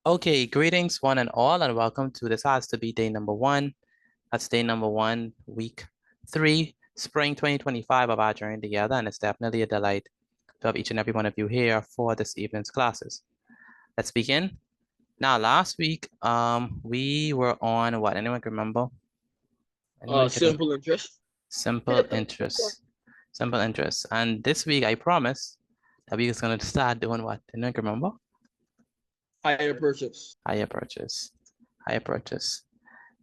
Okay, greetings one and all, and welcome to this has to be day number one. That's day number one, week 3, spring 2025 of our journey together, and it's definitely a delight to have each and every one of you here for this evening's classes. Let's begin. Now, last week, we were on what? Anyone can remember? Anyone can? Simple interest. Simple interest. Simple interest. And this week, I promise that we're going to start doing what? Anyone can remember? Higher purchase. Higher purchase. Higher purchase.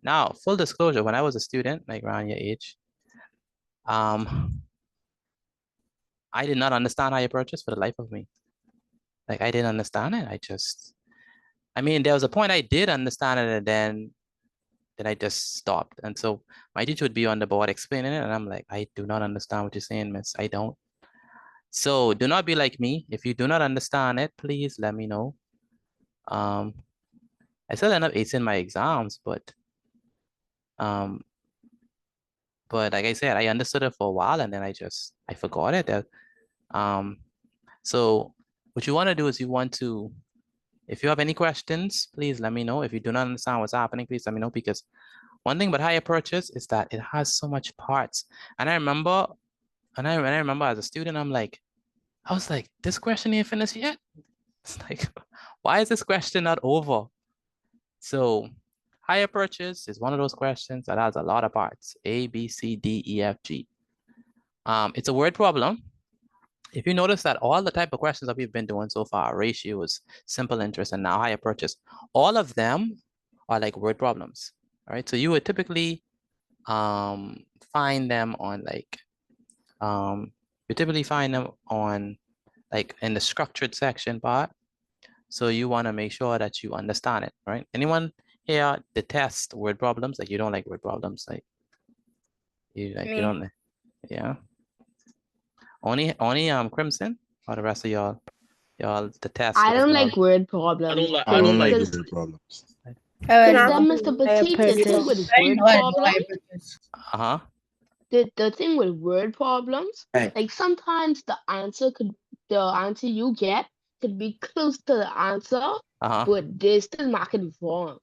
Now, full disclosure, when I was a student, like around your age, I did not understand higher purchase for the life of me. Like I didn't understand it. I mean, there was a point I did understand it, and then I just stopped. And so my teacher would be on the board explaining it, and I'm like, I do not understand what you're saying, miss. I don't. So do not be like me. If you do not understand it, please let me know. I still end up acing my exams, but like I said, I understood it for a while, and then I forgot it. So what you want to do is if you have any questions, please let me know. If you do not understand what's happening, please let me know, because one thing about higher purchase is that it has so much parts. And I remember as a student, I was like, this question ain't finished yet. It's like, why is this question not over? So higher purchase is one of those questions that has a lot of parts, A, B, C, D, E, F, G. It's a word problem. If you notice that all the type of questions that we've been doing so far, ratios, simple interest, and now higher purchase, all of them are like word problems, all right? So you would typically find them on in the structured section part. So you want to make sure that you understand it, right? Anyone here detest word problems? Like you don't like word problems, you don't, yeah. Only Crimson, or the rest of y'all detest I word don't problems? like word problems. I don't like because word problems. Mr. Petit, the thing with word problems, Uh-huh. the thing with word problems, Hey. like sometimes the answer you get could be close to the answer, Uh-huh. but they still mark it wrong.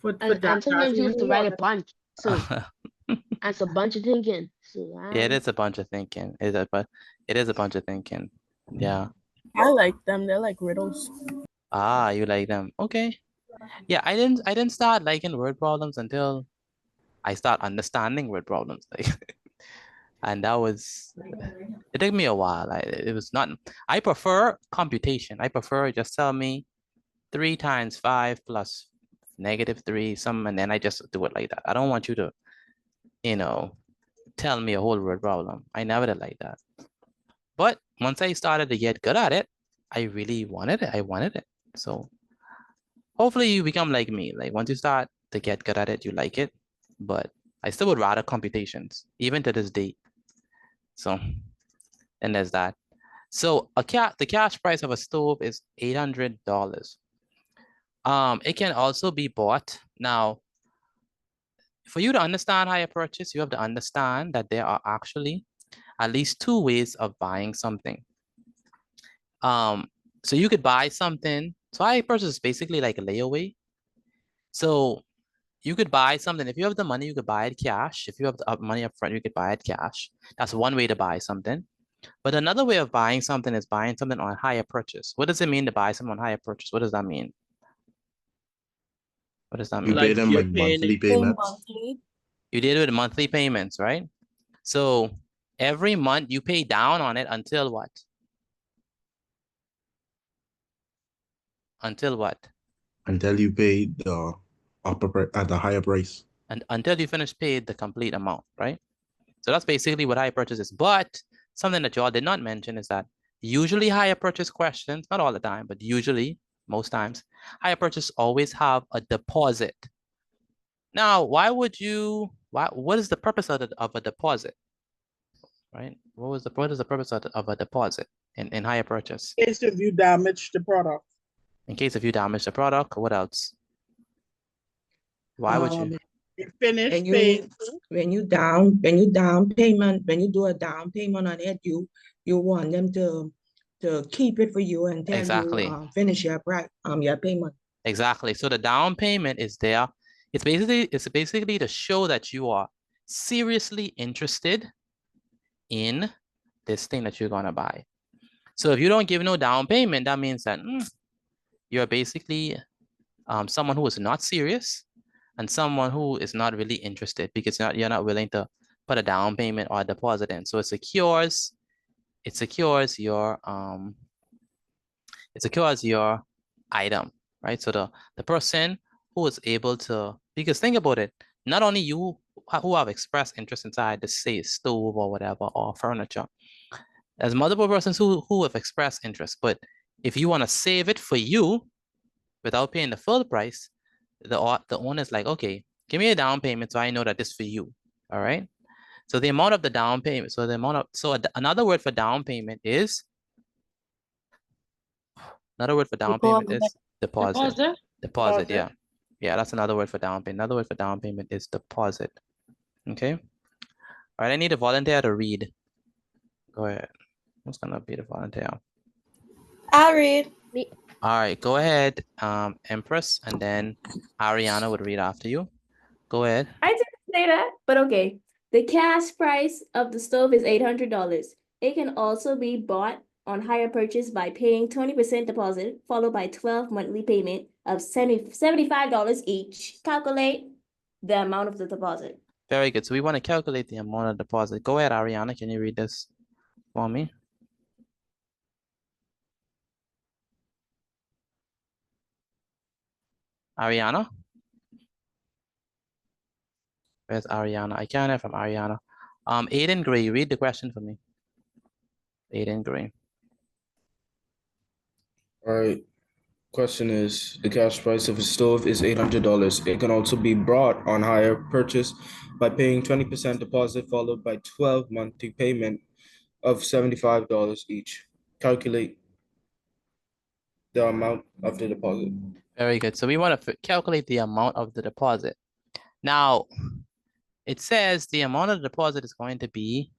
And sometimes you have to write a bunch. So that's a bunch of thinking. So Yeah, it is a bunch of thinking. It is a bunch of thinking. Yeah. I like them. They're like riddles. Ah, you like them. Okay. Yeah, I didn't start liking word problems until I start understanding word problems. And it took me a while. I prefer computation. I prefer just tell me 3 times 5 plus -3, and then I just do it like that. I don't want you to, tell me a whole word problem. I never did like that. But once I started to get good at it, I really wanted it. I wanted it. So hopefully you become like me. Like once you start to get good at it, you like it. But I still would rather computations, even to this day. So, and there's that. So the cash price of a stove is $800. It can also be bought. Now, for you to understand higher purchase, you have to understand that there are actually at least 2 ways of buying something. So you could buy something. So higher purchase is basically like a layaway. So you could buy something. If you have the money, you could buy it cash. If you have the money up front, you could buy it cash. That's one way to buy something. But another way of buying something is buying something on higher purchase. What does it mean to buy something on higher purchase? What does that mean? What does that mean? You pay them you're like paying monthly payments. Monthly. You did it with monthly payments, right? So every month you pay down on it until what? Until what? Until you pay the at the higher price. And until you finish paid the complete amount, right? So that's basically what higher purchase is. But something that y'all did not mention is that usually higher purchase questions, not all the time, but usually, most times, higher purchase always have a deposit. Now, what is the purpose of a deposit? Right? What is the purpose of a deposit in higher purchase? In case if you damage the product. In case if you damage the product, what else? Why would you? You finish paying. When you down payment, when you do a down payment on it, you want them to keep it for you until Exactly. you finish your payment. Exactly. So the down payment is there. It's basically to show that you are seriously interested in this thing that you're gonna buy. So if you don't give no down payment, that means that you're basically someone who is not serious and someone who is not really interested because you're not willing to put a down payment or a deposit in. So it secures your item, right? So the person who is able to, because think about it, not only you who have expressed interest inside the say stove or whatever or furniture, there's multiple persons who have expressed interest, but if you want to save it for you without paying the full price, the owner's like, okay, give me a down payment so I know that this is for you. All right. So the amount of the down payment, another word for down payment is deposit. Deposit, yeah. Yeah, that's another word for down payment. Another word for down payment is deposit. Okay. All right, I need a volunteer to read. Go ahead. Who's gonna be the volunteer? I'll read. All right, go ahead, Empress, and then Ariana would read after you. Go ahead. I didn't say that, but okay. The cash price of the stove is $800. It can also be bought on hire purchase by paying 20% deposit, followed by 12 monthly payment of $75 each. Calculate the amount of the deposit. Very good. So we want to calculate the amount of deposit. Go ahead, Ariana. Can you read this for me? Ariana? Where's Ariana? I can't hear from Ariana. Aiden Gray, read the question for me. Aiden Gray. All right. Question is, the cash price of a stove is $800. It can also be brought on hire purchase by paying 20% deposit followed by 12 monthly payment of $75 each. Calculate the amount of the deposit. Very good. So we want to calculate the amount of the deposit. Now, it says the amount of the deposit is going to be,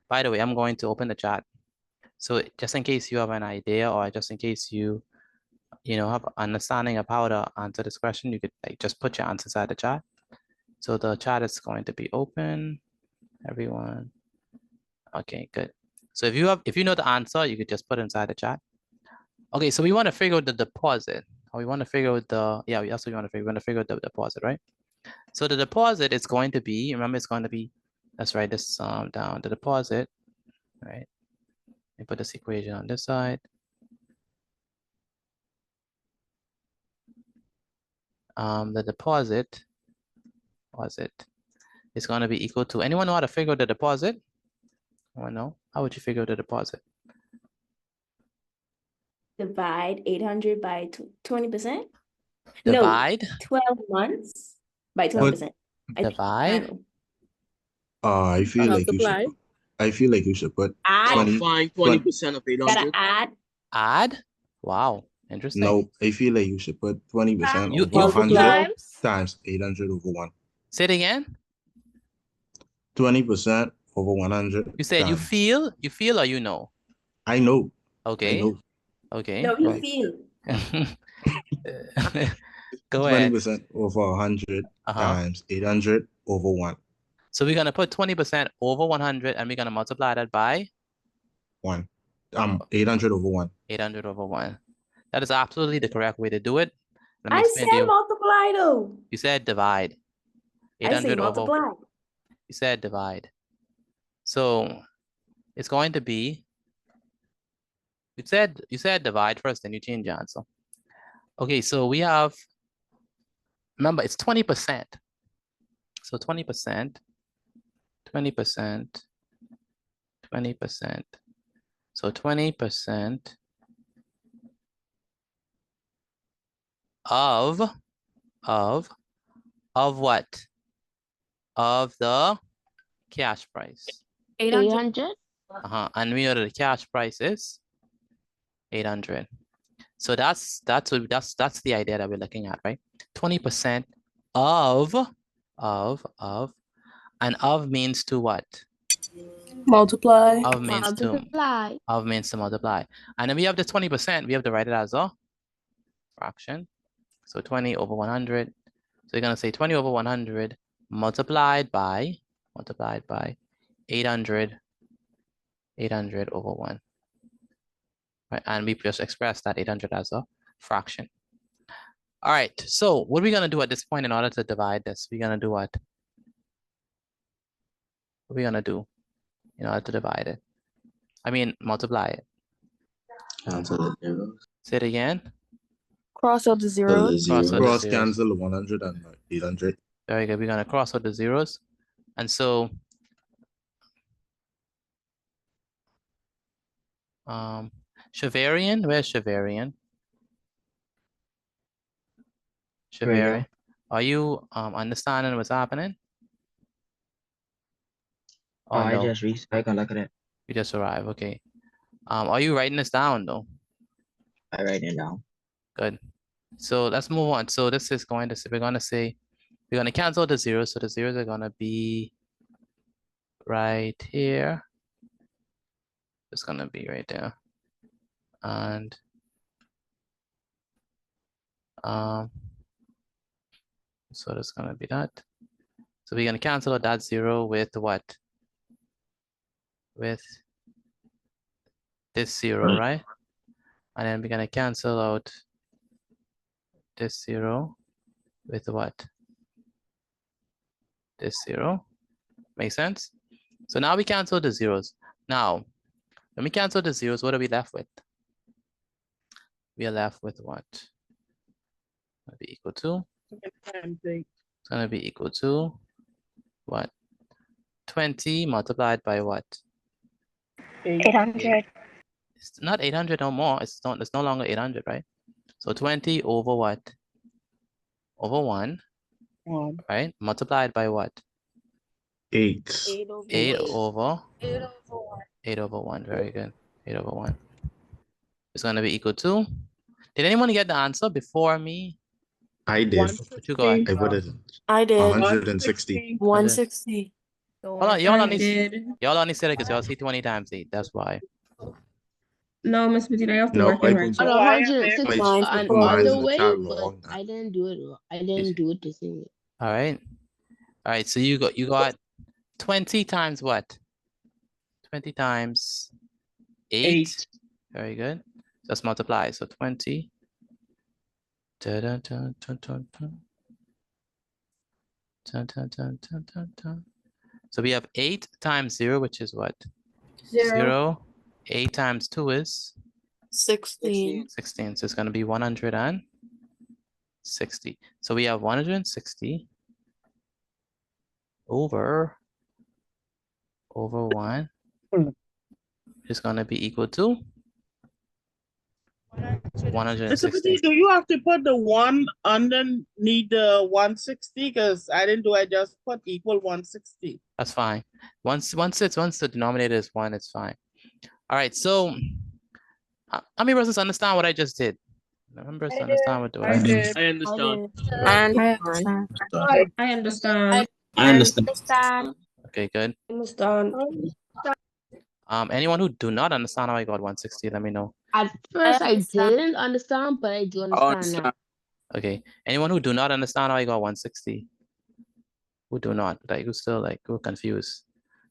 by the way, I'm going to open the chat. So just in case you have an idea or just in case you have understanding of how to answer this question, you could just put your answers inside the chat. So the chat is going to be open, everyone. Okay, good. So if you know the answer, you could just put inside the chat. Okay, so we want to figure out the deposit. Or we want to figure out we want to figure out the deposit, right? So the deposit is going to be, remember it's going to be, let's write this down, the deposit, right? Let me put this equation on this side. The deposit is going to be equal to, anyone know how to figure out the deposit? Anyone know? How would you figure out the deposit? Divide 800 by 20%. Divide? No, 12 months by 20%. Divide? I feel like you should put Find 20% of 800. Gotta add. Add? Wow, interesting. No, I feel like you should put 20% You- of you- 100 times 800 over 1. Say it again. 20% over 100. You said you times- feel or you know? I know. Okay. I know. Okay. No, you Right. feel. Go ahead. 20% over 100 Uh-huh. times 800 over 1. So we're going to put 20% over 100 and we're going to multiply that by 1. 800 over 1. 800 over 1. That is absolutely the correct way to do it. Let me I explain to said you. multiply though. You said divide. I say 800 over. multiply. You said divide. So it's going to be, you said divide first, then you change your answer. Okay, so we have, remember it's 20%. So 20%, 20%, 20%. So 20% of what? Of the cash price. 800. And we know that the cash price is 800. So that's the idea that we're looking at, right? 20% of, and of means to what? Multiply. Of means to Multiply. multiply. And then we have the 20%, we have to write it as a fraction. So 20 over 100. So you're gonna say 20 over 100 multiplied by 800 over 1. Right, and we just express that 800 as a fraction. All right, so what are we gonna do at this point in order to divide this? We're gonna do what? What are we gonna do in order to divide it? I mean, multiply it. Cancel the zeros. Say it again. Cross out the zeros. Cross out the Cross zeros. cancel 100 and 800. Very good. We're gonna cross out the zeros. And so Shavarian, where's Shavarian? Shavarian, are you understanding what's happening? Oh, I no, just I look at it. you just arrived. Okay. Are you writing this down though? I write it down. Good. So let's move on. So this is going to say, we're going to cancel the zeros. So the zeros are going to be right here. It's going to be right there. And so that's going to be that. So we're going to cancel out that 0 with what? With this 0, right? And then we're going to cancel out this 0 with what? This 0. Make sense? So now we cancel the zeros. Now, when we cancel the zeros, what are we left with? We are left with what? It'll be equal to? It's going to be equal to what? 20 multiplied by what? 800. It's not 800 no more. It's no longer 800, right? So 20 over what? Over 1, right? Multiplied by what? 8. 8 over 1. Very good. 8 over 1. It's going to be equal to. Did anyone get the answer before me? I did. You go ahead. I put it I did. 160. 160. Hold on, y'all only said it because y'all see 20 times 8. That's why. No, Miss Bettina, I have to No, work I in put- right. So I 160 Mine's another in the way, chat but wrong. I didn't do it. I didn't do it the same way. All right. All right. So you got 20 times what? 20 times 8. Very good. Just multiply. So 20. Dun, dun, dun, dun, dun, dun. Dun, dun, dun, dun, dun, dun. So we have 8 times 0, which is what? 0. 8 times 2 is 16. 16. So it's going to be 160. So we have 160 over 1 is going to be equal to 160. Do you have to put the 1 underneath the 160? Because I didn't do. I just put equal 160. That's fine. Once the denominator is 1, it's fine. All right. So how many persons understand what I just did? Members understand what I did. I understand. I understand. I understand. Okay, good. Understand. Anyone who do not understand how I got 160, let me know. At first, I understand. didn't understand, but I do understand now. Okay. Anyone who do not understand how I got 160? Who do not? Like, who still like who confused?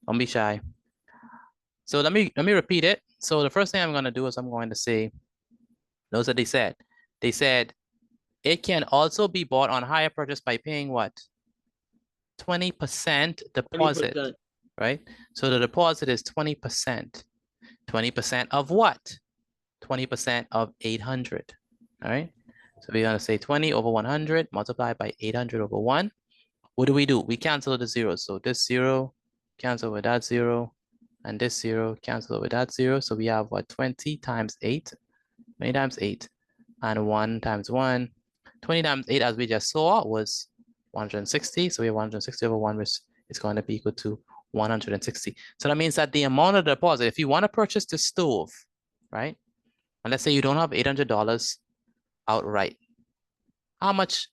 Don't be shy. So let me repeat it. So the first thing I'm going to do is I'm going to say, notice what they said. They said it can also be bought on hire purchase by paying what? 20% deposit, 20%. right? So the deposit is 20%. 20% of what? 20% of 800, all right? So we're gonna say 20 over 100 multiplied by 800 over 1. What do? We cancel the zeros. So this 0 cancel with that 0, and this 0 cancel with that 0. So we have what? 20 times 8, 20 times 8, and 1 times 1. 20 times 8, as we just saw, was 160. So we have 160 over 1, which is going to be equal to 160. So that means that the amount of the deposit, if you want to purchase the stove, right? And let's say you don't have $800 outright, how much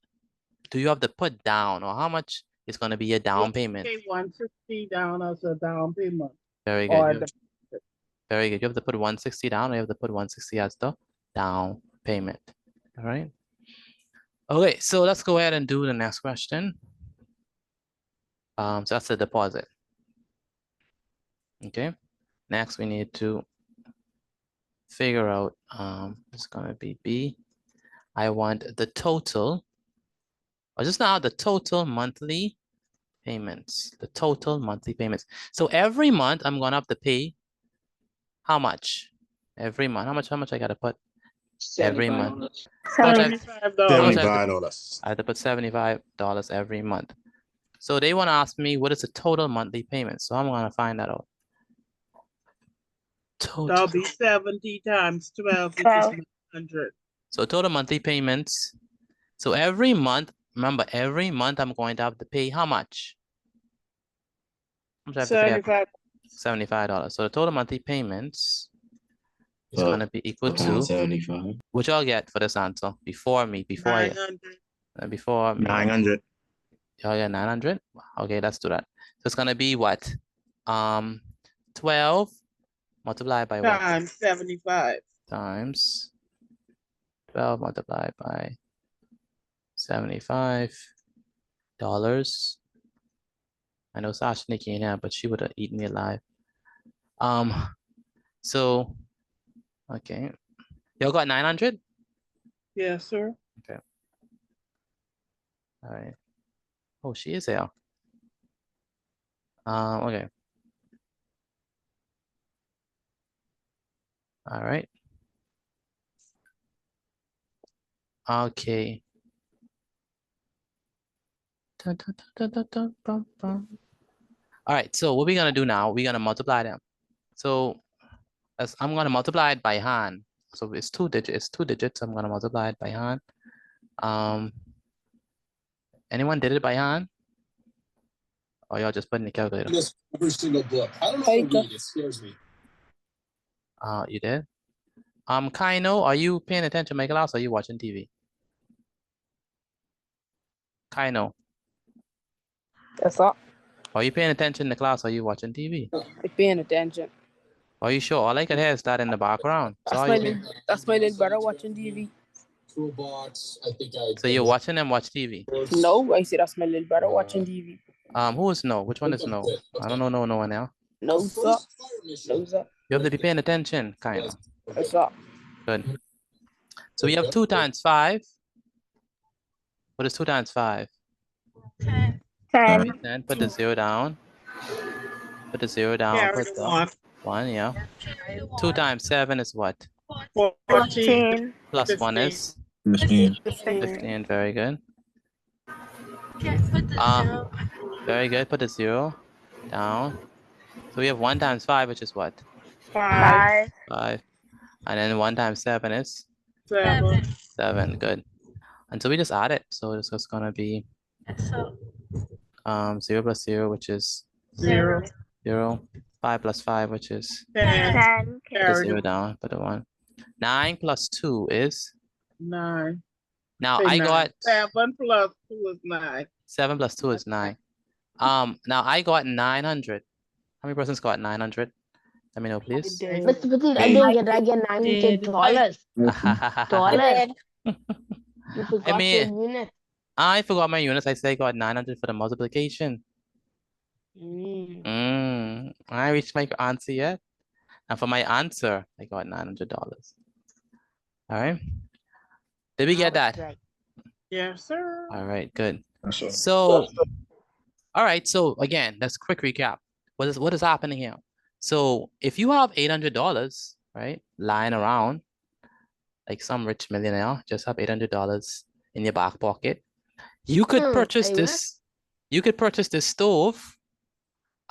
do you have to put down, or how much is going to be your down payment? Pay 160 down as a down payment. Very Or good. Very good. You have to put 160 down, or you have to put 160 as the down payment. All right. Okay, so let's go ahead and do the next question. So that's the deposit. Okay, next we need to figure out, it's gonna be B. I want the total, or just now the total monthly payments, the total monthly payments. So every month I'm gonna have to pay how much? Every month, how much I gotta put every month? How much I $75. I have to put $75 every month. So they want to ask me what is the total monthly payment. So I'm gonna find that out. That'll Total. be 70 times 12, which is 100. So total monthly payments. So every month, remember, every month I'm going to have to pay how much? How much I have to pay? $75. So the total monthly payments is gonna be equal to 75. which I'll get for this answer before me, before me. 900. Oh yeah, 900. Okay, let's do that. So it's gonna be what? 12 multiplied by what? Times 75. Times 12 multiplied by $75. I know Sasha Nikki in here, but she would have eaten me alive. So okay. Y'all got 900? Yes, sir. Okay. All right. Oh, she is here. Okay. All right. Okay. Dun, dun, dun, dun, dun, dun, dun. All right, so what we're gonna do now, we're gonna multiply them. So as I'm gonna multiply it by hand. So it's two digits, I'm gonna multiply it by hand. Anyone did it by hand? Or y'all just put in the calculator? Every single book. I don't know how to read. It scares me. You did? Kaino, are you paying attention to my class or are you watching TV? Kaino, That's all. are you paying attention to class or are you watching TV? I'm paying attention. Are you sure? All I could hear is that in the background. So, That's my little brother watching TV. Toolbox. I think so you're watching them watch TV? No, I said that's my little brother watching TV. Who is no? Which one is no? I don't know no one now. No, sir. No, sir. You have to be paying attention, kind of. No, sir. Good. So we have 2 times 5. What is 2 times 5? 10. 10. Put the 0 down. Put the 0 down. Carry Put the the 1, yeah. 2 times 7 is what? 14. Plus 1 is 15. 15. Very good. Very good. Put the 0 down. So we have 1 times 5, which is what? 5. 5. And then 1 times 7 is 7. 7. Good. And so we just add it. So this is gonna be 0 plus 0, which is 0. 0. 5 plus 5, which is 10. put the 0 down. Put the 1. 9 plus 2 is 9. now Say I 9. got 7 plus 2 is 9. 7 plus 2 is 9. Now I got 900. How many persons got 900? Let me know, please. Mr. Petit, I didn't get $900. Dollars. You forgot mean- your unit. I forgot my units. I said I got 900 for the multiplication. I reached my answer yet? And for my answer, I got $900. All right. Did we get that? Right. Yes, sir. All right, good. So, all right. So again, let's quick recap. What is happening here? So if you have $800, right, lying around, like some rich millionaire just have $800 in your back pocket, you could purchase this. You could purchase this stove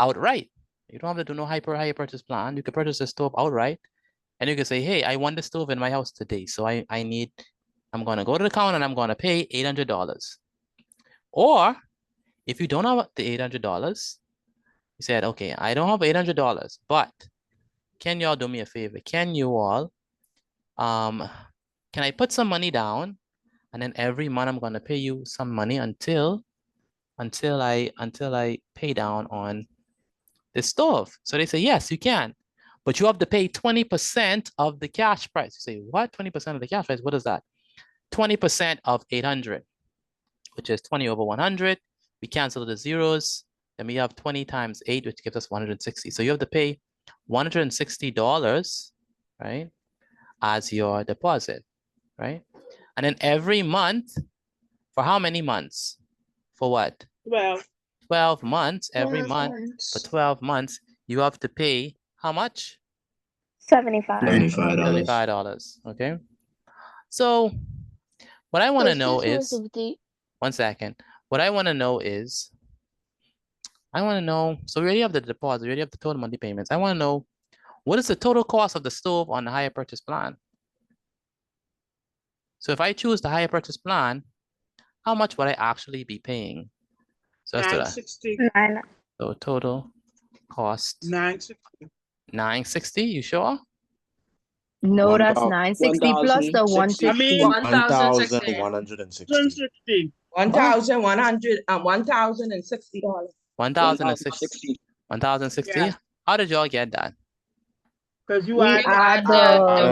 outright. You don't have to do no high purchase plan. You could purchase the stove outright, and you can say, "Hey, I want the stove in my house today, so I'm gonna go to the counter and I'm gonna pay $800." Or if you don't have the $800, you said, "Okay, I don't have $800, but can y'all do me a favor? Can you all, can I put some money down, and then every month I'm gonna pay you some money until I pay down on the stove?" So they say, yes, you can, but you have to pay 20% of the cash price. You say, what? 20% of the cash price? What is that? 20% of 800. which is 20 over 100. We cancel the zeros. Then we have 20 times 8, which gives us 160. So you have to pay $160, right, as your deposit, right? And then every month, for how many months? For what? 12. 12 months. Every month for 12 months, you have to pay how much? $75. $75. Okay. So what I want to know is, one second. What I want to know is, so we already have the deposit, we already have the total monthly payments. I want to know, what is the total cost of the stove on the higher purchase plan? So if I choose the higher purchase plan, how much would I actually be paying? So let's do that. $960. So total cost. $960. $960, you sure? No, that's 960 plus the 160. I mean, 1,160. $160. $1,160. $1,060. $1,060. Yeah. How did y'all get that? Because you We add add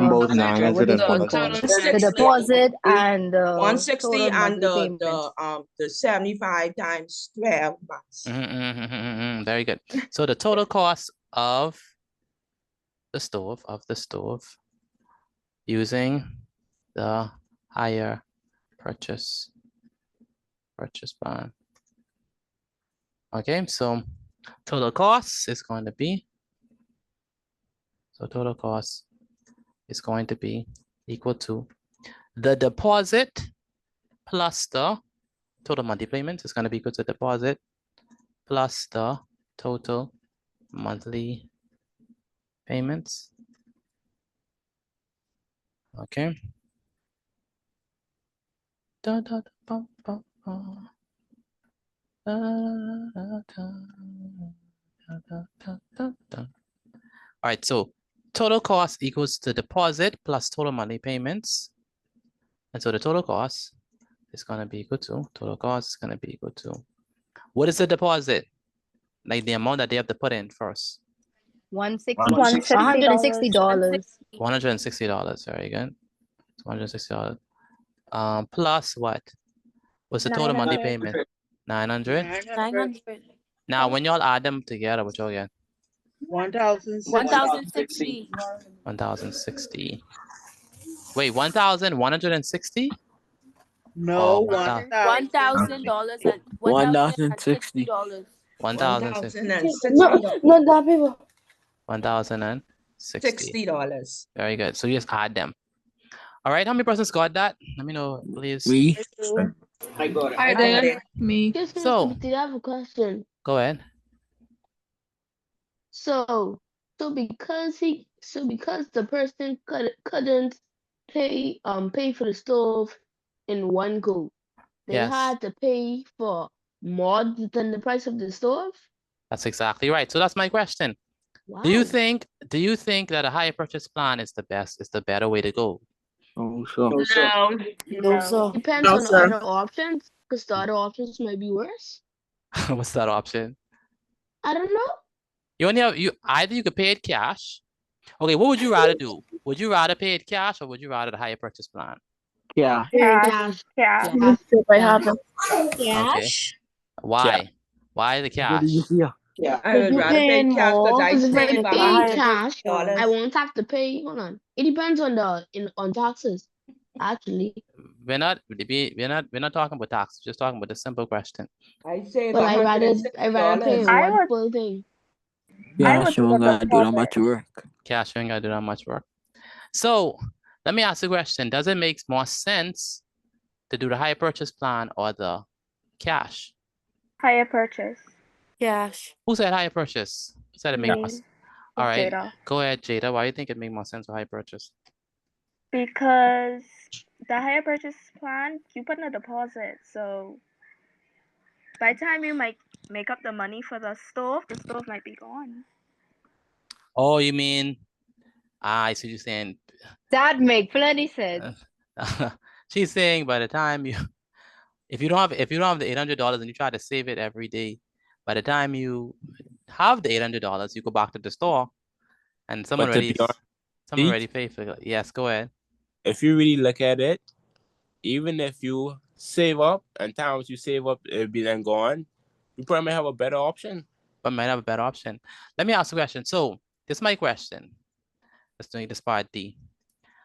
Both the 900 and the deposit and the 160 total and monthly payments. the 75 times 12 months. Very good. So the total cost of the stove, using the higher purchase plan. Okay, so total cost is going to be, equal to the deposit plus the total monthly payments. Is going to be equal to deposit plus the total monthly payments. Okay. Da, da, da, ba, ba, ba. Da, da, da, da, da, da, da. All right, so total cost equals to deposit plus total monthly payments. And so the total cost is going to be equal to, what is the deposit? Like the amount that they have to put in first. $160. $160, very good. $160. Plus what? What's the total monthly payment? 900. 900. Now, when y'all add them together, what y'all get? 1,060. 1,060. Wait, 1,160? No, $1,060. $1,060. $1,060. No, that people. $1,060. Very good. So you just add them. All right, how many persons got that? Let me know, please. Me. I got it. Hi there. Me. So- I have a question. Go ahead. So because the person couldn't pay for the stove in one go, they Yes. had to pay for more than the price of the stove. That's exactly right. So that's my question. Wow. Do you think that a higher purchase plan is the better way to go? No, Depends No, on the sir. other options, because the other options might be worse. What's that option? I don't know. You only have either you could pay it cash. Okay, what would you rather do? Would you rather pay it cash or would you rather the higher purchase plan? Yeah. Cash. Yeah. I have them. Okay. Why? Why the cash? Yeah, I would rather pay cash because I Because if I save pay about cash, $100. I won't have to pay. Hold on. It depends on on taxes. Actually, We're not talking about tax. Just talking about the simple question. I save but I rather pay $160. one full thing. Yeah, sure, I'm gonna do that much work. Cash ain't gonna do that much work. So let me ask you a question. Does it make more sense to do the higher purchase plan or the cash? Higher purchase. Cash. Who said higher purchase? Who said it make more Me. sense? All right, Jada. go ahead, Jada. Why do you think it make more sense for higher purchase? Because the higher purchase plan, you put in a deposit. So by the time you might make up the money for the stove might be gone. Oh, you mean, I see you saying. That make plenty sense. She's saying by the time if you don't have the $800 and you try to save it every day, by the time you have the $800, you go back to the store and someone But to be already paid for it. Yes, go ahead. If you really look at it, even if you save up, and times you save up, it'll be then gone. You probably might have a better option. But might have a better option. Let me ask a question. So this is my question. Let's do this part D.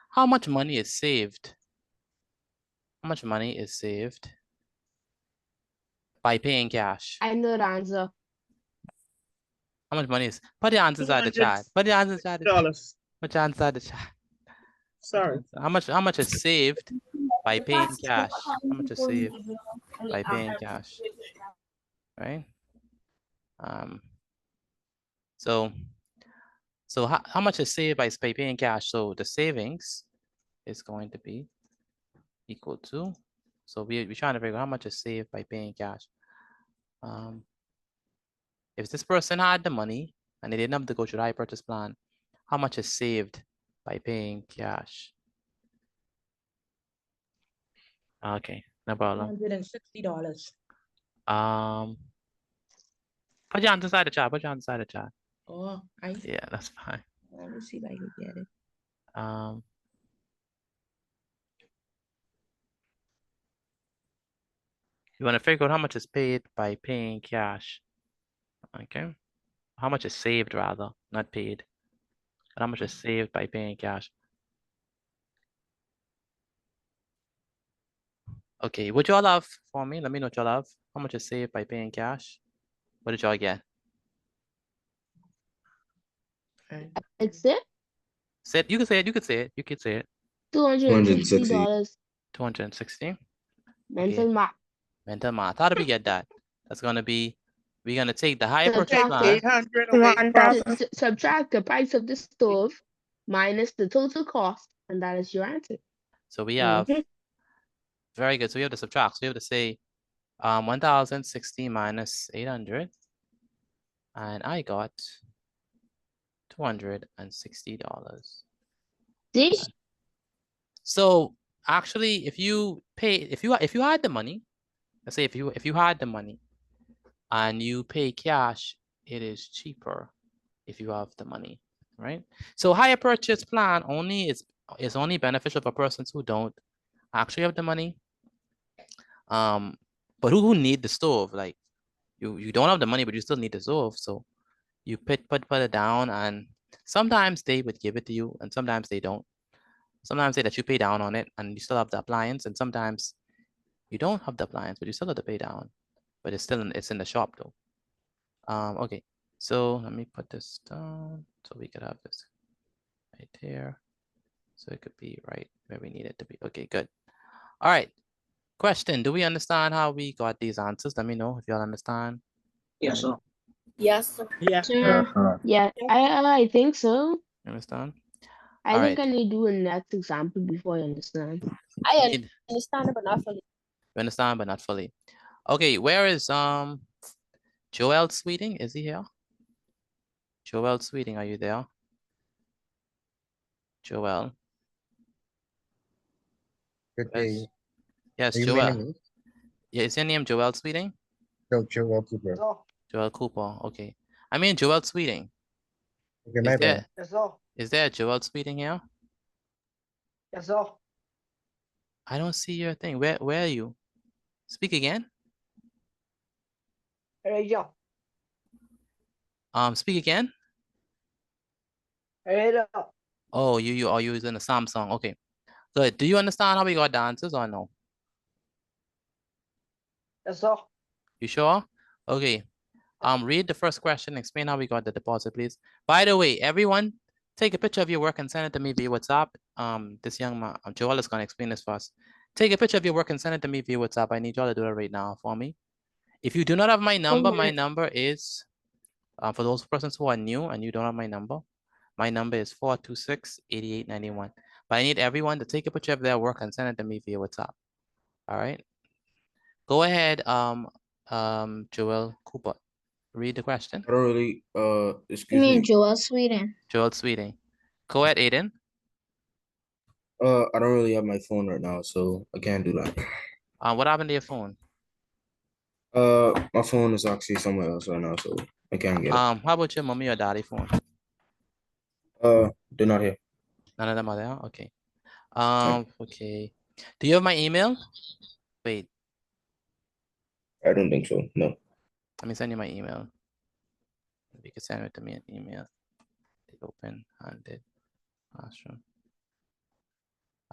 How much money is saved? How much money is saved by paying cash? I know the answer. How much money is? Put the answers inside the chat. Put the answers inside the chat. $200. Put the answers inside the chat. Sorry. How much is saved by paying cash? How much is saved by paying cash? Right? So how much is saved by paying cash? So the savings is going to be equal to, so we're trying to figure out how much is saved by paying cash. If this person had the money and they didn't have to go through the high purchase plan, how much is saved by paying cash? Okay, no problem. $160. Put your hands inside the chat. Put your hands inside the chat. Oh, Yeah, that's fine. let me see if I can get it. You want to figure out how much is paid by paying cash. Okay. How much is saved rather, not paid. But how much is saved by paying cash? Okay, what y'all have for me? Let me know what y'all have. How much is saved by paying cash? What did y'all get? It's it. Say it. You can say it. You could say it. You could say it. $260. 260. Mental math. Mental math. How do we get that? That's gonna be, we're gonna take the higher purchase Subtract plan. 800 away from Subtract the price of the stove minus the total cost, and that is your answer. So we have, very good. So we have to subtract. So we have to say 1,060 minus 800. And I got $260. See? So actually, if you had the money, let's say if you had the money and you pay cash, it is cheaper if you have the money, right? So higher purchase plan is only beneficial for persons who don't actually have the money. But who need the stove? Like you don't have the money, but you still need the stove. So you put it down, and sometimes they would give it to you, and sometimes they don't. Sometimes say that you pay down on it and you still have the appliance, and sometimes you don't have the appliance, but you still have to pay down. But it's in the shop though. Okay, so let me put this down so we could have this right here. So it could be right where we need it to be. Okay, good. All right. Question, do we understand how we got these answers? Let me know if y'all understand. Yes, sir. Yes. Yes. Yeah, I think so. You understand? I All think right. I need to do a next example before I understand. I understand, but not fully. You understand, but not fully. Okay, where is Joel Sweeting? Is he here? Joel Sweeting, are you there? Joel. Okay. Yes, Are you Joel. meaning me? Yeah, is your name Joel Sweeting? No, Joel Cooper. Joel Cooper. Okay. I mean Joel Sweeting. Okay, my bad. Is there a Joel Sweeting here? Yes, sir. I don't see your thing. Where are you? Speak again. Radio. Speak again. Radio. Oh, you are using a Samsung. Okay. Good. Do you understand how we got the answers or no? Yes, sir. You sure? Okay. Read the first question. Explain how we got the deposit, please. By the way, everyone, take a picture of your work and send it to me via WhatsApp. This young man, Joel is gonna explain this for us. Take a picture of your work and send it to me via WhatsApp. I need y'all to do it right now for me. If you do not have my number, my number is, for those persons who are new and you don't have my number is 426-8891. But I need everyone to take a picture of their work and send it to me via WhatsApp. All right. Go ahead, Joel Cooper. Read the question. I don't really, excuse You mean me. Joel Sweeting? Joel Sweeting. Go ahead, Aiden. I don't really have my phone right now, so I can't do that. What happened to your phone? My phone is actually somewhere else right now, so I can't get it. How about your mommy or daddy phone? They're not here. None of them are there? Okay. Okay. Do you have my email? Wait, I don't think so. No. let me send you my email. You can send it to me an email. Open handed classroom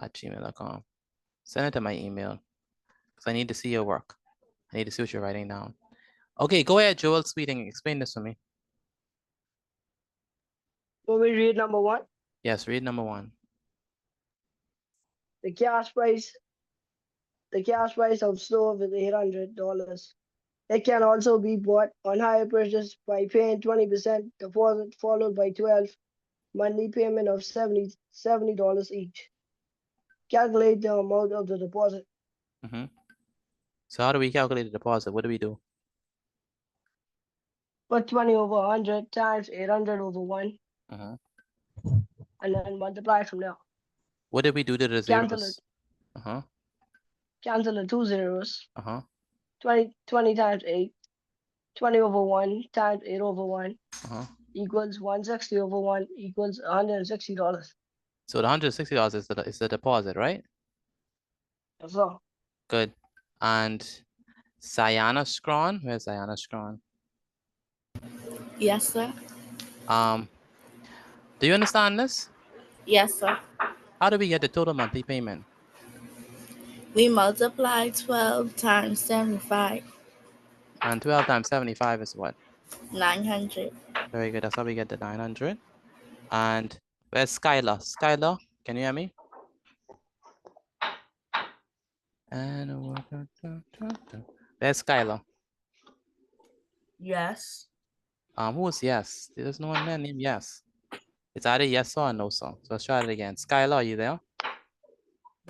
at gmail.com. Send it to my email because I need to see your work. I need to see what you're writing down. Okay, go ahead, Joel Sweeting. Explain this to me. So we read number 1. Yes, read number 1. The cash price of stove is $800. It can also be bought on hire purchase by paying 20% deposit followed by 12 monthly payment of $70 each. Calculate the amount of the deposit. So how do we calculate the deposit? What do we do? Put 20 over 100 times 800 over 1 and then multiply from there. What did we do to the Cancel zeros? it. Cancel the 2 zeros. 20 times 8. 20 over 1 times 8 over 1 equals 160 over 1 equals $160. So the $160 is the deposit, right? That's all. Good. And Sayana Scrawn, where's Sayana Scrawn? Yes, sir. Do you understand this? Yes, sir. How do we get the total monthly payment? We multiply 12 times 75. And 12 times 75 is what? 900. Very good. That's how we get the 900. And where's Skylar? Skylar, can you hear me? And where's Skylar? Yes. Who's yes? There's no one there named yes. It's either yes or no, sir. So let's try it again. Skylar, are you there?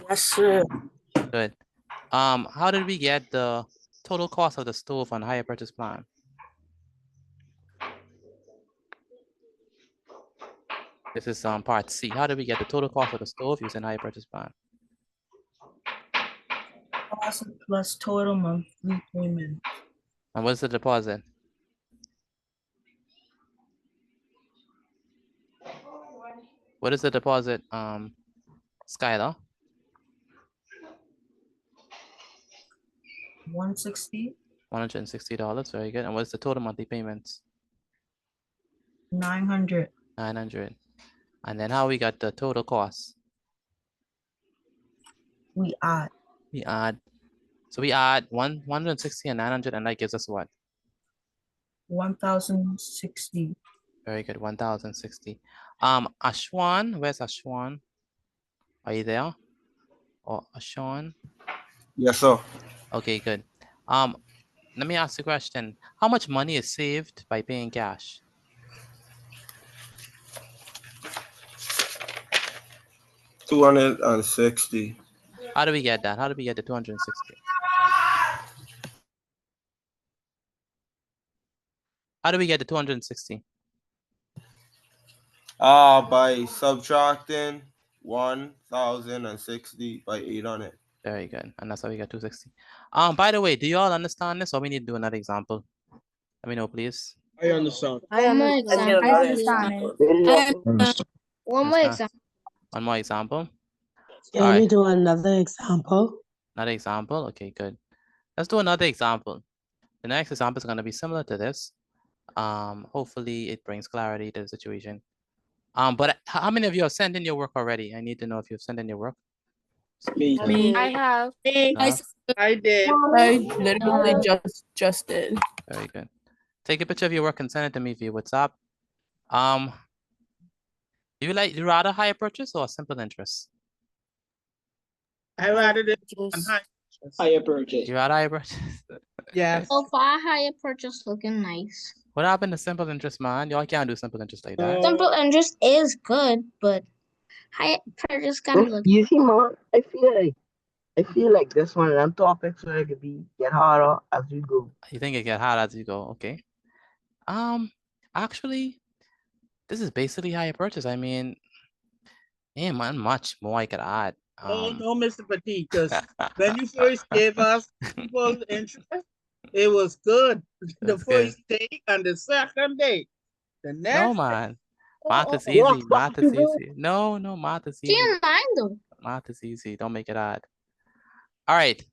Yes, sir. Good. How did we get the total cost of the stove on hire purchase plan? This is part C. How did we get the total cost of the stove using hire purchase plan? Cost plus total monthly payment. And what's the deposit? What is the deposit, Skylar? $160. $160. Very good. And what's the total monthly payments? $900. 900. And then how we got the total cost? We add. So we add 160 and 900, and that gives us what? 1,060. Very good. 1,060. Ashwan, where's Ashwan? Are you there? Or Ashwan? Yes, sir. Okay, good. Let me ask you a question. How much money is saved by paying cash? $260. How do we get that? How do we get the 260? How do we get the 260? By subtracting 1,060 by 800. Very good. And that's how we get 260. By the way, do you all understand this, or we need to do another example? Let me know, please. I understand. One more example. One more example. One more example. Can we do another example? Another example. Okay, good. Let's do another example. The next example is going to be similar to this. Hopefully it brings clarity to the situation. But how many of you have sent in your work already? I need to know if you've sent in your work. Me. I have. I did. I literally just did. Very good. Take a picture of your work and send it to me via WhatsApp. Do you rather higher purchase or simple interest? I rather it on higher purchase. You rather higher purchase? Yes. So far, higher purchase looking nice. What happened to simple interest, man? Y'all can't do simple interest like that. Simple interest is good, but higher purchase kind of look. You see, man, I feel like this one of them topics where it could get harder as you go. You think it get hard as you go? Okay. Actually, this is basically higher purchase. I mean, ain't much more I could add. No, Mr. Petit, because when you first gave us simple interest, it was good. The first day and the second day. The next No, man. Math is easy. Math is easy. No, math is easy. She in line though. Math is easy. Don't make it hard. All right.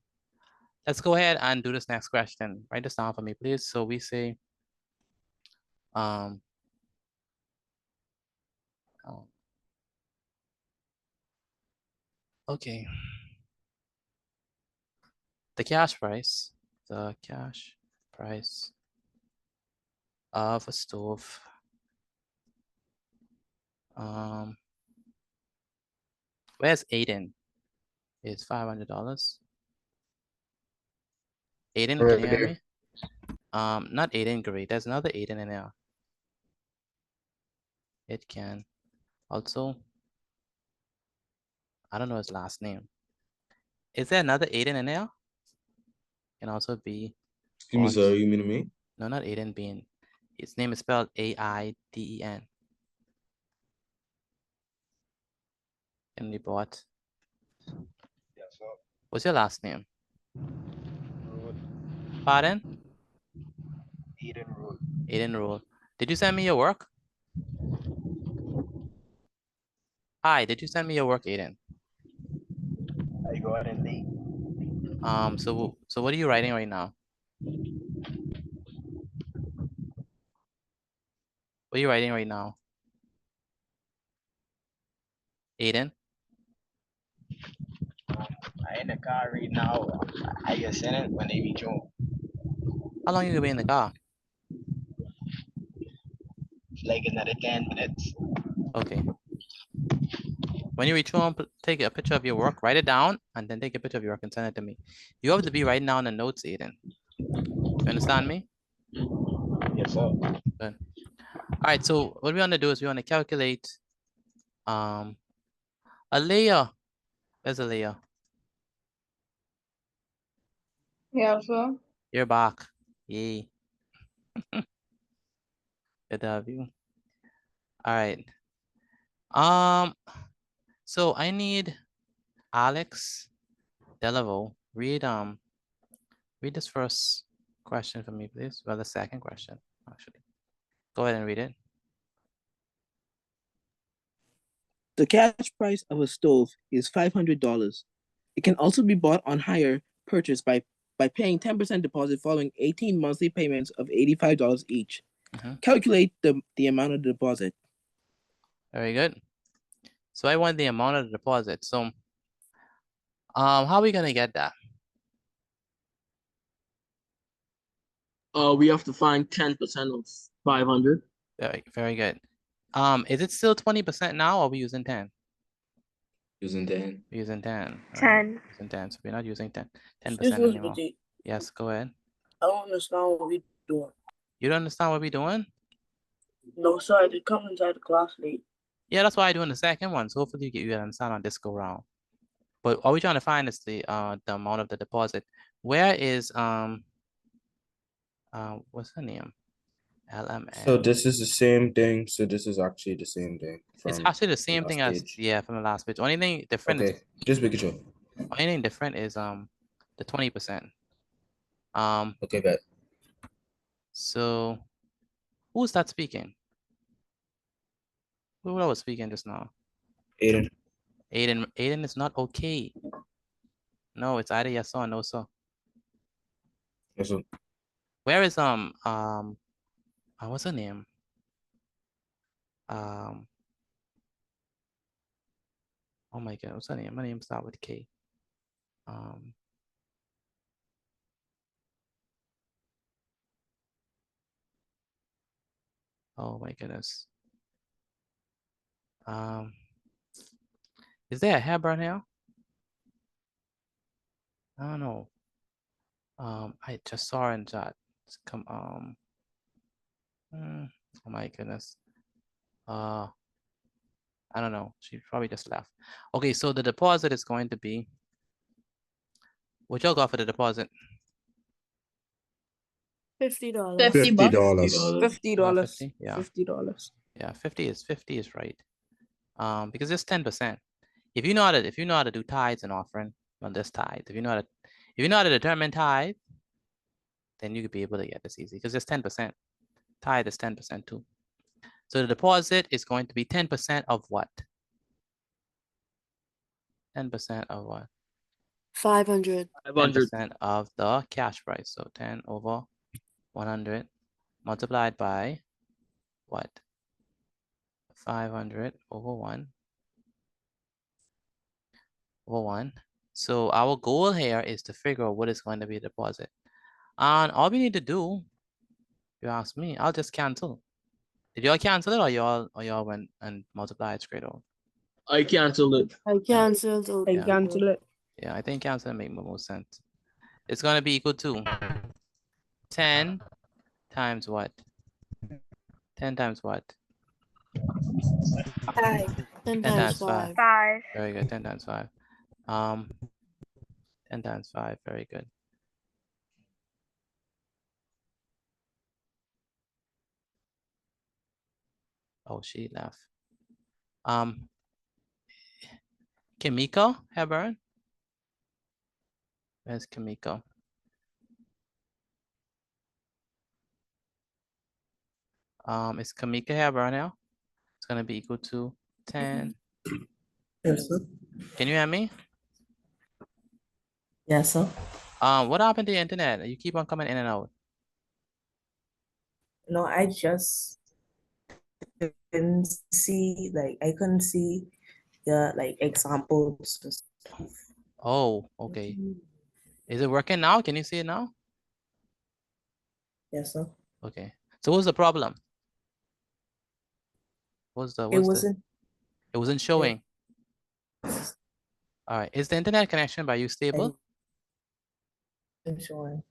let's go ahead and do this next question. Write this down for me, please. So we say, okay. The cash price of a stove. Where's Aiden? It's $500. Aiden, can you hear me? Not Aiden Gray. There's another Aiden in there. It can also, I don't know his last name. Is there another Aiden in there? Can also be. Excuse me, sir. You mean me? No, not Aiden Bean. His name is spelled A-I-D-E-N. Can be bought. Yes, sir. What's your last name? Pardon? Eden Road. Aiden Rule. Did you send me your work? Hi, did you send me your work, Aiden? I got it late. So what are you writing right now? What are you writing right now? Aiden? I in the car right now. I just send it when they reach home. How long you gonna be in the car? Like another 10 minutes. Okay. When you reach home, take a picture of your work, write it down, and then take a picture of your work and send it to me. You have to be writing down the notes, Aiden. You understand me? Yes, sir. Good. All right, so what we want to do is we want to calculate a layer. Where's a layer? Yeah, sir. You're back. Yay. Good to have you. All right. So I need Alex Delaveau. Read this first question for me, please. Well, the second question, actually. Go ahead and read it. The cash price of a stove is $500. It can also be bought on hire purchase by paying 10% deposit following 18 monthly payments of $85 each. Calculate the amount of the deposit. Very good. So I want the amount of the deposit. So how are we gonna get that? We have to find 10% of 500. Very good. Is it still 20% now, or are we using 10? Using 10. We're using 10. 10. Using 10. So we're not using 10% Excuse me, anymore. Petit. Yes, go ahead. I don't understand what we doing. You don't understand what we're doing? No, sir, I did come inside the class late. Yeah, that's why I'm doing the second one. So hopefully you understand on this go round. But all we're trying to find is the amount of the deposit. Where is what's her name? LMN. So this is the same thing. So this is actually the same thing. It's actually the same thing as from the last page. Only thing different is just making sure. Only thing different is the 20%. Okay, bet. So who's that speaking? Who was speaking just now? Aiden. Aiden is not okay. No, it's either yes or no, sir. Yes, sir. Where is what's her name? Oh my god, what's her name? My name starts with K. Oh my goodness. Is there a Hepburn here? I don't know. I just saw her in chat. Come oh my goodness. I don't know. She probably just left. Okay, so the deposit is going to be. What y'all got for the deposit? $50. $50. $50. Yeah. $50. Yeah, 50 is right. Because it's 10%. If you know how to do tithes and offering, well, this tithe. If you know how to determine tithe, then you could be able to get this easy because it's 10%. Tithe is 10% too. So the deposit is going to be 10% of what? 10% of what? 500. 10% of the cash price. So 10 over 100 multiplied by what? 500 over 1 over 1. So our goal here is to figure out what is going to be the deposit. And all we need to do, if you ask me, I'll just cancel. Did y'all cancel it or y'all went and multiplied straight over? I cancel it. I canceled. I Yeah. cancel it. Yeah, I think cancel make more sense. It's going to be equal to 10 times what? 10 times what? 10 10 times times 5. 5. Very good. 10 times 5. 10 times 5. Very good. Oh, she left. Kimiko Hebron. Where's Kimiko? Is Kamika Hebron now? It's gonna be equal to 10. Yes, sir. Can you hear me? Yes, sir. What happened to the internet? You keep on coming in and out. No, I just didn't see, I couldn't see the examples and stuff. Oh, okay. Is it working now? Can you see it now? Yes, sir. Okay. So what's the problem? It wasn't. It wasn't showing. All right. Is the internet connection by you stable? I'm showing.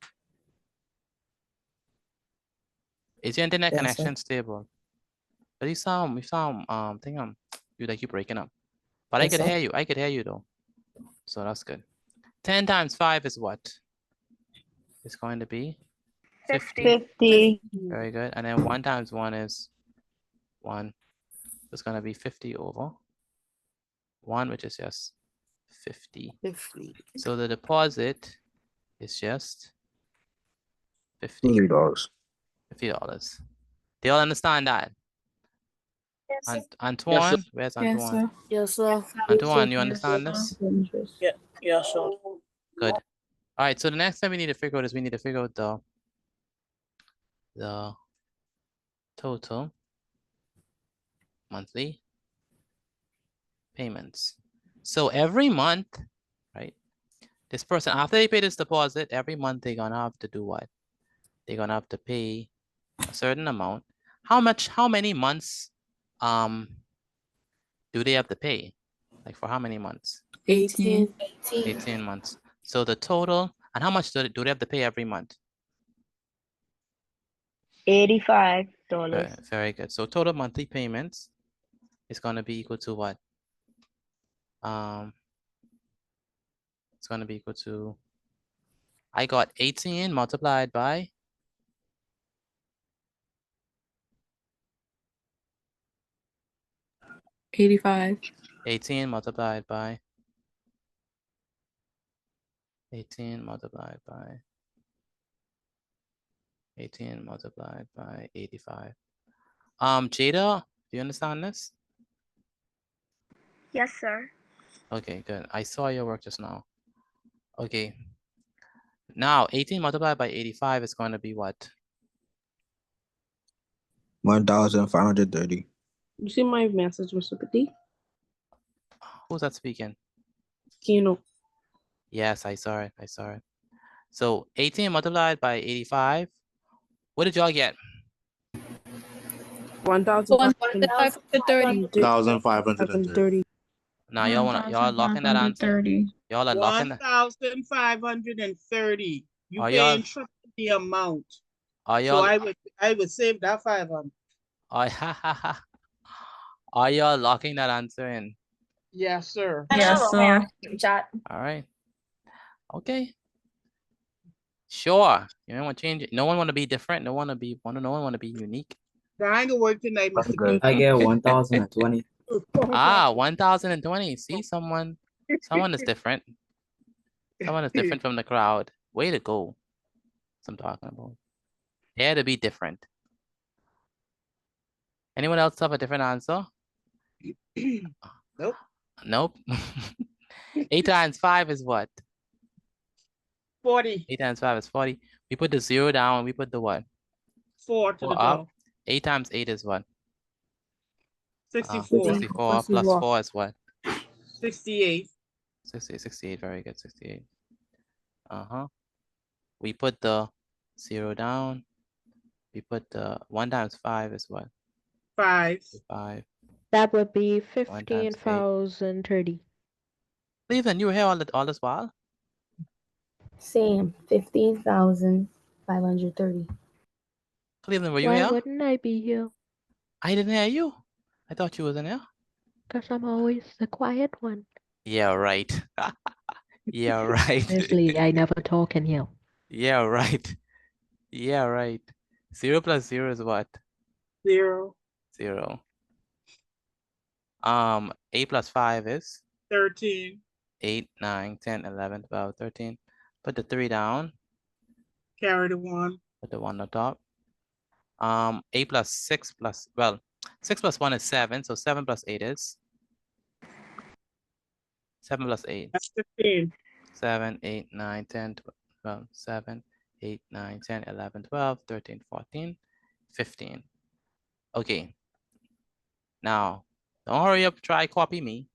Is your internet Yes, connection sir. stable? But you sound you like you breaking up. But I Yes, could sir. hear you. I could hear you though. So that's good. 10 times 5 is what? It's going to be 50. 50. Very good. And then 1 times 1 is 1. It's going to be 50 over 1, which is just 50. 50. So the deposit is just $50. $50. They all understand that? Yes. Antoine, where's Antoine? Yes, sir. Antoine, you understand this? Yeah, yeah, sure. Good. All right, so the next thing we need to figure out is we need to figure out the total monthly payments. So every month, right? This person, after they pay this deposit, every month they're gonna have to do what? They're gonna have to pay a certain amount. How many months do they have to pay? Like for how many months? 18. 18 months. So the total, and how much do they have to pay every month? $85. Very good. So total monthly payments is going to be equal to what? It's going to be equal to, I got 18 multiplied by 85. 18 multiplied by 18 multiplied by 18 multiplied by 85. Jada, do you understand this? Yes, sir. Okay, good. I saw your work just now. Okay. Now 18 multiplied by 85 is going to be what? 1,530. You see my message, Mr. Petit? Who's that speaking? Kino. Yes, I saw it. I saw it. So 18 multiplied by 85. What did y'all get? 1,530. 1,530. Now y'all locking that answer. Y'all are locking that. 1,530. You Are y'all- paying triple the amount. Are So y'all I would save that 500. are y'all locking that answer in? Yes, sir. Yes, sir. All right. Okay. Sure. You don't want to change it. No one want to be different. No one want to be unique. I ain't gonna work tonight, Mr. Good. I get 1,020. 1,020. See, someone is different. Someone is different from the crowd. Way to go. That's what I'm talking about. Dare to be different. Anyone else have a different answer? Nope. Nope. 8 times 5 is what? 40. 8 times 5 is 40. We put the 0 down. We put the what? 4 to the 4 up. top. 8 times 8 is what? 64. 64 plus 4 is what? 68. 68. Very good. 68. We put the 0 down. We put the 1 times 5 is what? 5. 5. That would be 1 times 8. 15,030. Cleveland, you were here all this while? Same, 15,530. Cleveland, were you Why here? wouldn't I be here? I didn't hear you. I thought you wasn't here. Because I'm always the quiet one. Yeah, right. Yeah, right. Honestly, I never talk in here. Yeah, right. Yeah, right. 0 plus 0 is what? 0. 0. 8 plus 5 is? 13. 8, 9, 10, 11, 12, 13. Put the 3 down. Carry the 1. Put the 1 on top. 8 plus 6 plus, well, 6 plus 1 is 7. So 7 plus 8 is? 7 plus 8. That's 15. 7, 8, 9, 10, 12, 7, 8, 9, 10, 11, 12, 13, 14, 15. Okay. Now, don't hurry up, try copy me.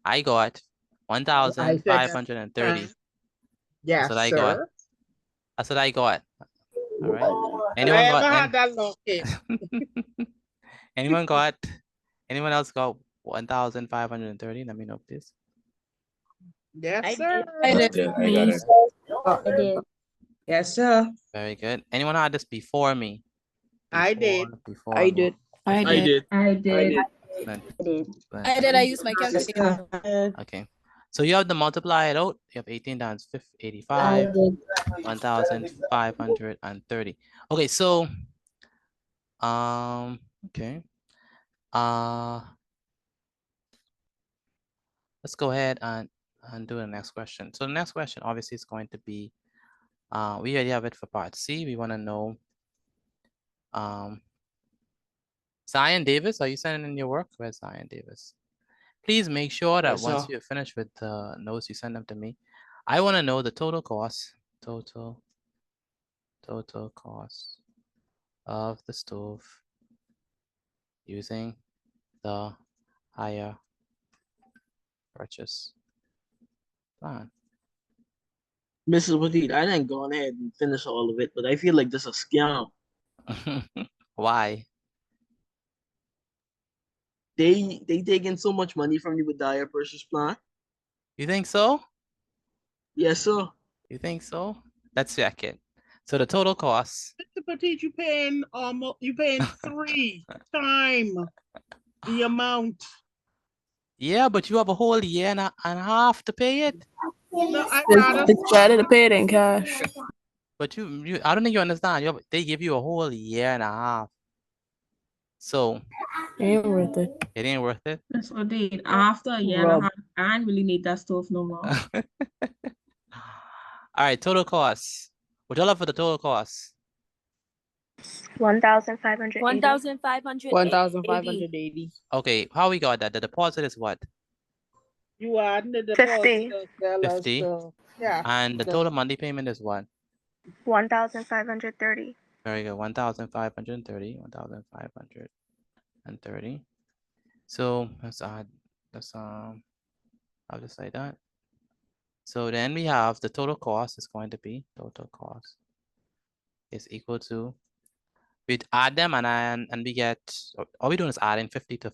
I got 1,530. Yes, That's what I got. sir. That's what I got. All right. I Anyone ever got? had that long cake. Anyone got? Anyone else got 1,530? Let me know, please. Yes, sir. I did. I got it. I did. Yes, sir. Very good. Anyone had this before me? I did. Before I me? did. I did. I did. Excellent. I did. Excellent. I did. I used my Yes, calculator. sir. Okay. So you have to multiply it out. You have 18 times I 85, did. 1,530. Okay, so okay. Let's go ahead and do the next question. So the next question obviously is going to be, we already have it for part C. We want to know, Zion Davis, are you sending in your work? Where's Zion Davis? Please make sure that Yes, once sir. you're finished with the notes, you send them to me. I want to know the total cost, total cost of the stove using the higher purchase plan. Mrs. Petit, I didn't go ahead and finish all of it, but I feel like this is a scam. Why? They taking so much money from you with the higher purchase plan. You think so? Yes, sir. You think so? Let's check it. So the total cost. Mr. Petit, you paying 3 times the amount. Yeah, but you have a whole year and a half to pay it. No, It's better to pay it in cash. But you I don't think you understand. They give you a whole year and a half. So It ain't worth it. it ain't worth it. That's what I did. After a year and a half, I ain't really need that stuff no more. All right, total cost. What y'all have for the total cost? 1,580. 1,580. Okay, how we got that? The deposit is what? You add the 50. deposit. 50. Yeah. And the total monthly payment is what? 1,530. Very good. 1,530. 1,530. So let's add. I'll just say that. So then we have the total cost is going to be total cost is equal to, we'd add them and we get, all we're doing is adding 50 to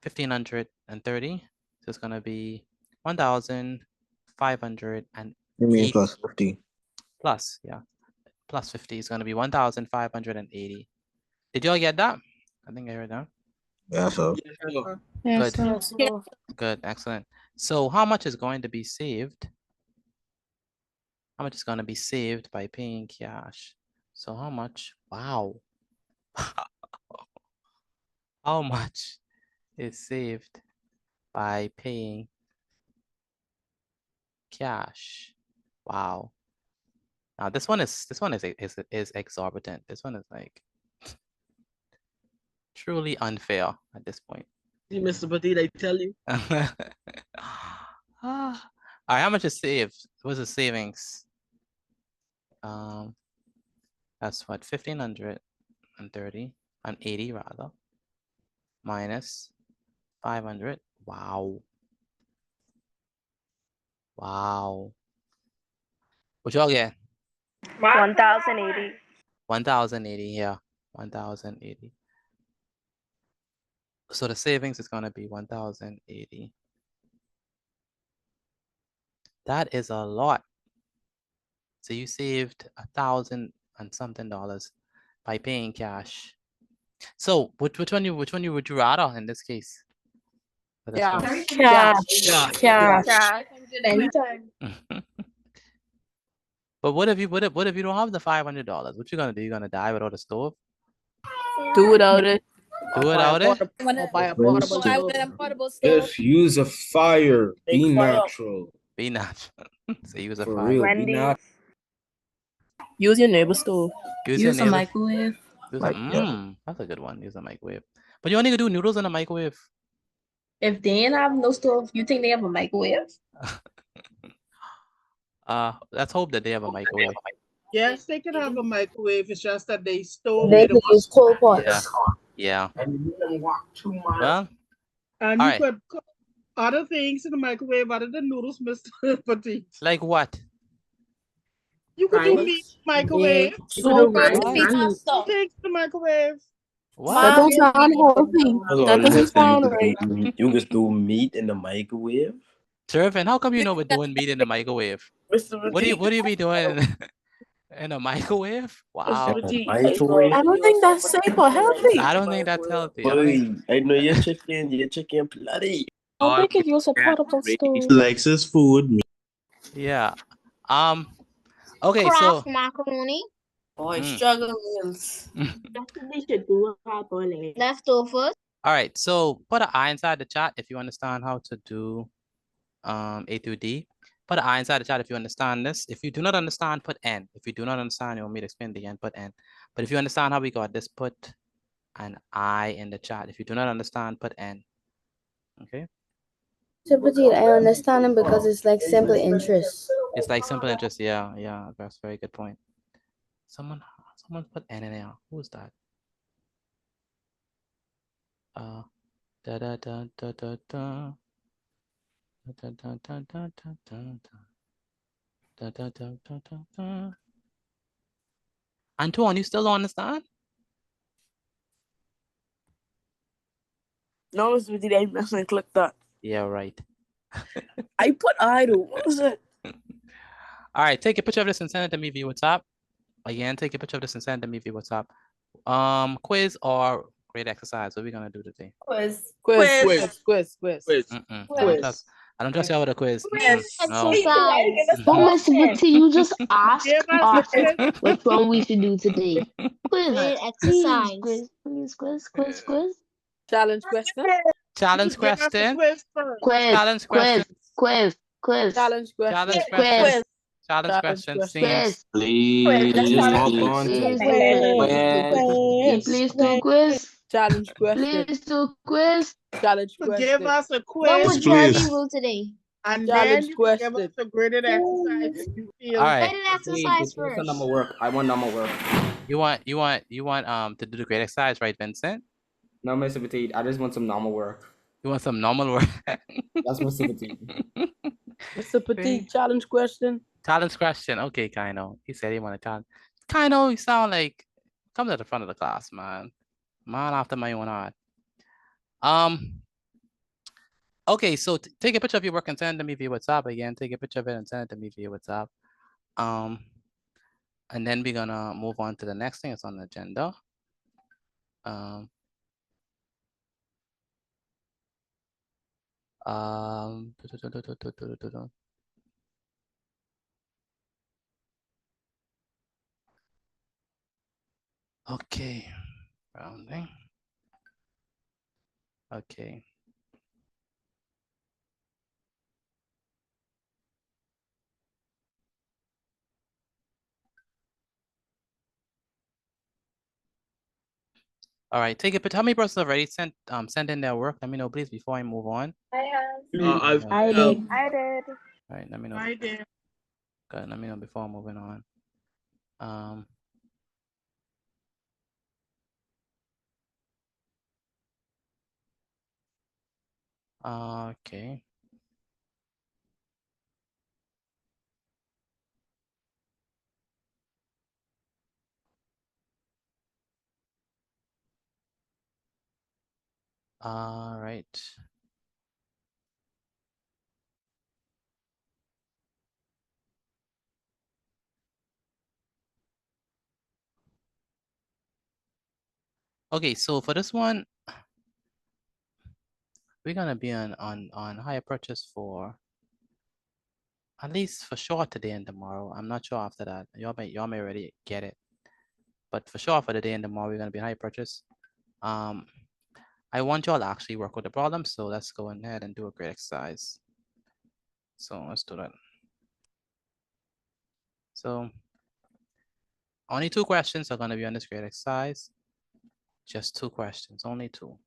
1,530. So it's going to be 1,580 You mean plus 50? plus, yeah, plus 50 is going to be 1,580. Did y'all get that? I think I heard that. Yeah, so Yes, Good. sir. Good, excellent. So how much is going to be saved? How much is going to be saved by paying cash? So how much? Wow. How much is saved by paying cash? Wow. Now this one is exorbitant. This one is like truly unfair at this point. See, Mr. Petit, I tell you. All right, how much is saved? What's the savings? That's what, 1,530 and 80 rather, minus 500. Wow. Wow. What y'all get? 1,080. 1,080, yeah. 1,080. So the savings is gonna be 1,080. That is a lot. So you saved $1,000 and something by paying cash. So which one would you rather in this case? For this Yeah. one? Cash. Anytime. But what if you don't have the $500? What you gonna do? You gonna die without a stove? Do without it. Do without it? I'll buy a portable stove. Just use a fire. Be Make fire. natural. Be natural. So use a For fire. real. Be Wendy's. natural. Use your neighbor's stove. Use Use a neighbor's- microwave. That's a good one. Use a microwave. But you only can do noodles in a microwave. If they ain't have no stove, you think they have a microwave? Let's hope that they have a microwave. Yes, they can have a microwave. It's just that they stove They it. could use coal pots. Yeah. Well, And all you right. could cook other things in the microwave other than noodles, Mr. Petit. Like what? You could do Right. meat in the microwave. So Things in the microwave. That don't sound healthy. That doesn't sound right. You can do meat in the microwave. Servant, how come you know we're doing meat in the microwave? What do you be doing in a microwave? Wow. Microwave. I don't think that's safe or healthy. I don't think that's healthy. Boy, I know your chicken bloody. I think if you use a portable stove. Likes his food. Yeah. Okay, so Kraft macaroni, Boy, Mm. struggle meals. That's what they should do. leftovers, all right, so put an I inside the chat if you understand how to do A through D. Put an I inside the chat if you understand this. If you do not understand, put N. If you do not understand, you want me to explain the N, put N. But if you understand how we got this, put an I in the chat. If you do not understand, put N. Okay? Sympathy, I understand it because it's like simple interest. It's like simple interest. Yeah, that's a very good point. Someone put N in there. Who's that? Da da da da da da. Da da da da da da da. Da da da da da da. Antoine, you still don't understand? No, it's with the I mustn't click that. Yeah, right. I put idle. What was it? All right, take a picture of this and send it to me via WhatsApp. Again, take a picture of this and send it to me via WhatsApp. Quiz or great exercise? What are we gonna do today? Quiz. Mm-mm. I don't trust y'all with a quiz. No. But Miss Vixie, you just asked us which one we should do today. Quiz. exercise. Quiz. Challenge question. Challenge question. Quiz. Challenge question. Quiz. Challenge question. Challenge Quiz. question. Challenge question. Seems. Please hop on to Please do quiz. Challenge question. Please do quiz. Challenge Give question. us a What quiz would Jordan Please. rule today? and Challenge then you question. give us a graded exercise if you feel. All right. Let it exercise first. I want normal work. You want to do the great exercise, right, Vincent? No, Mr. Petit, I just want some normal work. You want some normal work? That's Mr. Petit. Mr. Petit, challenge question. Challenge question. Okay, Kaino. He said he wanted challenge. Kaino, you sound like come to the front of the class, man. Man after my own heart. Okay, so take a picture of your work and send it to me via WhatsApp again. Take a picture of it and send it to me via WhatsApp. And then we're gonna move on to the next thing that's on the agenda. Okay, rounding. Okay. All right, take a picture. How many persons have already sent in their work? Let me know, please, before I move on. I have. I did. All right, let me know. I did. Good, let me know before I'm moving on. Um, okay. All right. Okay, so for this one, we're gonna be on higher purchase for at least for sure today and tomorrow. I'm not sure after that. Y'all may already get it, but for sure for the day and tomorrow we're gonna be higher purchase. I want y'all to actually work with the problem, so let's go ahead and do a great exercise. So let's do that. So only 2 questions are gonna be on this great exercise. Just 2 questions, only 2.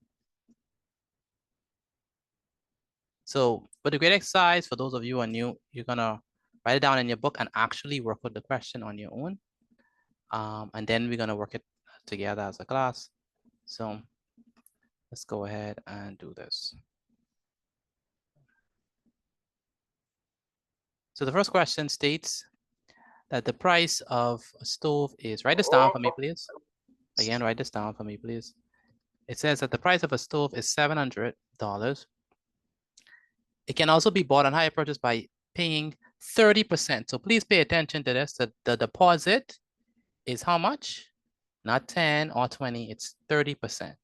So for the great exercise, for those of you who are new, you're gonna write it down in your book and actually work with the question on your own. And then we're gonna work it together as a class. So let's go ahead and do this. So the first question states that the price of a stove is, write this down for me, please. Again, write this down for me, please. It says that the price of a stove is $700. It can also be bought on hire purchase by paying 30%. So please pay attention to this. The deposit is how much? Not 10 or 20, it's 30%.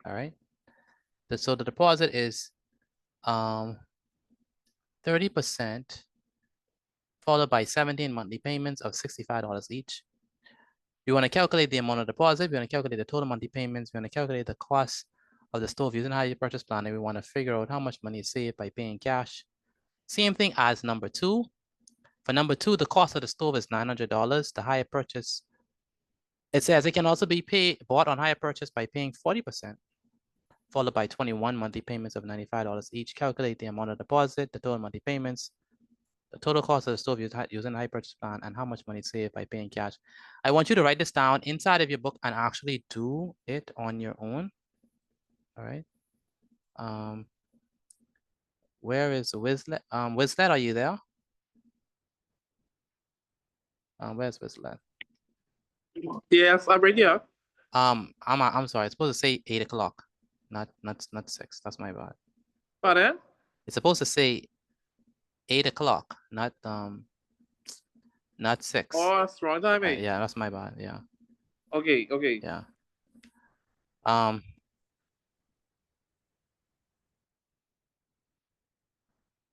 All right. So the deposit is 30% followed by 17 monthly payments of $65 each. You want to calculate the amount of deposit. We want to calculate the total monthly payments. We want to calculate the cost of the stove using hire purchase plan. And we want to figure out how much money is saved by paying cash. Same thing as number 2. For number 2, the cost of the stove is $900. The hire purchase, it says it can also be bought on hire purchase by paying 40%, followed by 21 monthly payments of $95 each. Calculate the amount of deposit, the total monthly payments, the total cost of the stove using the hire purchase plan, and how much money saved by paying cash. I want you to write this down inside of your book and actually do it on your own. All right. Where is Wizlet? Wizlet, are you there? Where's Wizlet? Yes, I'm ready. I'm sorry. It's supposed to say 8 o'clock, not 6. That's my bad. Pardon? It's supposed to say 8 o'clock, not 6. Oh, that's wrong timing. Yeah, that's my bad. Yeah. Okay. Yeah.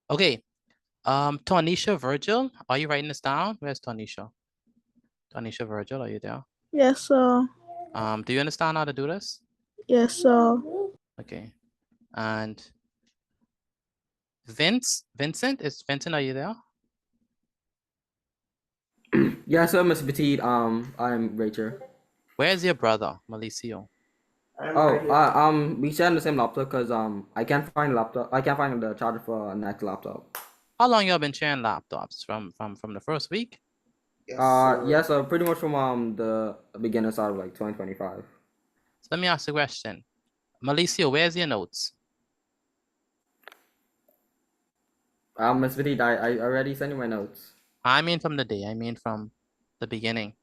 Okay. Tonisha Virgil, are you writing this down? Where's Tonisha? Tonisha Virgil, are you there? Yes, sir. Do you understand how to do this? Yes, sir. Okay. And Vincent, are you there? Yes, sir, Mr. Petit. I'm Rachel. Where's your brother, Malicio? We share the same laptop because I can't find laptop. I can't find the charger for next laptop. How long y'all been sharing laptops? From the first week? Yes, sir. Pretty much from the beginning side of like 2025. So let me ask you a question. Malicio, where's your notes? Ms. Petit, I already sent you my notes. I mean from the day. I mean from the beginning.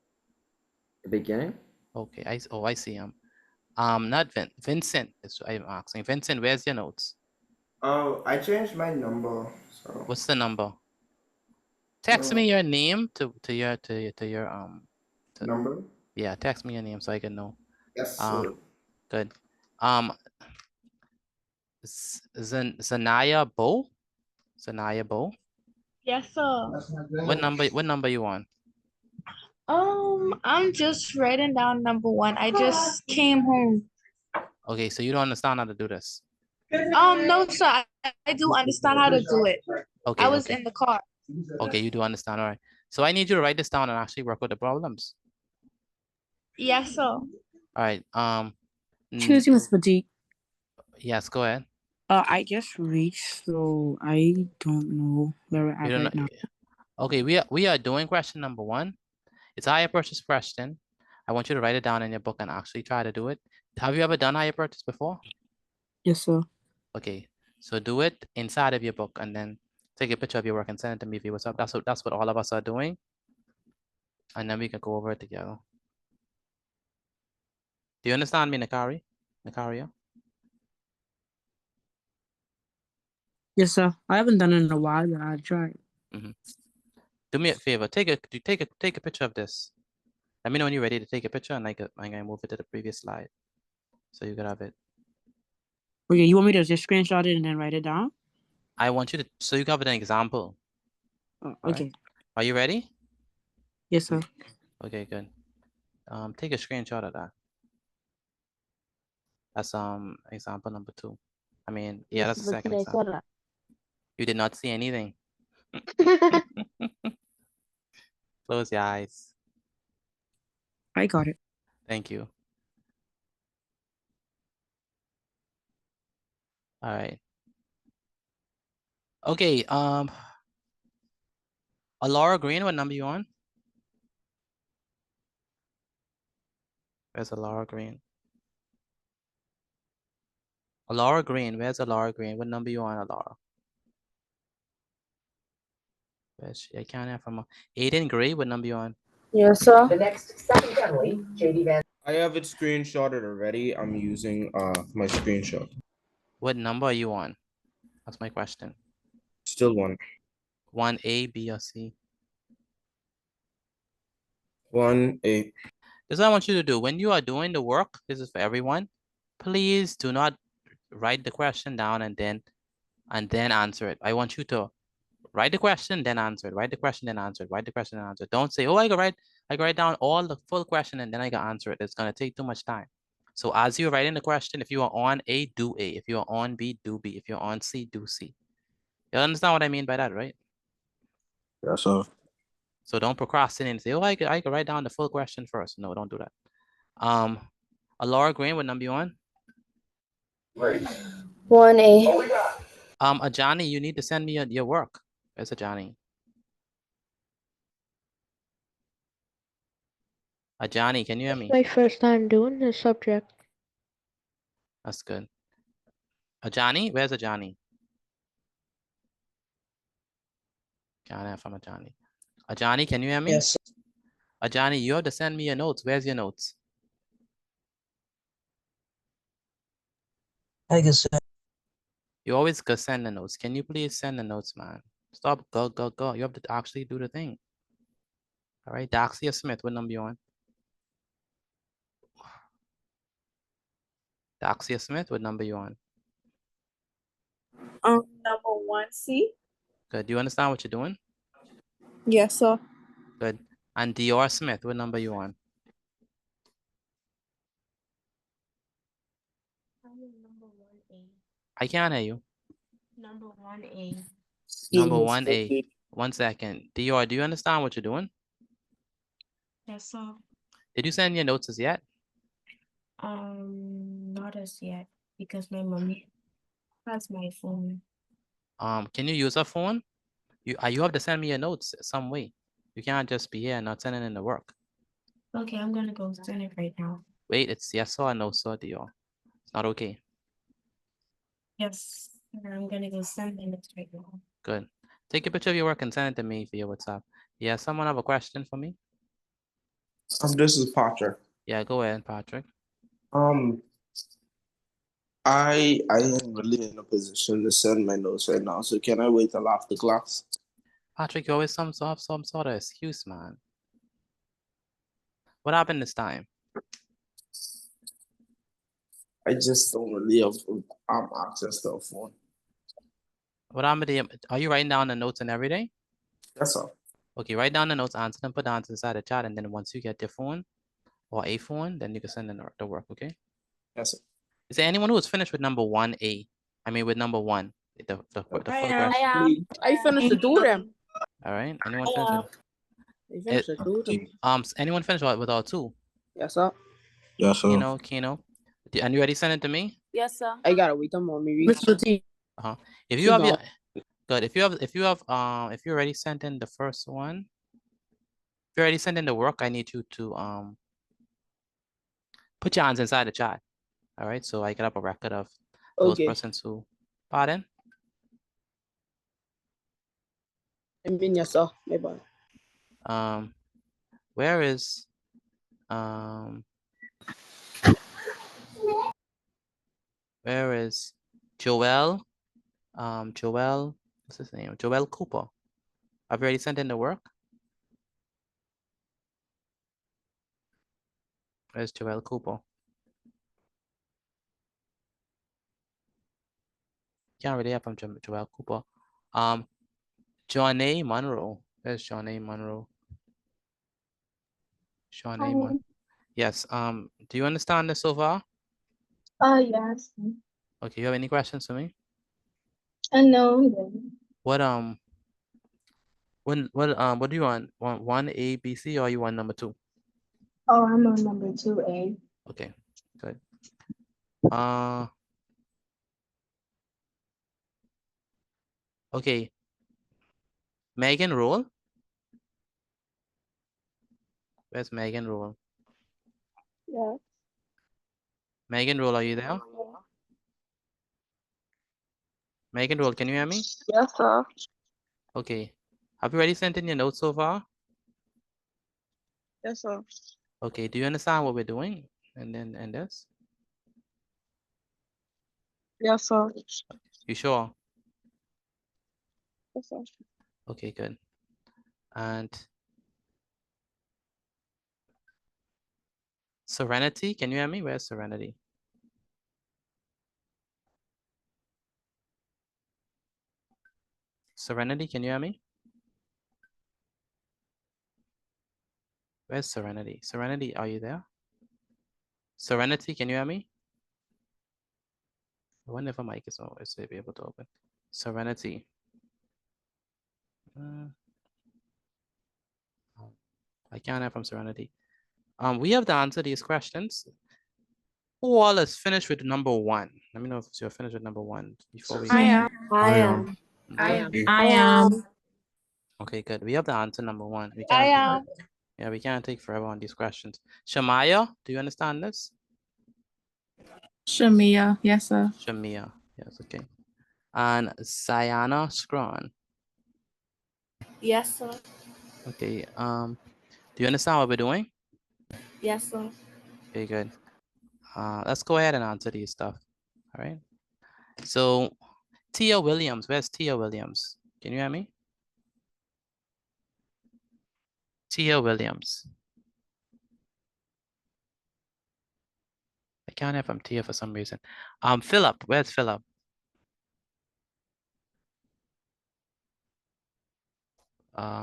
The beginning? Okay. I see him. Not Vincent. I'm asking Vincent. Where's your notes? Oh, I changed my number. So. What's the number? Text me your name to your number. Yeah, text me your name so I can know. Yes, sir. Good. Zanaya Bo. Yes, sir. What number you on? I'm just writing down number 1. I just came home. Okay, so you don't understand how to do this. No, sir. I do understand how to do it. Okay. I was in the car. Okay, you do understand. All right. So I need you to write this down and actually work with the problems. Yes, sir. All right. Excuse me, Mr. Petit. Yes, go ahead. I just reached, so I don't know where we're at right now. Okay, we are doing question number 1. It's a hire purchase question. I want you to write it down in your book and actually try to do it. Have you ever done hire purchase before? Yes, sir. Okay, so do it inside of your book and then take a picture of your work and send it to me via WhatsApp. That's what all of us are doing. And then we can go over it together. Do you understand me, Nakaria? Yes, sir. I haven't done it in a while, but I'll try. Do me a favor. Take a picture of this. Let me know when you're ready to take a picture, and I'm gonna move it to the previous slide, so you can have it. Okay, you want me to just screenshot it and then write it down? I want you to, so you can have an example. Oh, All okay. right? Are you ready? Yes, sir. Okay, good. Take a screenshot of that. That's example number 2. I mean, yeah, that's the second example. You did not see anything. Close your eyes. I got it. Thank you. All right. Okay, Laura Green, what number you on? Where's Laura Green? Laura Green, where's Laura Green? What number you on, Laura? Where's she? I can't have from Aiden Gray, what number you on? Yes, sir. The next second family, JD Van. I have it screenshotted already. I'm using my screenshot. What number are you on? That's my question. Still 1. 1A, B, or C? 1A. This is what I want you to do. When you are doing the work, this is for everyone. Please do not write the question down and then answer it. I want you to write the question, then answer it. Write the question, then answer it. Write the question, then answer it. Don't say, oh, I can write down all the full question and then I can answer it. It's gonna take too much time. So as you're writing the question, if you are on A, do A. If you are on B, do B. If you're on C, do C. You understand what I mean by that, right? Yes, sir. So don't procrastinate and say, oh, I could write down the full question first. No, don't do that. Laura Green, what number you on? 1A. Johnny, you need to send me your work. Where's Johnny? Johnny, can you hear me? My first time doing this subject. That's good. Johnny, where's Johnny? Can't have from Johnny. Johnny, can you hear me? Yes. Johnny, you have to send me your notes. Where's your notes? I guess. You always go send the notes. Can you please send the notes, man? Stop, go. You have to actually do the thing. All right, Daxia Smith, what number you on? Daxia Smith, what number you on? Number 1C. Good. Do you understand what you're doing? Yes, sir. Good. And Dior Smith, what number you on? Number 1A. I can't hear you. Number 1A. Number 1A. 1 second. Dior, do you understand what you're doing? Yes, sir. Did you send your notes as yet? Not as yet because my mommy has my phone. Can you use a phone? You have to send me your notes some way. You can't just be here and not sending in the work. Okay, I'm gonna go send it right now. Wait, it's yes or no, sir, Dior. It's not okay. Yes, I'm gonna go send the notes right now. Good. Take a picture of your work and send it to me via WhatsApp. Yeah, someone have a question for me? This is Patrick. Yeah, go ahead, Patrick. I am really in a position to send my notes right now, so can I wait till after class? Patrick, you always have some sort of excuse, man. What happened this time? I just don't really have access to a phone. What happened? Are you writing down the notes and everything? Yes, sir. Okay, write down the notes, answer them, put the answers inside the chat, and then once you get your phone or a phone, then you can send in the work, okay? Yes, sir. Is there anyone who is finished with number 1A? I mean, with number 1, the full question. I finished to do them. All right, anyone finished? I finished to do them. Anyone finished with all 2? Yes, sir. Yes, sir. Kino. And you already sent it to me? Yes, sir. I gotta wait a moment. Mr. T. If you have good, if you already sent in the first one, you already sent in the work, I need you to put your hands inside the chat. All right, so I get up a record of those Okay. persons who, pardon? I mean, yes, sir. My bad. Where is Joel? Joel, what's his name? Joel Cooper. Have you already sent in the work? Where's Joel Cooper? Can't really have from Joel Cooper. John A. Monroe. There's John A. Monroe. John A. Monroe. Yes. Do you understand this so far? Yes. Okay. You have any questions for me? No. What what do you want? Want 1A, B, C, or you want number 2? Oh, I'm on number 2A. Okay. Good. Okay. Megan Roll. Where's Megan Roll? Yeah. Megan Roll, are you there? Megan Roll, can you hear me? Yes, sir. Okay. Have you already sent in your notes so far? Yes, sir. Okay. Do you understand what we're doing? And this? Yes, sir. You sure? Yes, sir. Okay, good. And Serenity, can you hear me? Where's Serenity? Serenity, can you hear me? Where's Serenity? Serenity, are you there? Serenity, can you hear me? I wonder if a mic is always be able to open. Serenity. I can't hear from Serenity. We have to answer these questions. Who all is finished with number 1? Let me know if you're finished with number 1 before we. I am. I am. Okay, good. We have to answer number 1. We I can't. am. Yeah, we can't take forever on these questions. Shamaya, do you understand this? Shamia. Yes, sir. Shamia, yes, okay. And Sayana Scron. Yes, sir. Okay. Do you understand what we're doing? Yes, sir. Okay, good. Let's go ahead and answer these stuff. All right. So Tia Williams, where's Tia Williams? Can you hear me? Tia Williams. I can't hear from Tia for some reason. Philip, where's Philip?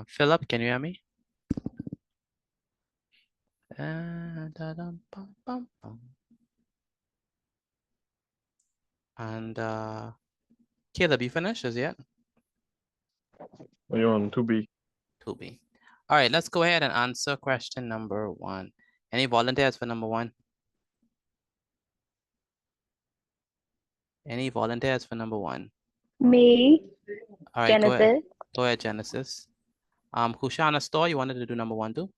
Philip, can you hear me? And Caleb, you finished as yet? You're on 2B. 2B. All right, let's go ahead and answer question number 1. Any volunteers for number 1? Any volunteers for number 1? Me. All right, Genesis. Go ahead, Genesis. Kushana Store, you wanted to do number 1 too?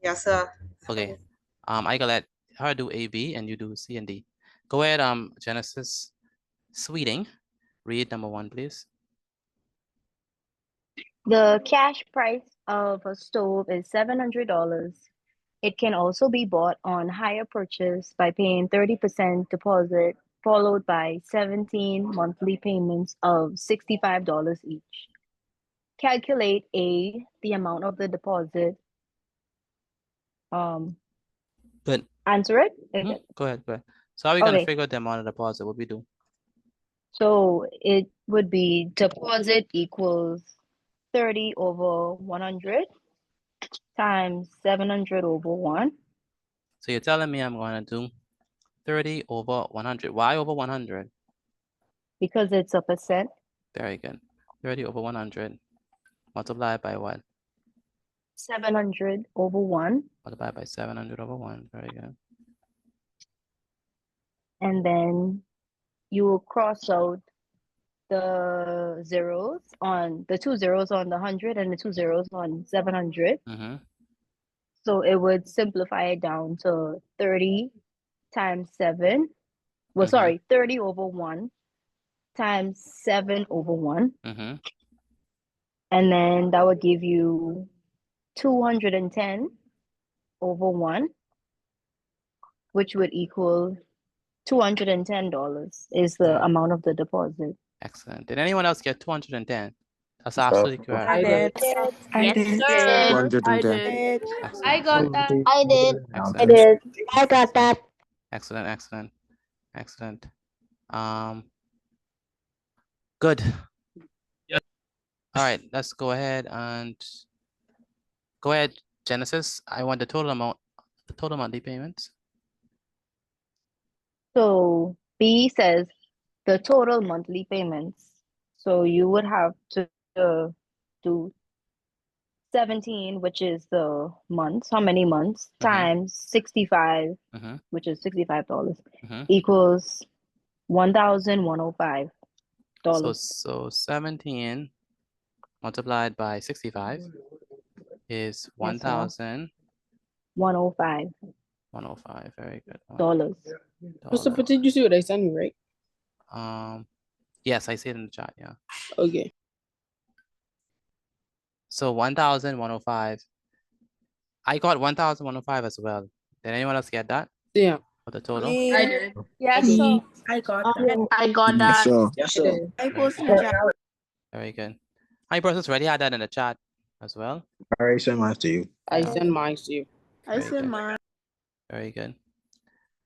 Yes, sir. Okay. I gotta let her do A, B, and you do C and D. Go ahead, Genesis Sweeting. Read number 1, please. The cash price of a stove is $700. It can also be bought on hire purchase by paying 30% deposit, followed by 17 monthly payments of $65 each. Calculate the amount of the deposit. Good. Answer it? Go ahead. So how are we gonna Okay. figure out the amount of deposit? What we do? So it would be deposit equals 30 over 100 times 700 over 1. So you're telling me I'm gonna do 30 over 100. Why over 100? Because it's a percent. Very good. 30 over 100 multiplied by what? 700 over 1. Multiplied by 700 over 1. Very good. And then you will cross out the zeros on the 2 zeros on the 100 and the 2 zeros on 700. Mm-hmm. So it would simplify it down to 30 times 7. Well, Mhm. sorry, 30 over 1 times 7 over 1. Mm-hmm. And then that would give you 210 over 1, which would equal $210 is the amount of the deposit. Excellent. Did anyone else get 210? That's Sir. absolutely correct. I did. Yes, sir. I 210. did. Excellent. I got that. I did. Excellent. I got that. Excellent. Excellent. Excellent. Good. All right, let's go ahead and go ahead, Genesis. I want the total monthly payments. So B says the total monthly payments. So you would have to do 17, which is the months, how many months, times 65, Mm-hmm. which is $65, Mm-hmm. equals $1,105. So 17 multiplied by 65 is 1,000. 105. 105. Very good. Dollars. Mr. Petit, you see what I sent you, right? Yes, I see it in the chat. Yeah. Okay. So 1,105. I got 1,105 as well. Did anyone else get that? Yeah. For the total? I did. Yes, sir. I got that. I got that. Sure. Yes, sir. I posted in the chat. Very good. How many persons already had that in the chat as well? I already sent mine to you. I sent mine to you. I Very said good. mine. Very good.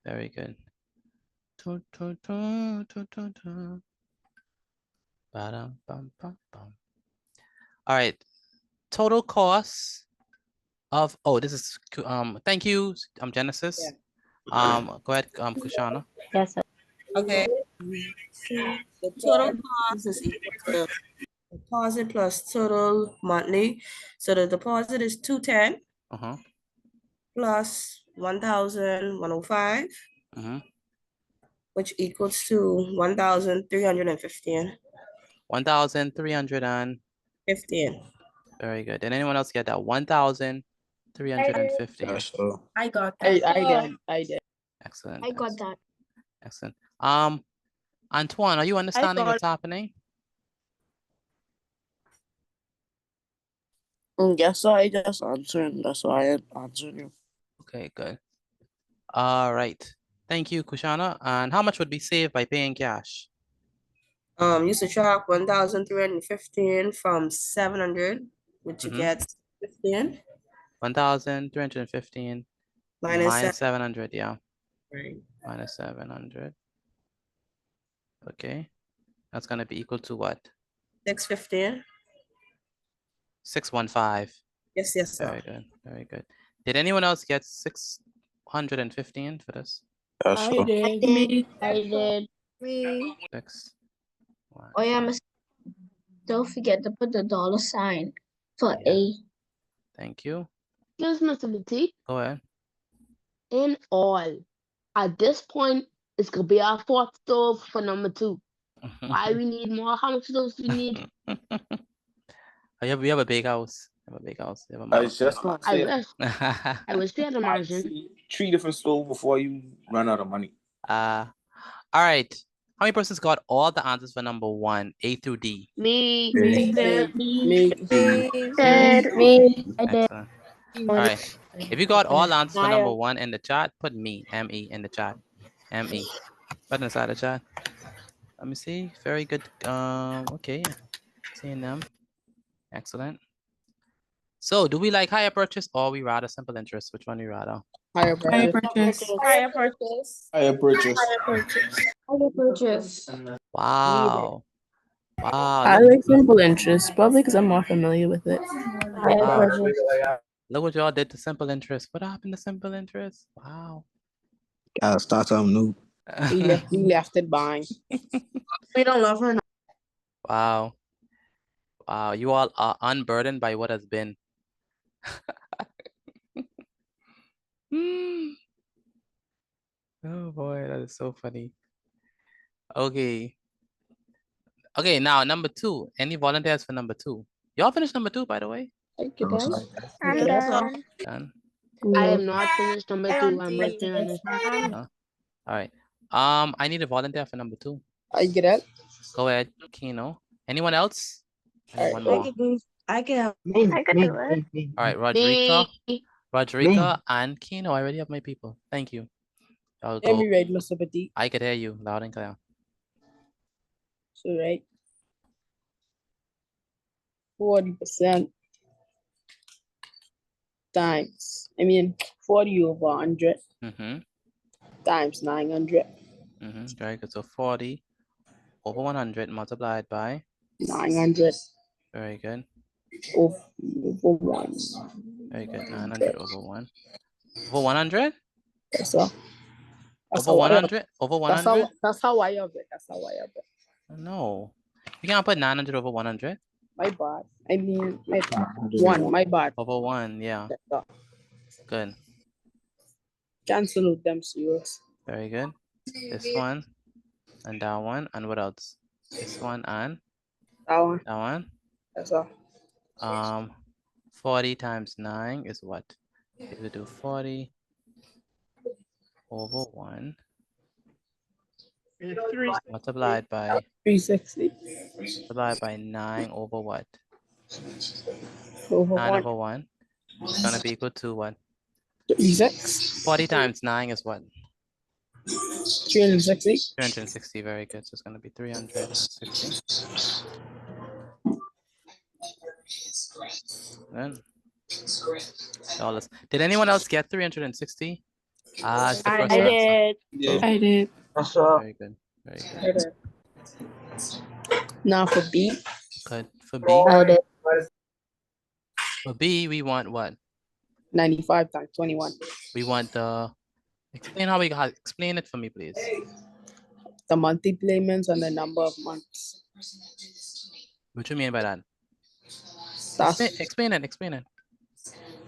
Very good. Ba-dum-bum-bum-bum. All right. Total cost of this is thank you, Genesis. Go ahead, Kushana. Yes, sir. Okay. The total cost is equal to deposit plus total monthly. So the deposit is 210 Uh-huh. plus 1,105, which equals to 1,315. 1,315. Very good. Did anyone else get that? 1,350. Yes, sir. I got that. I did. Excellent. I got that. Excellent. Antoine, are you understanding what's happening? Yes, sir. I just answered. That's why I answered you. Okay, good. All right. Thank you, Kushana. And how much would be saved by paying cash? You subtract 1,315 from 700, which you get 15. 1,315 minus 700, yeah. Right. Minus 700. Okay. That's going to be equal to what? 615. 615. Yes, sir. Very good. Very good. Did anyone else get 615 for this? Yes, I sir. did. I did. Me. 6. Oh yeah, don't forget to put the $sign for A. Thank you. Yes, Mr. Petit. Go ahead. In all, at this point, it's gonna be our 4th stove for number 2. Why we need more? How much stoves do we need? We have a big house. We have a big house. We have a I was just gonna I say, wish. I wish we had a margin. 3 different stoves before you run out of money. All right. How many persons got all the answers for number 1, A through D? Me. Me. Me. Excellent. All right. If you got all answers for number 1 in the chat, put me, M-E, in the chat. M-E. Put inside the chat. Let me see. Very good. Okay. Seeing them. Excellent. So do we like higher purchase or we rather simple interest? Which one we rather? Higher purchase. Higher purchase. Higher purchase. Higher purchase. Wow. Wow. I like simple interest, probably because I'm more familiar with it. Higher Wow. purchase. Look what y'all did to simple interest. What happened to simple interest? Wow. Gotta start something new. We left it behind. We don't love her. Wow. Wow. You all are unburdened by what has been. Oh boy, that is so funny. Okay. Okay, now number 2. Any volunteers for number 2? Y'all finished number 2, by the way? I'm done. I'm Yes, sir. done. Done. I am not finished number 2. I'm working on it. All right. I need a volunteer for number 2. I get it. Go ahead, Kino. Anyone else? I need one I more. can do. I can. I could do it. All right, Rodrika, Me. Rodrika, and Kino. I already have my people. Thank you. I'll Let go. me read, Mr. Petit. I could hear you loud and clear. So, right. 40% times, 40 over 100 Mm-hmm. times 900. Mm-hmm. Very good. So 40 over 100 multiplied by 900 very good. over 1. Very good. 900 over 1. Over 100? Yes, sir. Over 100? Over 100? That's how I have it. That's how I have it. No. You can't put 900 over 100. My bad. My bad. 1, my bad. Over 1, yeah. Yes, sir. Good. Cancel out them zeros. Very good. This one and that one. And what else? This one and That one. that one. Yes, sir. 40 times 9 is what? If we do 40 over 1 multiplied by 360 multiplied by 9 over what? over 9 1. over 1. It's gonna be equal to what? 36. 40 times 9 is what? 360. 360, very good. So it's gonna be 360. Then dollars. Did anyone else get 360? It's the first I answer. did. I did. Very good. Very good. Now for B. Good. For B. I did. For B, we want what? 95 times 21. We want the. Explain how we got. Explain it for me, please. The monthly payments and the number of months. What do you mean by that? That's Explain it. Explain it.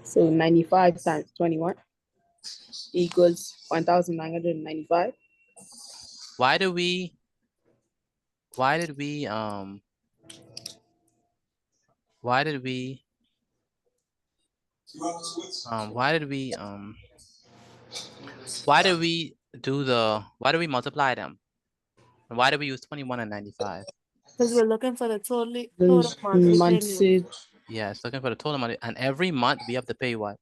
so 95 times 21 equals 1,995. Why did we why did we multiply them? And why did we use 21 and 95? Because we're looking for the total Those monthly months payment. Yes, looking for the total money. And every month we have to pay what?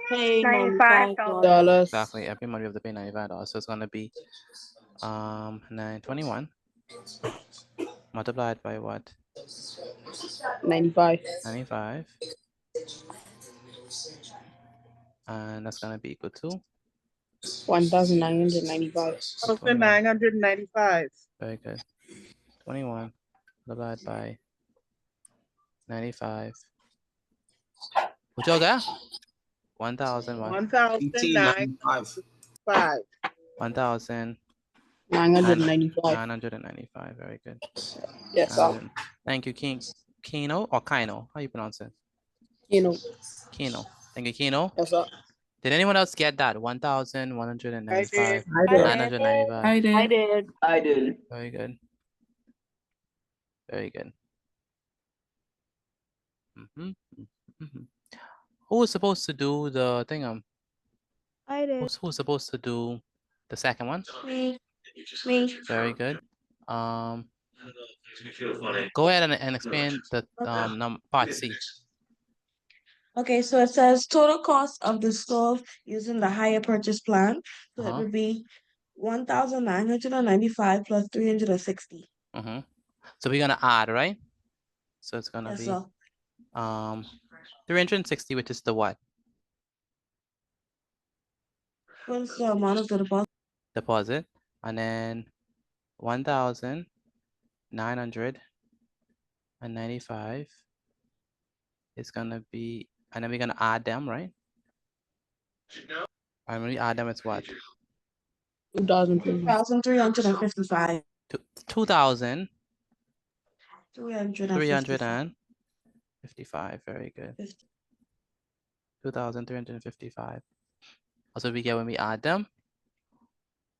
Pay $95. $95. Exactly. Every month we have to pay $95. So it's gonna be 921 multiplied by what? 95. 95. And that's gonna be equal to 1,995. 1,995. very good. 21 divided by 95. What y'all got? 1,001. 1,995. 995. 995. Very good. Yes, sir. Thank you, Kino or Kino? How you pronounce it? Kino. Kino. Thank you, Kino. Yes, sir. Did anyone else get that? 1,195. I did. 995. I did. I did. I did. Very good. Very good. Who was supposed to do the thing? I did. Who's supposed to do the second one? Me. Very good. Go ahead and explain the part C. Okay, so it says total cost of the stove using the higher purchase plan. So it would be 1,995 plus 360. So we're gonna add, right? So it's gonna Yes, be sir. 360, which is the what? What's the amount of the Deposit. And then 1,995 is gonna be, and then we're gonna add them, right? And when we add them, it's what? 2,355. 2,000. 355. 355. Very good. 2,355. Also, we get when we add them.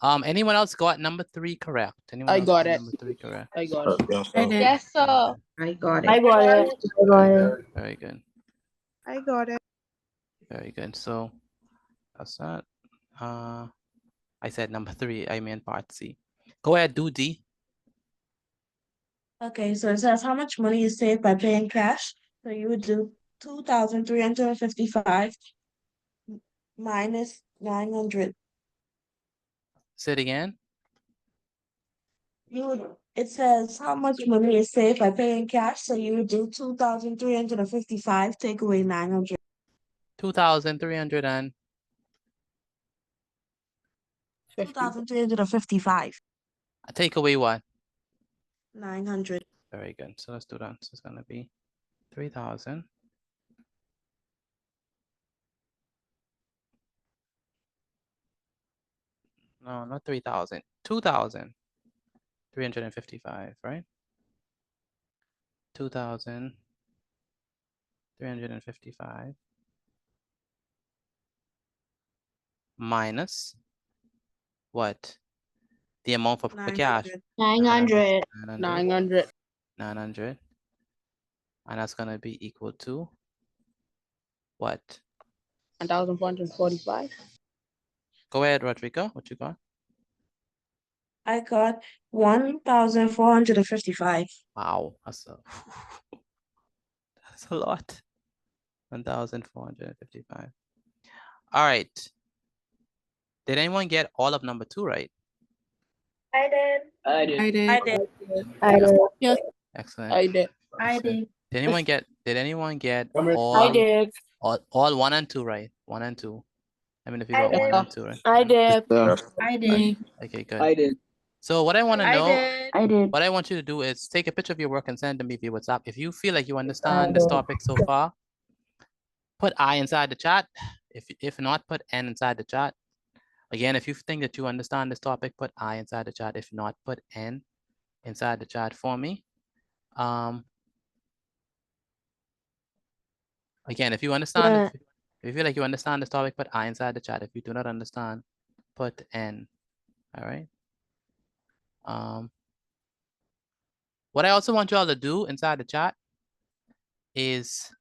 Anyone else got number 3 correct? Anyone I else got it. number 3 correct? I got it. Yes, I sir. did. Yes, sir. I got I it. got it. Very good. I got it. Very good. So that's that. I said number 3. I meant part C. Go ahead, do D. Okay, so it says how much money is saved by paying cash. So you would do 2,355 minus 900. Say it again. It says how much money is saved by paying cash. So you would do 2,355, take away 900. 2,300 and 2,355. take away what? 900. Very good. So let's do that. So it's gonna be 3,000. No, not 3,000. 2,355, right? 2,355 minus what? The amount for the cash. 900. 900. 900. And that's gonna be equal to what? 1,445. Go ahead, Rodrigo. What you got? I got 1,455. Wow, that's a lot. 1,455. All right. Did anyone get all of number 2 right? I did. I did. I did. I did. I did. Yes. Excellent. I did. I Excellent. did. Did anyone get I all did. all 1 and 2 right? 1 and 2. I mean, if you I got 1 did. and 2 right? I did. I did. Okay, good. I did. So what I want to I know, did. I did. what I want you to do is take a picture of your work and send it to me via WhatsApp. If you feel like you understand this topic so far, put I inside the chat. If not, put N inside the chat. Again, if you think that you understand this topic, put I inside the chat. If not, put N inside the chat for me. Again, if you understand, if you feel like you understand this topic, put I inside the chat. If you do not understand, put N. All right. What I also want you all to do inside the chat is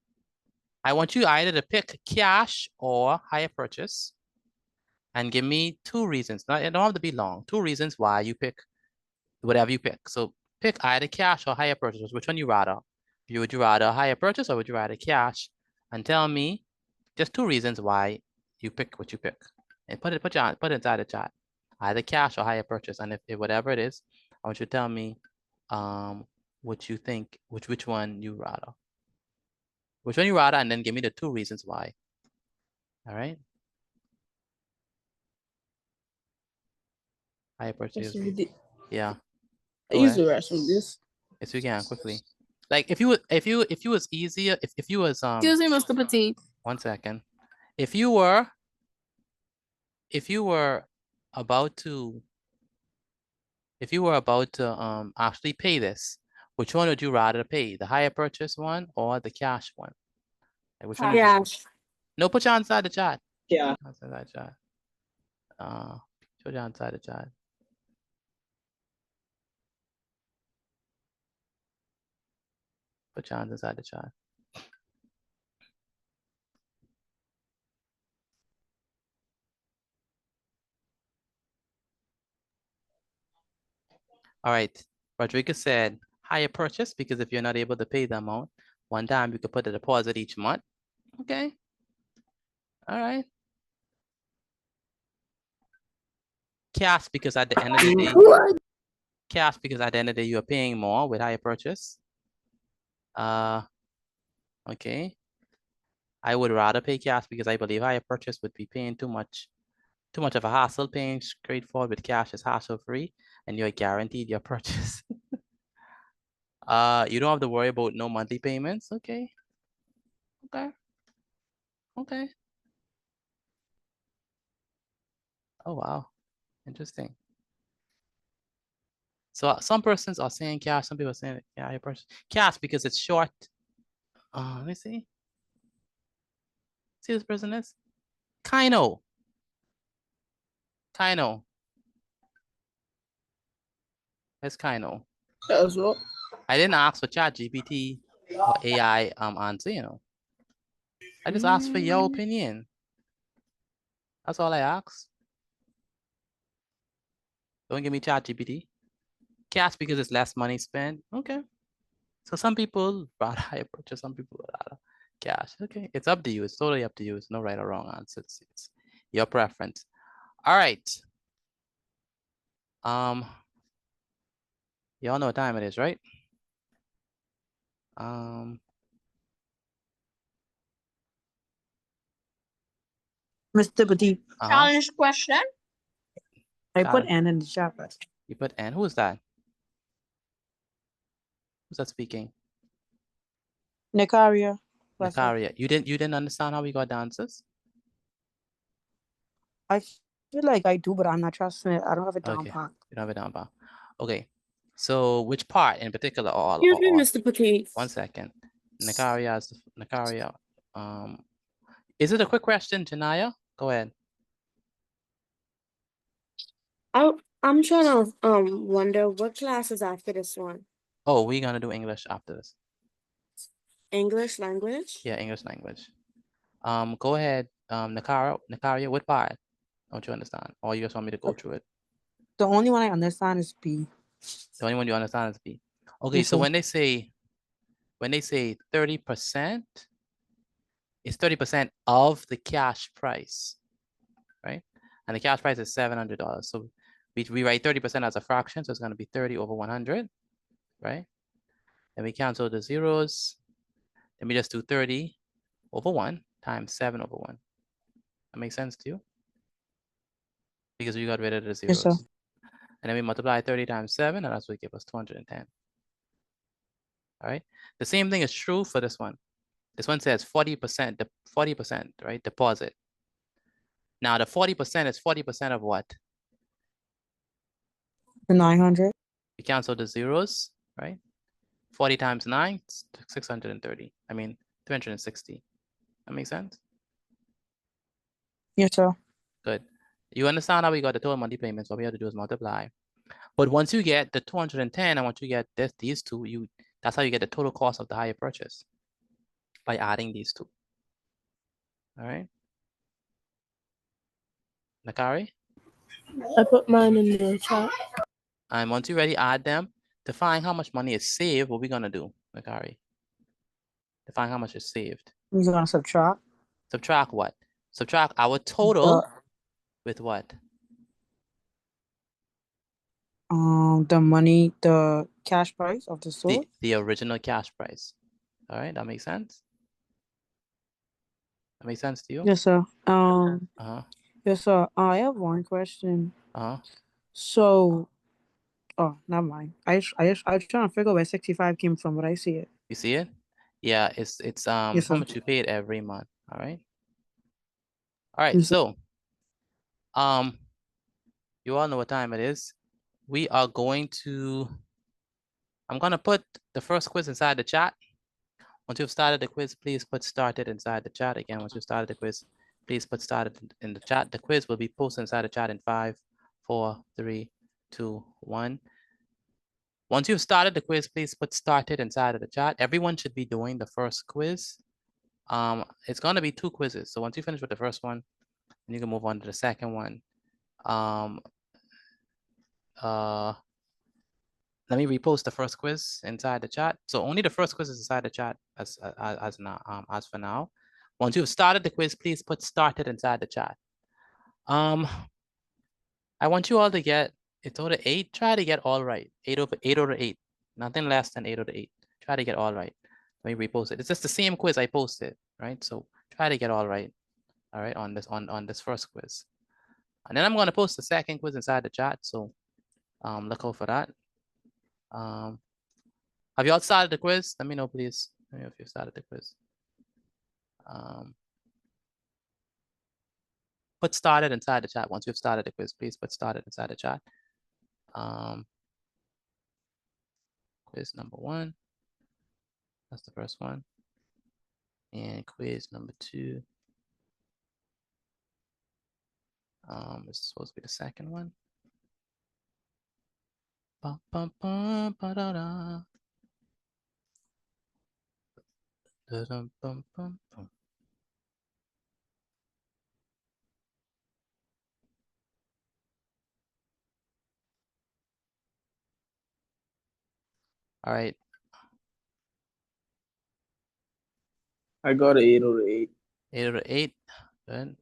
I want you either to pick cash or hire purchase and give me 2 reasons. Now, it don't have to be long. 2 reasons why you pick whatever you pick. So pick either cash or hire purchase. Which one you rather? Would you rather hire purchase or would you rather cash? And tell me just 2 reasons why you pick what you pick. And put it inside the chat. Either cash or hire purchase. And if whatever it is, I want you to tell me what you think, which one you rather. Which one you rather, and then give me the 2 reasons why. All right. Hire purchase. Yeah. I use the rest of this. Yes, we can quickly. Like if you was easier, if you was Excuse me, Mr. Petit. 1 second. If you were about to actually pay this, which one would you rather pay? The hire purchase one or the cash one? Like which one? Cash. No, put your hand inside the chat. Yeah. Inside that chat. Put your hand inside the chat. Put your hands inside the chat. All right. Rodriguez said hire purchase because if you're not able to pay the amount one time, you could put a deposit each month. Okay. All right. Cash because at the end of the day, you are paying more with hire purchase. Okay. I would rather pay cash because I believe hire purchase would be paying too much of a hassle. Paying straightforward with cash is hassle free and you're guaranteed your purchase. You don't have to worry about no monthly payments. Okay. Okay. Okay. Oh, wow. Interesting. So some persons are saying cash, some people are saying hire purchase. Cash because it's short. Let me see. See this person is? Kaino. Let's kind of. That's all. I didn't ask for ChatGPT or AI answer, you know. I just asked for your opinion. That's all I asked. Don't give me ChatGPT. Cash because it's less money spent. Okay. So some people rather higher purchase, some people rather cash. Okay. It's up to you. It's totally up to you. It's no right or wrong answer. It's your preference. All right. Y'all know what time it is, right? Mr. Petit. Challenge question. I put Challenge. N in the chat. You put N. Who is that? Who's that speaking? Nicaria. Nakaria. You didn't understand how we got the answers? I feel like I do, but I'm not trusting it. I don't have it down Okay. pat. You don't have it down pat. Okay. So which part in particular? All? Excuse me, Mr. Petit. 1 second. Nakaria. Is it a quick question, Janaya? Go ahead. I'm trying to wonder what class is after this one. Oh, we're gonna do English after this. English language? Yeah, English language. Go ahead. Nakaria, what part? Don't you understand? Or you just want me to go through it? The only one I understand is B. The only one you understand is B. Okay, Yes, so sir. when they say 30%, it's 30% of the cash price, right? And the cash price is $700. So we write 30% as a fraction, so it's going to be 30 over 100, right? And we cancel the zeros. Then we just do 30 over 1 times 7 over 1. That makes sense to you? Because we got rid of the zeros. Yes, sir. And then we multiply 30 times 7, and that's what gives us 210. All right. The same thing is true for this one. This one says 40%, 40%, right? Deposit. Now the 40% is 40% of what? The 900. We cancel the zeros, right? 40 times 9, 630. I mean, 360. That makes sense? Yes, sir. Good. You understand how we got the total monthly payments? What we have to do is multiply. But once you get the 210, and once you get these two, that's how you get the total cost of the higher purchase, by adding these two. All right. Nakari? I put mine in the chat. And once you already add them, to find how much money is saved, what we're gonna do, Nakari? To find how much is saved. We're gonna subtract. Subtract what? Subtract our total with what? The money, the cash price of the store. The original cash price. All right, that makes sense? That makes sense to you? Yes, sir. Uh-huh. Yes, sir. I have one question. Uh-huh. So, oh, never mind. I was trying to figure out where 65 came from, but I see it. You see it? Yeah, it's Yes, how sir. much you paid every month. All right. All right, Yes, sir. so you all know what time it is. We are going to, I'm gonna put the first quiz inside the chat. Once you've started the quiz, please put started inside the chat. Again, once you've started the quiz, please put started in the chat. The quiz will be posted inside the chat in 5, 4, 3, 2, 1. Once you've started the quiz, please put started inside of the chat. Everyone should be doing the first quiz. It's gonna be 2 quizzes. So once you finish with the first one, you can move on to the second one. Let me repost the first quiz inside the chat. So only the first quiz is inside the chat as for now. Once you've started the quiz, please put started inside the chat. I want you all to get, it's over 8. Try to get all right. 8 over 8. Nothing less than 8 over 8. Try to get all right. Let me repost it. It's just the same quiz I posted, right? So try to get all right. All right, on this first quiz. And then I'm going to post the second quiz inside the chat. So look out for that. Have you all started the quiz? Let me know, please. Let me know if you started the quiz. Put started inside the chat. Once you've started the quiz, please put started inside the chat. Quiz number 1. That's the first one. And quiz number 2. This is supposed to be the second one. Bum, bum, bum, ba-da-da. Da-dum, bum, bum, bum. All right. I got an 8 out of 8. 8 out of 8. Good.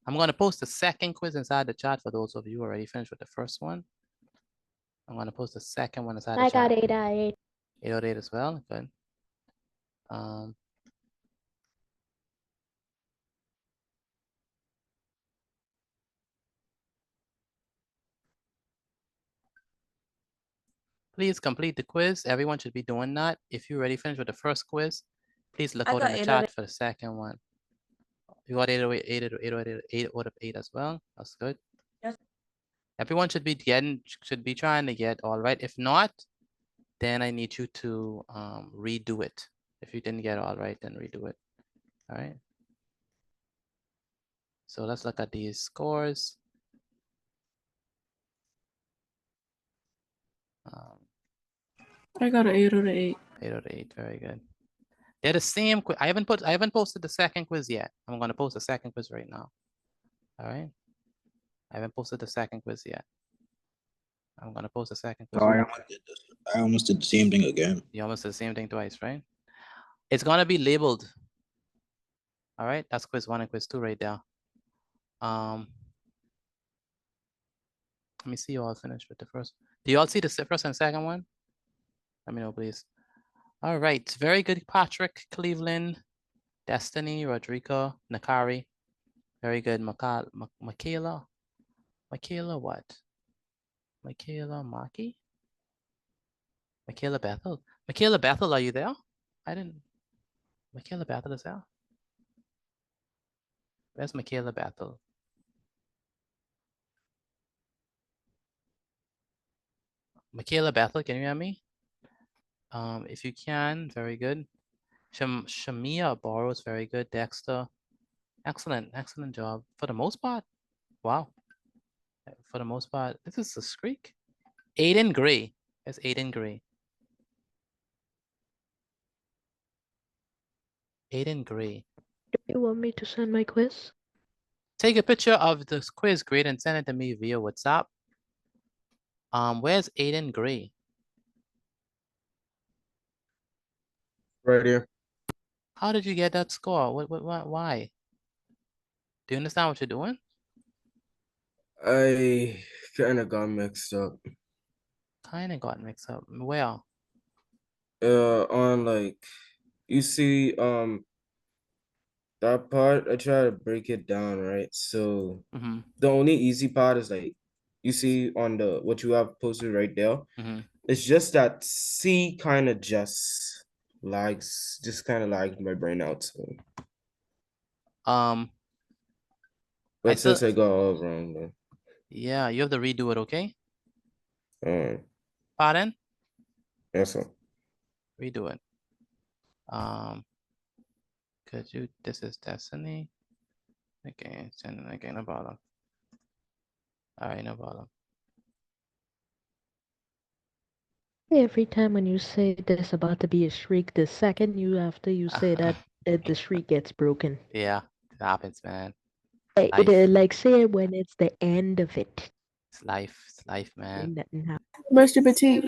I'm going to post the second quiz inside the chat for those of you who already finished with the first one. I'm going to post the second one inside the I chat. got 8 out of 8. 8 out of 8 as well. Good. Please complete the quiz. Everyone should be doing that. If you already finished with the first quiz, please look I out got in the 8 out chat of for the second one. You got 8 out of 8, 8 out of 8, 8 out of 8 as well. That's good. Yes. Everyone should be trying to get all right. If not, then I need you to redo it. If you didn't get all right, then redo it. All right. So let's look at these scores. I got an 8 out of 8. 8 out of 8, very good. They're the same quiz. I haven't posted the second quiz yet. I'm gonna post the second quiz right now. All right. I haven't posted the second quiz yet. I'm gonna post the second quiz. Oh, right now. I almost did the same thing again. You almost did the same thing twice, right? It's gonna be labeled. All right, that's quiz 1 and quiz 2 right there. Let me see you all finished with the first. Do you all see the first and second one? Let me know, please. All right, very good, Patrick, Cleveland, Destiny, Rodrigo, Nakari. Very good, Michaela. Michaela what? Michaela Maki? Michaela Bethel. Michaela Bethel, are you there? I didn't. Michaela Bethel is there? Where's Michaela Bethel? Michaela Bethel, can you hear me? If you can, very good. Shamia Borrows, very good. Dexter, excellent job. For the most part, wow. For the most part, this is a streak. Aiden Gray, it's Aiden Gray. Aiden Gray. Do you want me to send my quiz? Take a picture of this quiz grade and send it to me via WhatsApp. Where's Aiden Gray? Right here. How did you get that score? Why? Do you understand what you're doing? I kind of got mixed up. Kind of got mixed up. Where? On like, you see, that part, I try to break it down, right? So the only easy part is like, you see on the what you have posted right there. It's just that C kind of just kind of lags my brain out. So. But since I got all wrong, man. Yeah, you have to redo it, okay? Alright. Pardon? Yes, sir. Redo it. Could you, this is Destiny. Okay, send it again, no problem. All right, no problem. Every time when you say there's about to be a shriek, the second after you say that, the shriek gets broken. Yeah, it happens, man. Like say it when it's the end of it. It's life, man. Mr. Petit.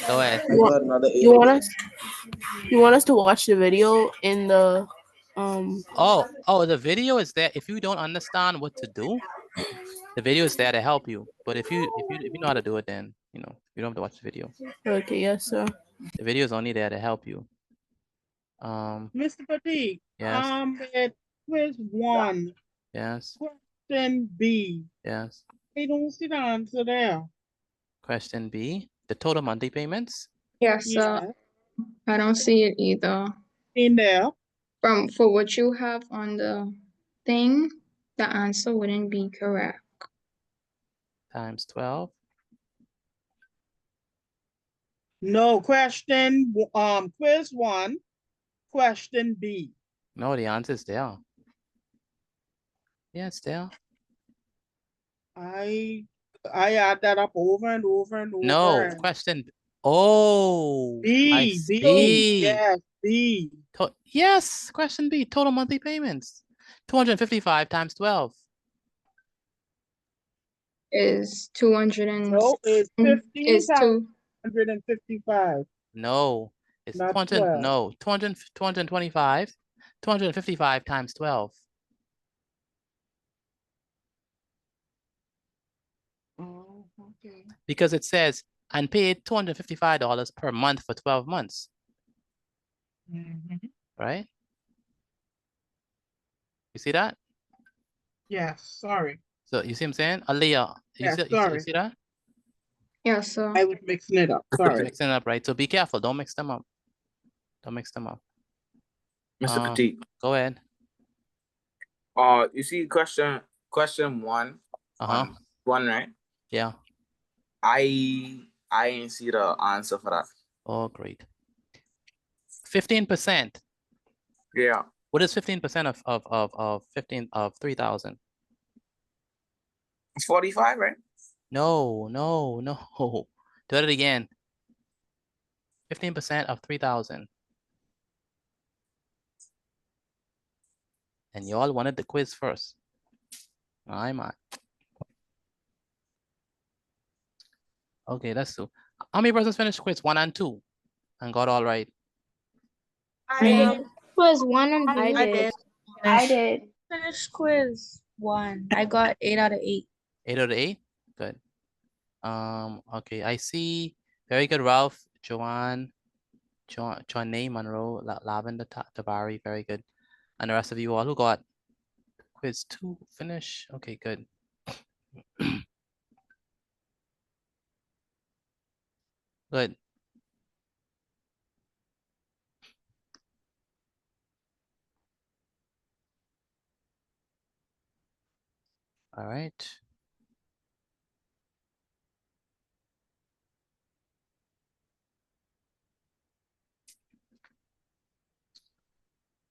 Go ahead. You want us to watch the video in the Oh, the video is there. If you don't understand what to do, the video is there to help you. But if you know how to do it, then you don't have to watch the video. Okay, yes, sir. The video is only there to help you. Mr. Petit, yes. at quiz 1. Yes. Question B. Yes. I don't see the answer there. Question B, the total monthly payments. Yes, sir. I don't see it either. In there. For what you have on the thing, the answer wouldn't be correct. Times 12. No, question quiz 1, question B. No, the answer is there. Yeah, it's there. I add that up over and over and over. No, and question. Oh, I B, see. yes, B. Yes, question B, total monthly payments. 255 times 12. Is 200 and No, it's is 1,555. No, it's Not 200, 12. no, 225, 255 times 12. Oh, okay. Because it says, and paid $255 per month for 12 months, right? You see that? Yes, sorry. So you see what I'm saying? Aliyah, Yes, you sorry. see that? Yeah, so I was mixing it up. You're Sorry. mixing it up, right? So be careful, don't mix them up. Don't mix them up. Mr. Petit. Go ahead. You see question one. One, right? Yeah. I ain't see the answer for that. Oh, great. 15%. Yeah. What is 15% of 3,000? It's 45, right? No. Do it again. 15% of 3,000. And you all wanted the quiz first. I'm on. Okay, let's do. How many persons finished quiz 1 and 2 and got all right? I did. Quiz 1 and 2. I did. Finish quiz 1. I got 8 out of 8. 8 out of 8? Good. Okay, I see. Very good, Ralph, Joanne, Joanne Monroe, Lavender Tabari, very good. And the rest of you all who got quiz 2 finish. Okay, good. Good. All right.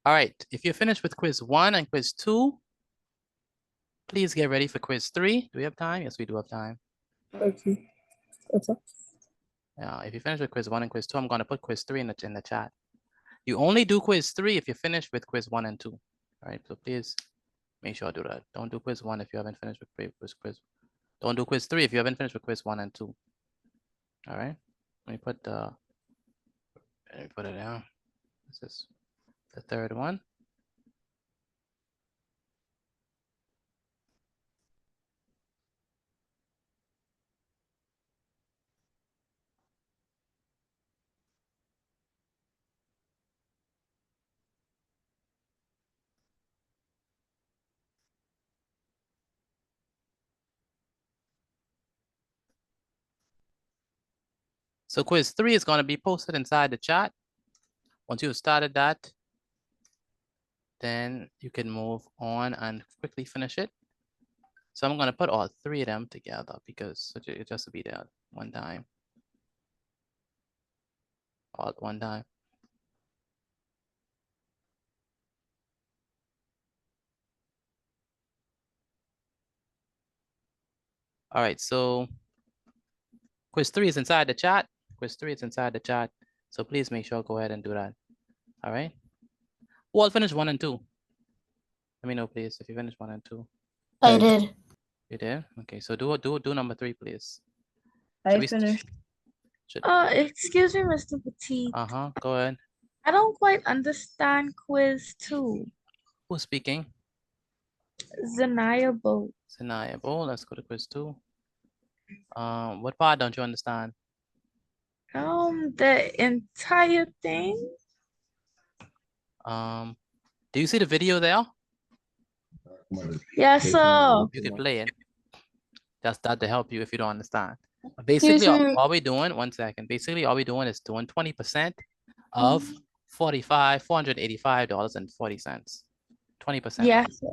All right, if you're finished with quiz 1 and quiz 2, please get ready for quiz 3. Do we have time? Yes, we do have time. Okay. What's up? Yeah, if you finish with quiz 1 and quiz 2, I'm going to put quiz 3 in the chat. You only do quiz 3 if you finish with quiz 1 and 2. All right, so please make sure I do that. Don't do quiz 1 if you haven't finished with quiz. Don't do quiz 3 if you haven't finished with quiz 1 and 2. All right, let me put it down. This is the third one. So quiz 3 is going to be posted inside the chat. Once you've started that, then you can move on and quickly finish it. So I'm going to put all 3 of them together because it just to be there one time. All at one time. All right, so quiz 3 is inside the chat. Quiz 3 is inside the chat. So please make sure go ahead and do that. All right. Who all finished 1 and 2? Let me know, please, if you finished 1 and 2. I did. You did? Okay, so do number 3, please. I finished. Excuse me, Mr. Petit. Go ahead. I don't quite understand quiz 2. Who's speaking? Zanaya Boat. Zanaya Boat. Let's go to quiz 2. What part don't you understand? The entire thing. Do you see the video there? Yes, sir. You can play it. Just that to help you if you don't understand. Basically, all we're doing, 1 second. Basically, all we're doing is doing 20% of $485.40. 20%. Yes, sir.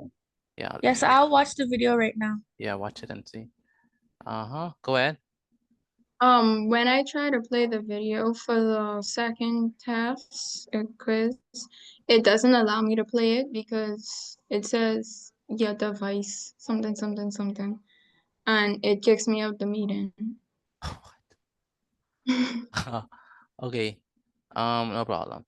Yeah. Yes, I'll watch the video right now. Yeah, watch it and see. Go ahead. When I try to play the video for the second test or quiz, it doesn't allow me to play it because it says your device something something something, and it kicks me out the meeting. Okay, no problem.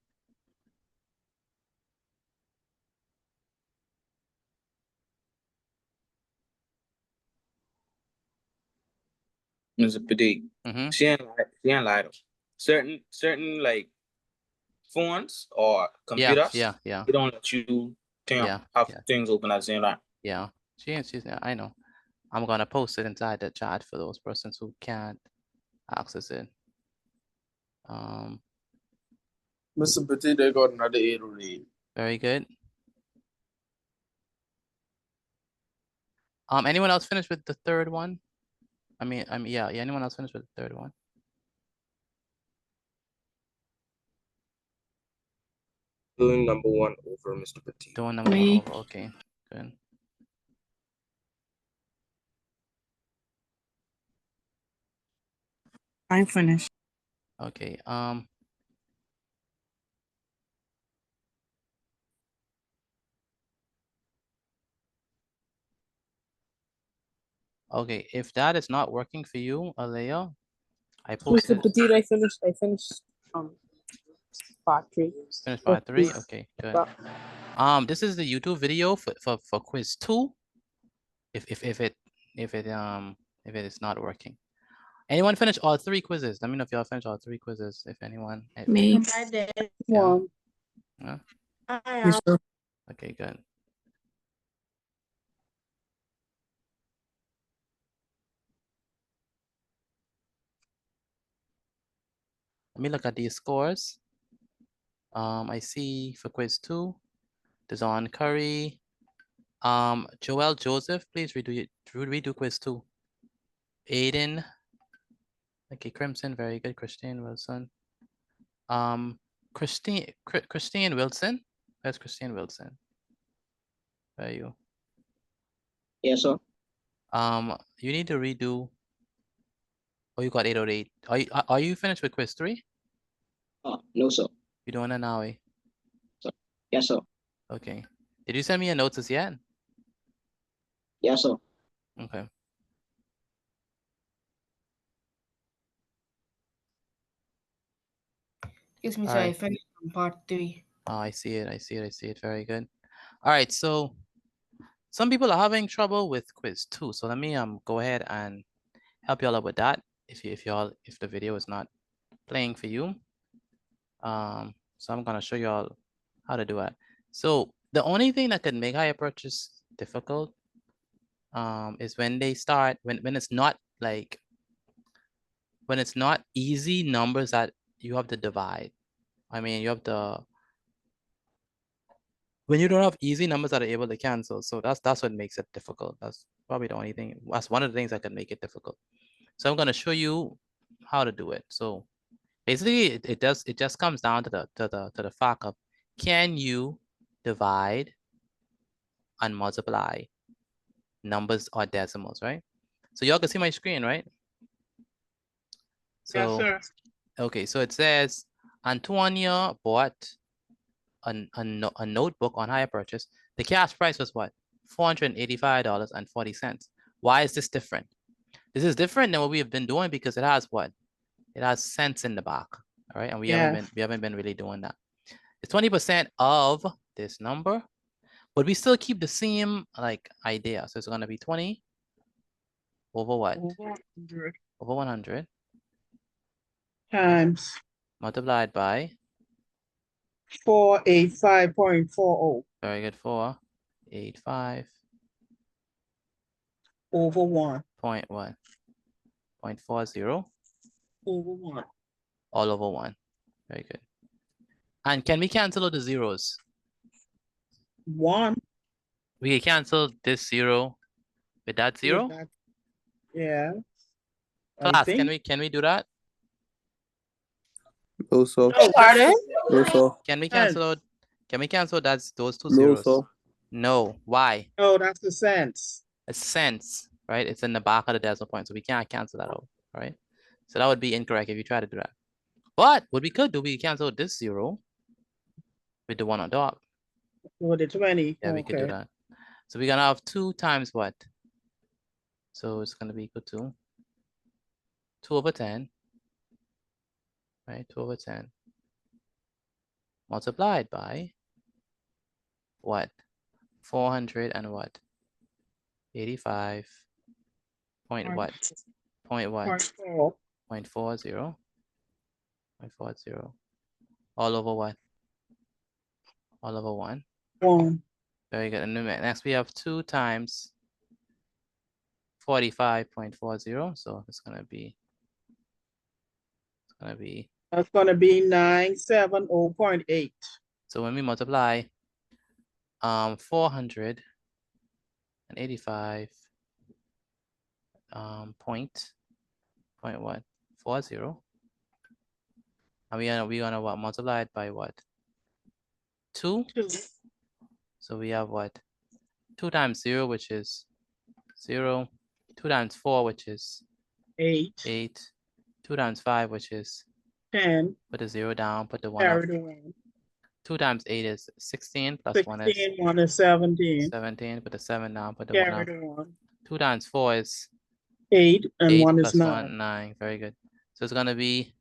Mr. Petit, she ain't lie though. Certain like phones or computers, yeah. they don't let you have things open at the same time. Yeah, she's I know. I'm gonna post it inside the chat for those persons who can't access it. Mr. Petit, they got another 808. Very good. Anyone else finished with the third one? I mean, yeah. Anyone else finished with the third one? Doing number 1 over, Mr. Petit. Doing number 1 over. Okay, good. I'm finished. Okay. Okay, if that is not working for you, Alea, I posted. Mr. Petit, I finished part 3. Finished part 3? Okay, good. This is the YouTube video for quiz 2. If it is not working. Anyone finish all 3 quizzes? Let me know if y'all finish all 3 quizzes. If anyone. Me. I did. One. Yeah. Yes, sir. Okay, good. Let me look at these scores. I see for quiz 2, Dazon Curry. Joel Joseph, please redo quiz 2. Aiden. Okay, Crimson, very good. Christine Wilson. Christine Wilson. Where's Christine Wilson? Where are you? Yes, sir. You need to redo. Oh, you got 808. Are you finished with quiz 3? No, sir. You doing it now, eh? Yes, sir. Okay. Did you send me your notes as yet? Yes, sir. Okay. Excuse me, All sir. I right. finished on part 3. Oh, I see it. Very good. All right, so some people are having trouble with quiz 2. So let me go ahead and help y'all out with that. If the video is not playing for you. So I'm gonna show y'all how to do it. So the only thing that can make higher purchase difficult is when they start when it's not like when it's not easy numbers that you have to divide. I mean, you have to when you don't have easy numbers that are able to cancel. So that's what makes it difficult. That's probably the only thing. That's one of the things that can make it difficult. So I'm gonna show you how to do it. So basically, it just comes down to the fact of can you divide and multiply numbers or decimals, right? So y'all can see my screen, right? So, Yes, sir. Okay, so it says Antonia bought a notebook on hire purchase. The cash price was what? $485.40. Why is this different? This is different than what we have been doing because it has what? It has cents in the back, all right? And we haven't been really doing that. It's 20% of this number, but we still keep the same like idea. So it's gonna be 20 over what? 100 Over 100 times multiplied by 485.40 very good 485 over 1. Point what? 0.40 over 1. all over 1. Very good. And can we cancel out the zeros? 1. We can cancel this 0 with that 0? Yeah. Class, can we do that? No, sir. Pardon? No, sir. Can we cancel out those two No, zeros? sir. No. Why? Oh, that's the cents. It's cents, right? It's in the back of the decimal point, so we can't cancel that out, right? So that would be incorrect if you try to do that. But what we could do, we cancel this 0 with the 1 on top. With the 20. Yeah, we could do Okay. that. So we're gonna have 2 times what? So it's gonna be equal to 2 over 10, right? 2 over 10 multiplied by what? 400 and what? 85 point what? Point what? 0.4. 0.40. 0.40. All over what? All over 1. 1. Very good. And then next we have 2 times 45.40. So it's gonna be That's gonna be 970.8. so when we multiply 485 point what? 40. And we gonna what? Multiply it by what? 2. So we have what? 2 times 0, which is 0. 2 times 4, which is 8. 8. 2 times 5, which is 10. Put the 0 down, put the 1 up. Carry the 1. 2 times 8 is 16, plus 1 is 16, 1 is 17. 17. Put the 7 down, put the 1 Carry up. the 1. 2 times 4 is 8, and 8 1 plus is 1, 9. 9. Very good. So it's gonna be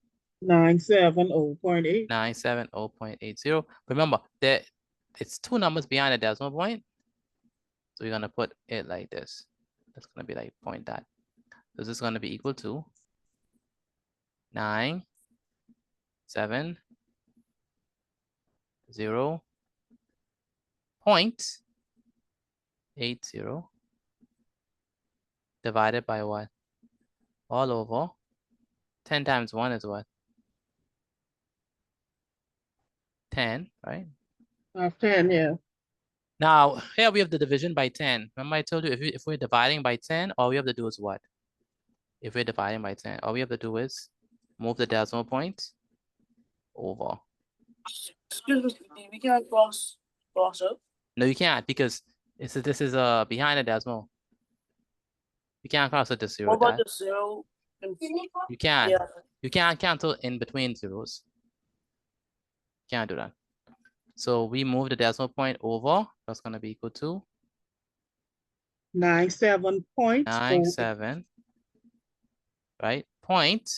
970.8. 970.80. Remember that it's 2 numbers behind the decimal point. So we're gonna put it like this. That's gonna be like point that. So this is gonna be equal to 970.80 divided by what? All over 10 times 1 is what? 10, right? 10, yeah. Now, here we have the division by 10. Remember I told you if we're dividing by 10, all we have to do is what? If we're dividing by 10, all we have to do is move the decimal point over. Excuse me, we can't cross up. No, you can't because this is behind the decimal. You can't cross it to 0. What about Dad. the 0? You can't. Yeah. You can't cancel in between zeros. Can't do that. So we move the decimal point over. That's going to be equal to 97.97. Right? Point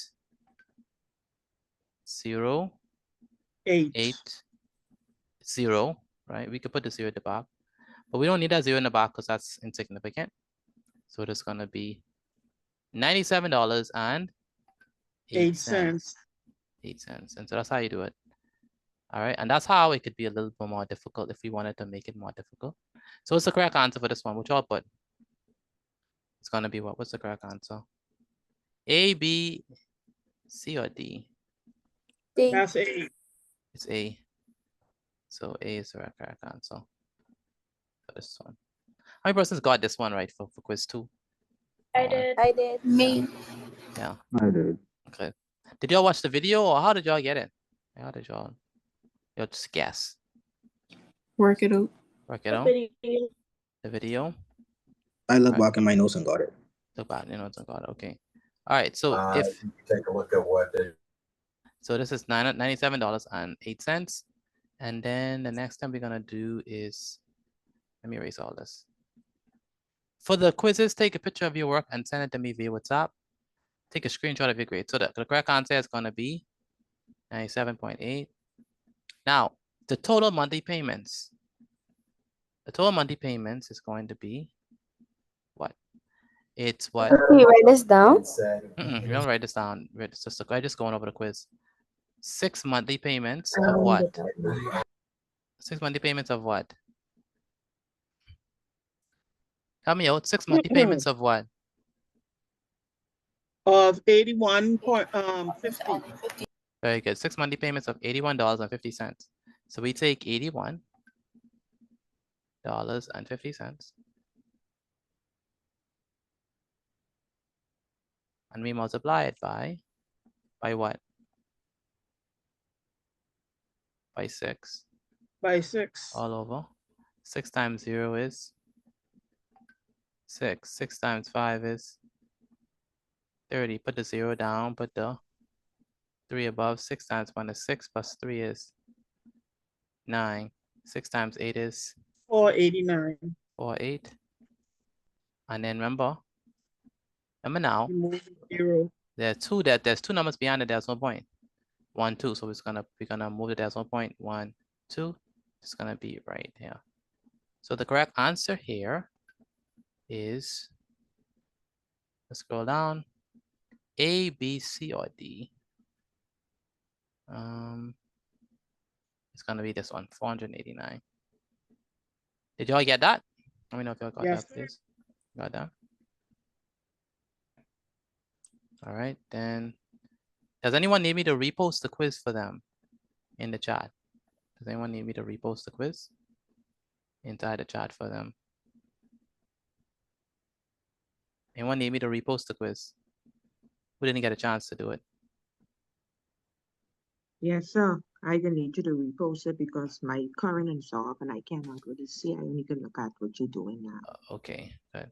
0 8 0. Right? We could put the 0 at the back, but we don't need that 0 in the back because that's insignificant. So it's going to be $97.08. 8 cents. And so that's how you do it. All right. And that's how it could be a little bit more difficult if we wanted to make it more difficult. So what's the correct answer for this one? Which I'll put? It's going to be what? What's the correct answer? A, B, C, or D? D. That's A. It's A. So A is the correct answer for this one. How many persons got this one right for quiz 2? I did. Me. Yeah. I did. Okay. Did y'all watch the video or how did y'all get it? How did y'all just guess? Work it out. Work it out? The video? I look back in my notes and got it. Look back in your notes and got it. Okay. All right. So if take a look at what they. so this is $97.08. And then the next time we're gonna do is, let me erase all this. For the quizzes, take a picture of your work and send it to me via WhatsApp. Take a screenshot of your grade. So the correct answer is gonna be 97.8. Now, the total monthly payments. The total monthly payments is going to be what? It's what? Can you write this down? You don't write this down. It's just I'm just going over the quiz. 6 monthly payments of what? 6 monthly payments of what? Help me out. 6 monthly payments of what? Of 81.50. Very good. 6 monthly payments of $81.50. So we take $81.50 and we multiply it by what? By 6. By 6. All over. 6 times 0 is 6. 6 times 5 is 30. Put the 0 down, put the 3 above. 6 times 1 is 6, plus 3 is 9. 6 times 8 is 489. 48. And then remember now, Remove the 0. there's two numbers behind the decimal point. 1, 2. So we're gonna move the decimal point. 1, 2. It's gonna be right here. So the correct answer here is, let's scroll down, A, B, C, or D. It's gonna be this one, 489. Did y'all get that? Let me know if y'all got Yes, that, please. Got that? All right, then. Does anyone need me to repost the quiz for them in the chat? Does anyone need me to repost the quiz inside the chat for them? Anyone need me to repost the quiz? Who didn't get a chance to do it? Yes, sir. I gonna need you to repost it because my current is off and I cannot really see. I only can look at what you're doing now. Okay, good.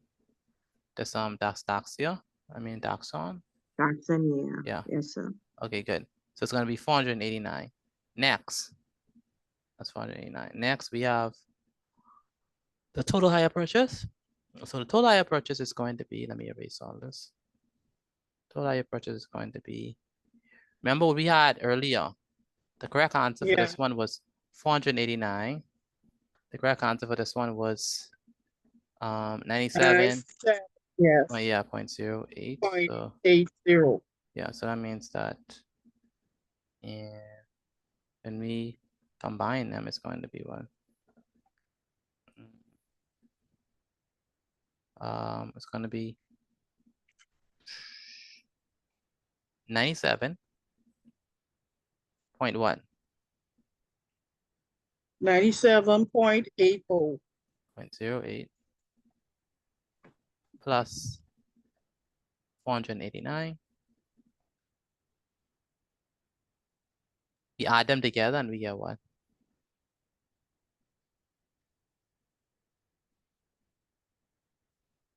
There's Daxia. I mean Daxon. Jackson, Yeah. Yes, sir. Okay, good. So it's gonna be 489. Next. That's 489. Next, we have the total hire purchase. So the total hire purchase is going to be, let me erase all this. Total hire purchase is going to be, remember what we had earlier? The correct answer for this one was 489. The correct answer for this one was 97. Yes. Oh yeah, 0.08. So, 0.80. yeah, so that means that when we combine them, it's going to be what? It's going to be 97. Point what? 97.80. 0.08 plus 489. We add them together and we get what?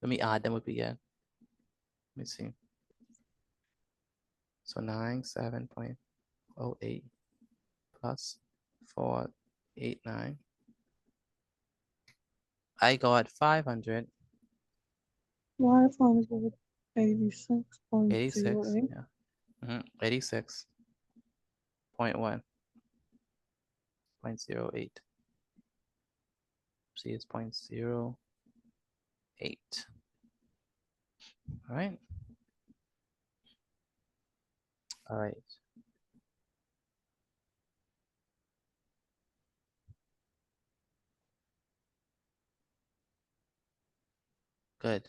Let me add them, what we get. Let me see. So 97.08 plus 489. I got 500. 586.08. 86, yeah. 86.1. 0.08. See, it's 0.08. All right. All right. Good.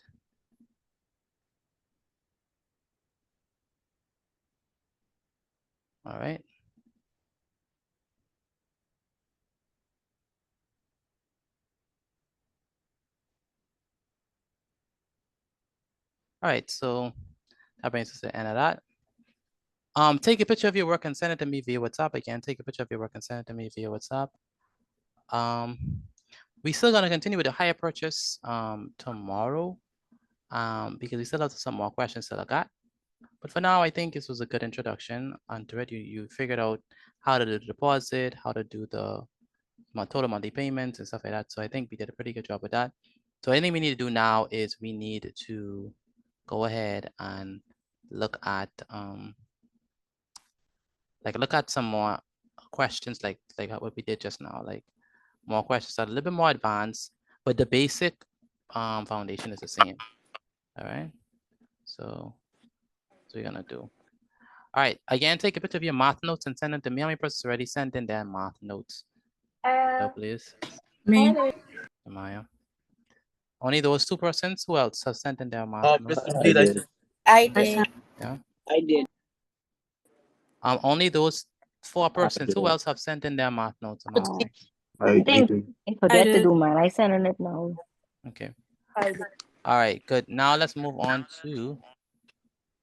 All right. All right, so that brings us to the end of that. Take a picture of your work and send it to me via WhatsApp. Again, take a picture of your work and send it to me via WhatsApp. We're still gonna continue with the hire purchase tomorrow because we still have some more questions that I got. But for now, I think this was a good introduction onto it. You figured out how to do the deposit, how to do the total monthly payments and stuff like that. So I think we did a pretty good job with that. So anything we need to do now is we need to go ahead and look at some more questions like what we did just now, like more questions that are a little bit more advanced, but the basic foundation is the same. All right. So we're gonna do. All right. Again, take a picture of your math notes and send them to me. How many persons already sent in their math notes? So please. Me. Maya. Only those 2 persons. Who else have sent in their math notes? I did. Yeah. I did. Only those 4 persons. Who else have sent in their math notes? I think I forget to do mine. I sent in it now. Okay. All right, good. Now let's move on to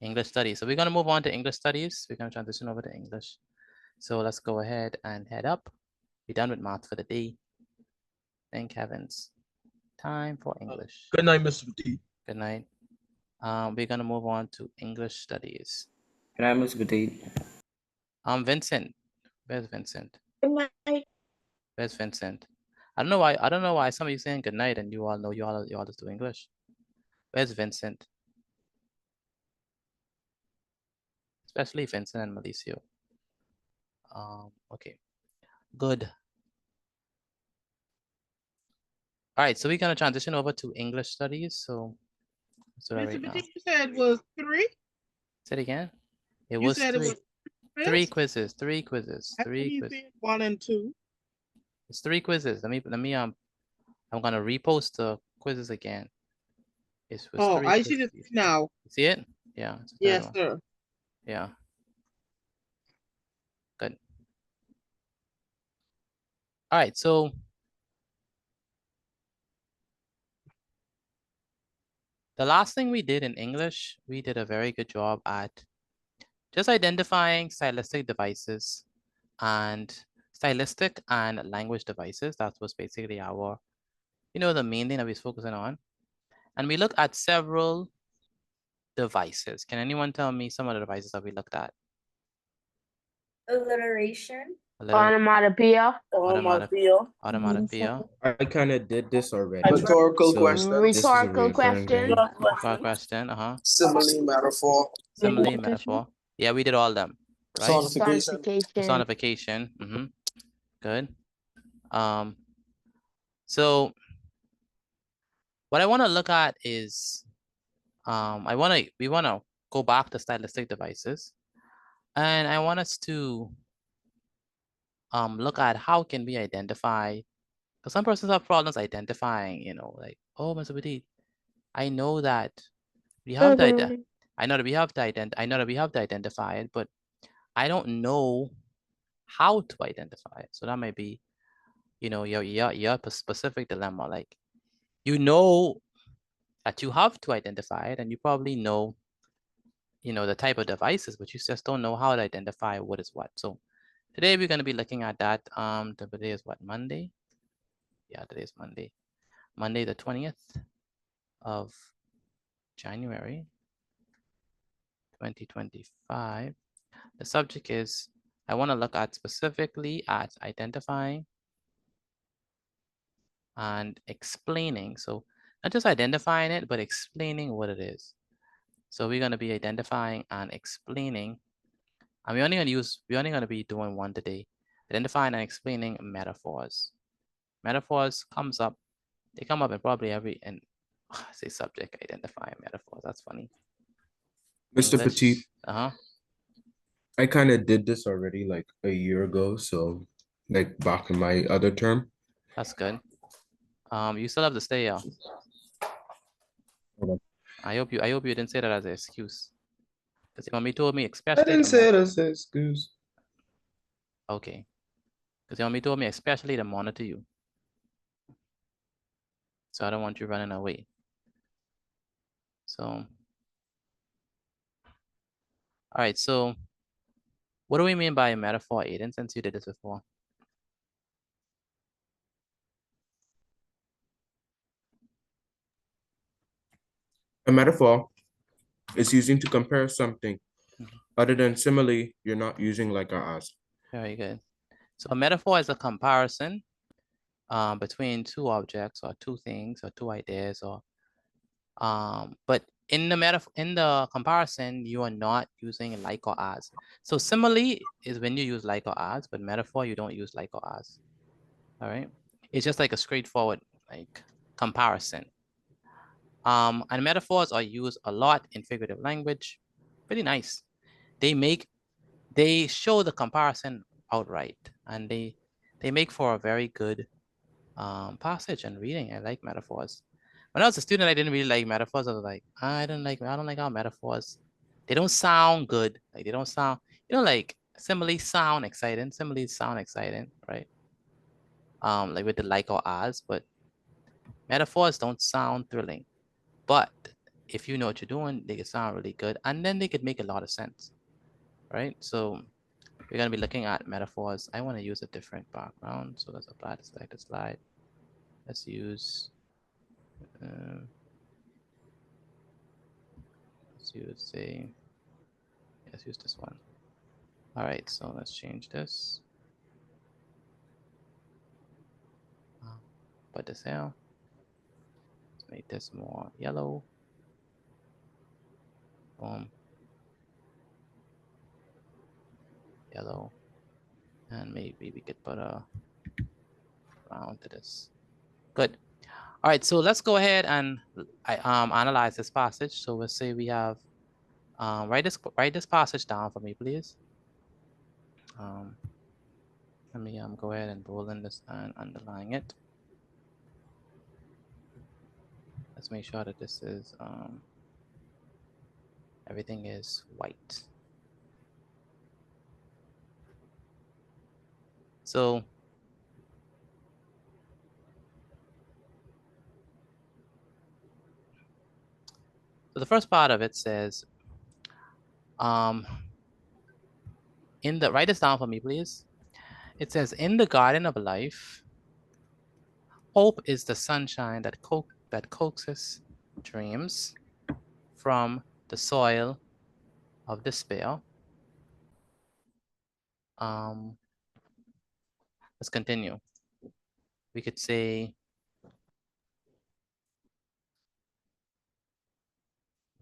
English studies. So we're gonna move on to English studies. We're gonna transition over to English. So let's go ahead and head up. We're done with math for the day. Thank heavens. Time for English. Good night, Mr. D. Good night. We're gonna move on to English studies. Can I miss Petit? Vincent. Where's Vincent? Good night. Where's Vincent? I don't know why. I don't know why some of you saying good night and you all know you all just do English. Where's Vincent? Especially Vincent and Malicio. Okay, good. All right, so we're gonna transition over to English studies. So let's do that right now. You said was 3? Say it again. It You was said 3. it was Three quizzes. 3 quizzes. How can 3 you quizzes. say 1 and 2? It's 3 quizzes. Let me I'm gonna repost the quizzes again. It was Oh, 3 I see quizzes. this now. See it? Yeah. It's the third Yes, one. sir. Yeah. Good. All right, so the last thing we did in English, we did a very good job at just identifying stylistic devices and stylistic and language devices. That was basically our, the main thing that we was focusing on. And we looked at several devices. Can anyone tell me some of the devices that we looked at? Alliteration. Onomatopoeia. Onomatopoeia. I kind of did this already. Rhetorical so questions. this is a Rhetorical reoccurring question. thing. Rhetorical question. Simile, metaphor. Simile, metaphor. Yeah, we did all them. Right? Personification. Personification. Good. So what I want to look at is, we want to go back to stylistic devices, and I want us to look at how can we identify, because some persons have problems identifying, like, oh, Mr. Petit, I know that we have to, I know that we have to identify it, but I don't know how to identify it. So that might be, your specific dilemma. Like, that you have to identify it, and you probably know, the type of devices, but you just don't know how to identify what is what. So today we're going to be looking at that. Today is what, Monday? Yeah, today is Monday. Monday the 20th of January, 2025. The subject is, I want to look at specifically at identifying and explaining. So not just identifying it, but explaining what it is. So we're going to be identifying and explaining, and we're only going to be doing one today. Identifying and explaining metaphors. Metaphors they come up in probably every, and say subject, identifying metaphors. That's funny. Mr. English. Petit. Uh-huh. I kind of did this already like a year ago, so like back in my other term. That's good. You still have to stay, yeah. Hold on. I hope you didn't say that as an excuse. Because mommy told me, especially. I didn't say it as an excuse. Okay. Because mommy told me, especially to monitor you. So I don't want you running away. So, all right. So, what do we mean by a metaphor, Aiden? Since you did this before. A metaphor is using to compare something. Other than simile, you're not using like or as. Very good. So a metaphor is a comparison between two objects or two things or two ideas, or but in the comparison, you are not using like or as. So simile is when you use like or as, but metaphor you don't use like or as. All right, it's just like a straightforward like comparison. And metaphors are used a lot in figurative language. Pretty nice. They show the comparison outright, and they make for a very good passage and reading. I like metaphors. When I was a student, I didn't really like metaphors. I was like, I don't like our metaphors. They don't sound good. Like they don't sound, like similes sound exciting. Similes sound exciting, right? Like with the like or as, but metaphors don't sound thrilling. But if you know what you're doing, they can sound really good, and then they could make a lot of sense, right? So we're going to be looking at metaphors. I want to use a different background, so let's apply to select a slide. Let's use Let's use let's use this one. All right, so let's change this. Put this here. Let's make this more yellow. Boom. Yellow. And maybe we could put a round to this. Good. All right, so let's go ahead and analyze this passage. So we'll say we have, write this passage down for me, please. Let me go ahead and bold in this and underline it. Let's make sure that this is, everything is white. So the first part of it says, write this down for me, please. It says, in the garden of life, hope is the sunshine that coaxes dreams from the soil of despair. Let's continue. We could say,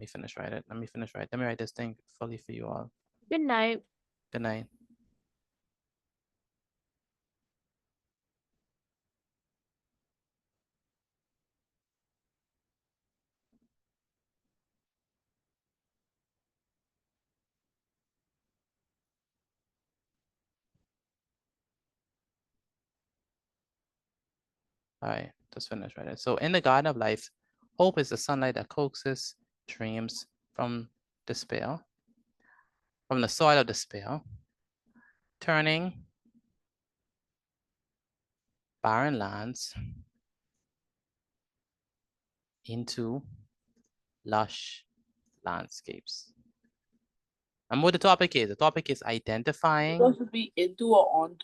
let me finish write it. Let me write this thing fully for you all. Good night. Good night. All right, just finish right. So in the garden of life, hope is the sunlight that coaxes dreams from despair, from the soil of despair, turning barren lands into lush landscapes. And what the topic is identifying. It should be into or on.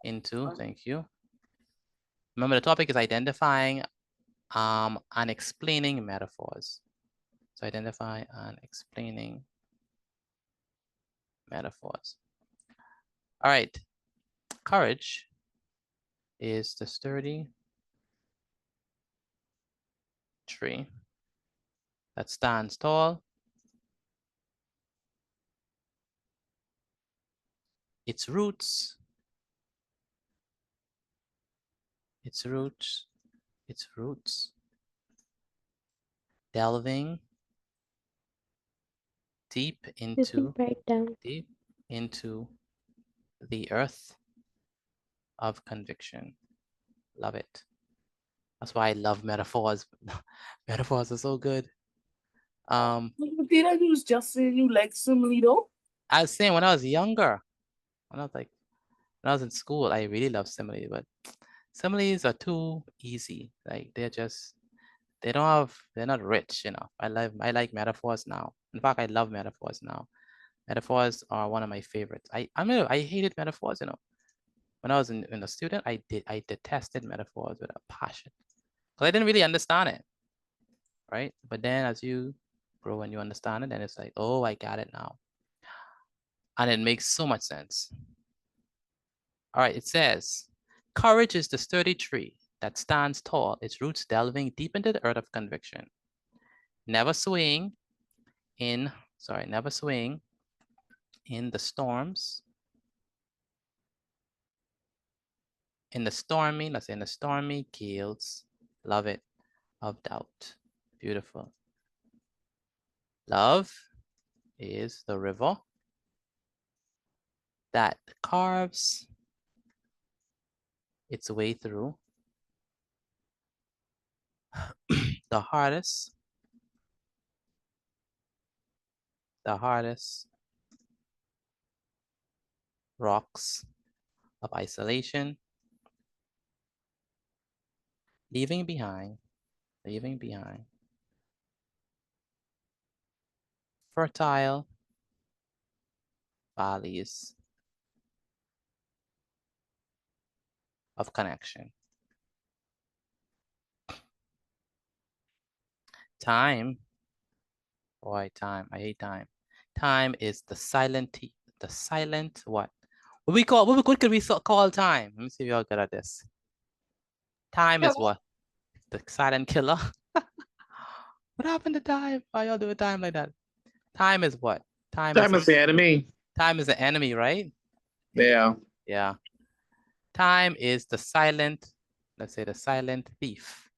Into, thank you. Remember, the topic is identifying and explaining metaphors. So identify and explaining metaphors. All right, courage is the sturdy tree that stands tall. Its roots delving deep into the earth of conviction. Love it. That's why I love metaphors. Metaphors are so good. Did I was just saying you like simile though? I was saying when I was younger, when I was in school, I really loved simile, but similes are too easy. Like they're not rich enough. I like metaphors now. In fact, I love metaphors now. Metaphors are one of my favorites. I hated metaphors, When I was a student, I detested metaphors with a passion. Because I didn't really understand it. Right? But then as you grow and you understand it, then it's like, oh, I got it now. And it makes so much sense. All right, it says, courage is the sturdy tree that stands tall, its roots delving deep into the earth of conviction, never swaying in the storms, in the stormy gales, love it, of doubt. Beautiful. Love is the river that carves its way through the hardest rocks of isolation, leaving behind fertile valleys of connection. Time Boy, time. I hate time. Time is the silent T. The silent what? What could we call time? Let me see if y'all good at this. Time is what? The silent killer. What happened to time? Why y'all doing time like that? Time is what? Time is the enemy. Time is the enemy, right? Yeah. Yeah. Time is the silent, let's say the silent thief.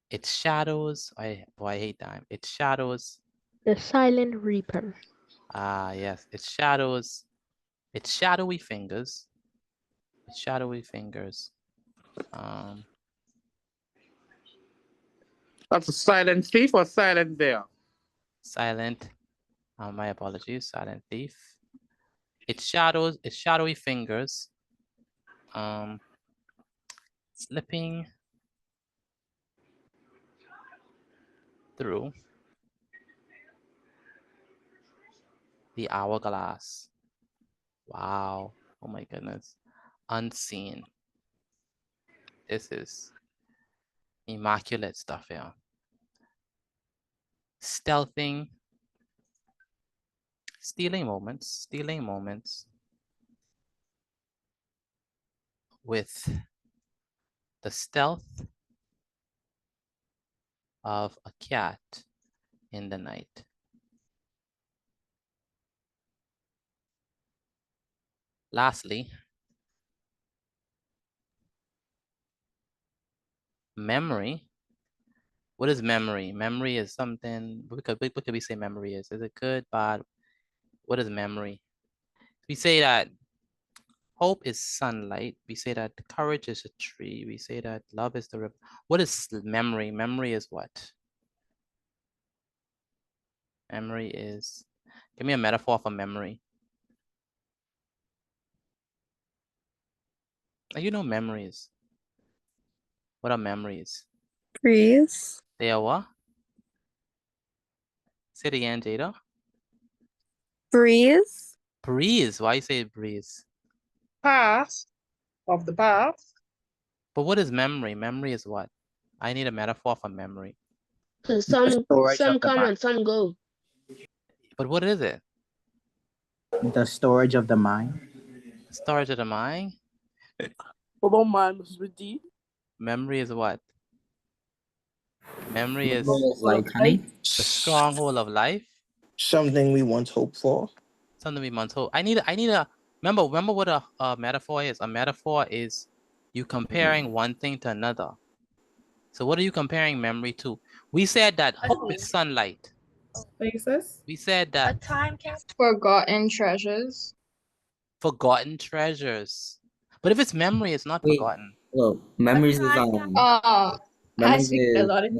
It shadows, I hate time. It shadows. The silent reaper. Ah, yes. It shadows. It's shadowy fingers. It's shadowy fingers. That's a silent thief or silent bear? Silent. My apologies. Silent thief. It shadows. It's shadowy fingers. Slipping through the hourglass. Wow. Oh my goodness. Unseen. This is immaculate stuff here. Stealthing. Stealing moments with the stealth of a cat in the night. Lastly, memory. What is memory? Memory is something, what could we say memory is? Is it good, bad? What is memory? We say that hope is sunlight. We say that courage is a tree. We say that love is the river. What is memory? Memory is what? Memory is, give me a metaphor for memory. You know memories. What are memories? Breeze. They are what? Say it again, Jada. Breeze. Breeze. Why you say breeze? Past of the past. But what is memory? Memory is what? I need a metaphor for memory. Some come and some go. But what is it? The storage of the mind. Storage of the mind? What about mine, Mrs. D? Memory is what? Memory is like honey. The stronghold of life. Something we once hoped for. Something we once hoped. I need a remember what a metaphor is? A metaphor is you comparing one thing to another. So what are you comparing memory to? We said that hope is sunlight. Spaces. We said that Forgotten treasures. Forgotten treasures. But if it's memory, it's not forgotten. Well, memories is memories speak a is lot of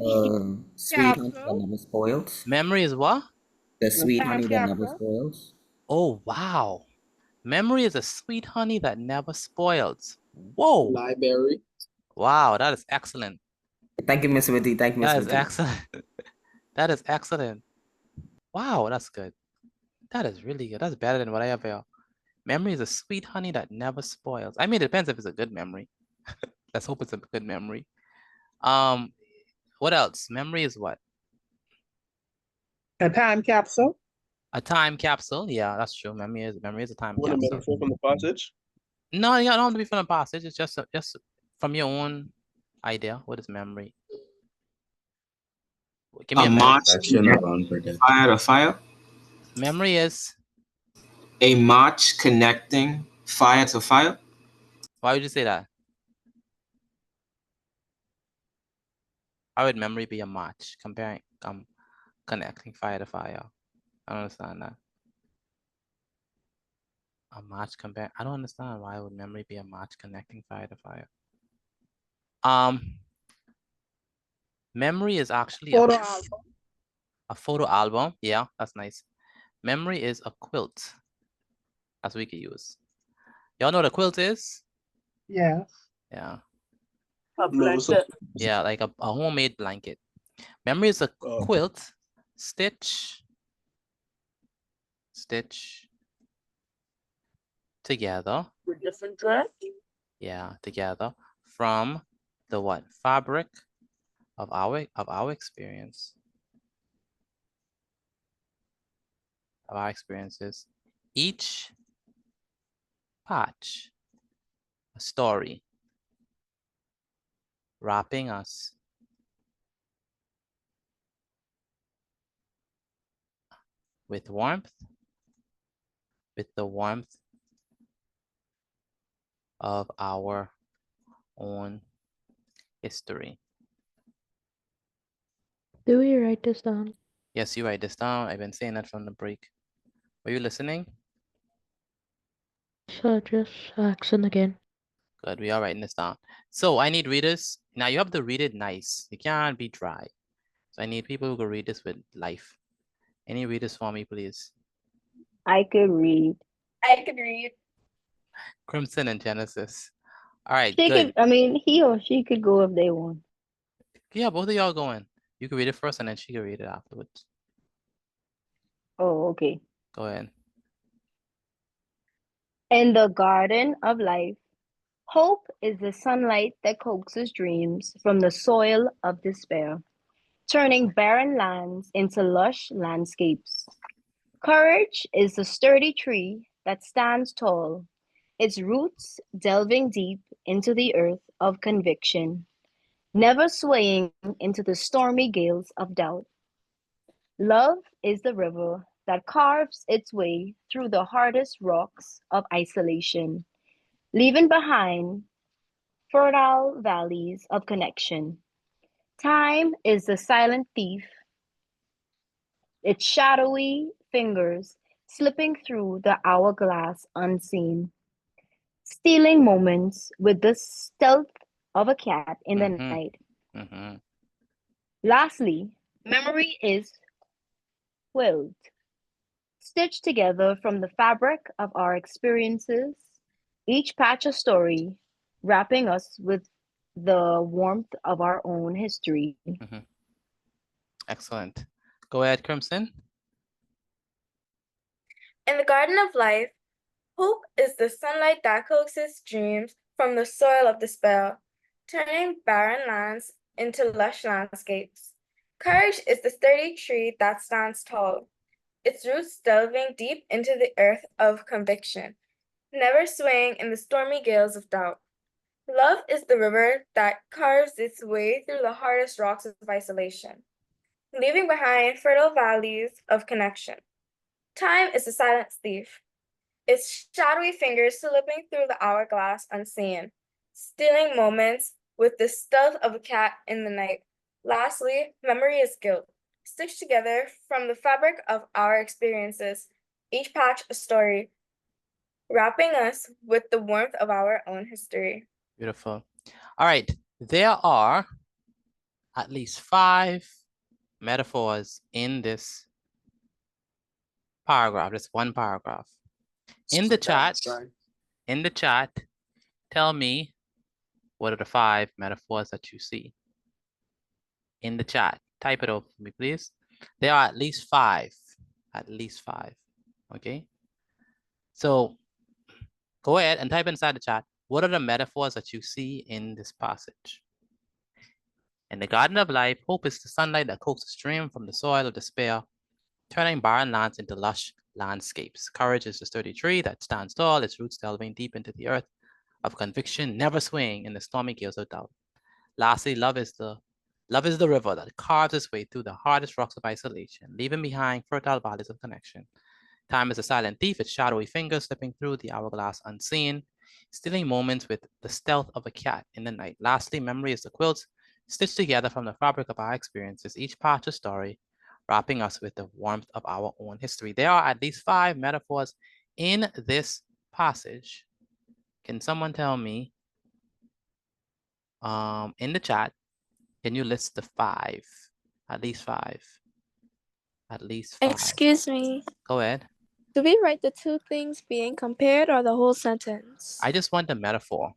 sweet honey that never spoils. Memory is what? The sweet honey that never spoils. Oh wow. Memory is a sweet honey that never spoils. Whoa. Library. Wow, that is excellent. Thank you, Miss Witty. Thank you, Miss That is Witty. excellent. That is excellent. Wow, that's good. That is really good. That's better than what I ever. Memory is a sweet honey that never spoils. I mean, it depends if it's a good memory. Let's hope it's a good memory. What else? Memory is what? A time capsule. A time capsule. Yeah, that's true. Memory is a time Want a capsule. metaphor from the passage? No, you don't have to be from the passage. It's just from your own idea. What is memory? Give me a march fire to fire. Memory is a march connecting fire to fire. Why would you say that? How would memory be a march comparing connecting fire to fire? I don't understand that. A march compare. I don't understand why would memory be a march connecting fire to fire. Memory is actually a photo album. Yeah, that's nice. Memory is a quilt. That's what we could use. Y'all know what a quilt is? Yeah. Yeah. A blanket. Yeah, like a homemade blanket. Memory is a quilt, stitch together. With different thread. Yeah, together from the what? Fabric of our experience, of our experiences. Each patch, a story, wrapping us with warmth, with the warmth of our own history. Do we write this down? Yes, you write this down. I've been saying that from the break. Were you listening? So just accent again. Good, we are writing this down. So I need readers. Now you have to read it nice. You can't be dry. So I need people who can read this with life. Any readers for me, please? I could read. I could read. Crimson and Genesis. All right, She good. could, I mean, he or she could go if they want. Yeah, both of y'all going. You can read it first and then she can read it afterwards. Oh, okay. Go ahead. In the garden of life, hope is the sunlight that coaxes dreams from the soil of despair, turning barren lands into lush landscapes. Courage is the sturdy tree that stands tall, its roots delving deep into the earth of conviction, never swaying into the stormy gales of doubt. Love is the river that carves its way through the hardest rocks of isolation, leaving behind fertile valleys of connection. Time is the silent thief, its shadowy fingers slipping through the hourglass unseen, stealing moments with the stealth of a cat in the night. Lastly, memory is quilled, stitched together from the fabric of our experiences, each patch a story, wrapping us with the warmth of our own history. Excellent. Go ahead, Crimson. In the garden of life, hope is the sunlight that coaxes dreams from the soil of despair, turning barren lands into lush landscapes. Courage is the sturdy tree that stands tall, its roots delving deep into the earth of conviction, never swaying in the stormy gales of doubt. Love is the river that carves its way through the hardest rocks of isolation, leaving behind fertile valleys of connection. Time is a silent thief, its shadowy fingers slipping through the hourglass unseen, stealing moments with the stealth of a cat in the night. Lastly, memory is guilt, stitched together from the fabric of our experiences, each patch a story, wrapping us with the warmth of our own history. Beautiful. All right, there are at least 5 metaphors in this paragraph, this one paragraph. In the chat, tell me what are the 5 metaphors that you see. In the chat, type it over for me, please. There are at least 5, okay? So go ahead and type inside the chat, what are the metaphors that you see in this passage? In the garden of life, hope is the sunlight that coaxes a stream from the soil of despair, turning barren lands into lush landscapes. Courage is the sturdy tree that stands tall, its roots delving deep into the earth of conviction, never swaying in the stormy gales of doubt. Lastly, love is the river that carves its way through the hardest rocks of isolation, leaving behind fertile valleys of connection. Time is a silent thief, its shadowy fingers slipping through the hourglass unseen, stealing moments with the stealth of a cat in the night. Lastly, memory is the quilts stitched together from the fabric of our experiences, each patch a story, wrapping us with the warmth of our own history. There are at least 5 metaphors in this passage. Can someone tell me in the chat, can you list the 5? At least 5. At least 5. Excuse me. Go ahead. Do we write the 2 things being compared or the whole sentence? I just want the metaphor.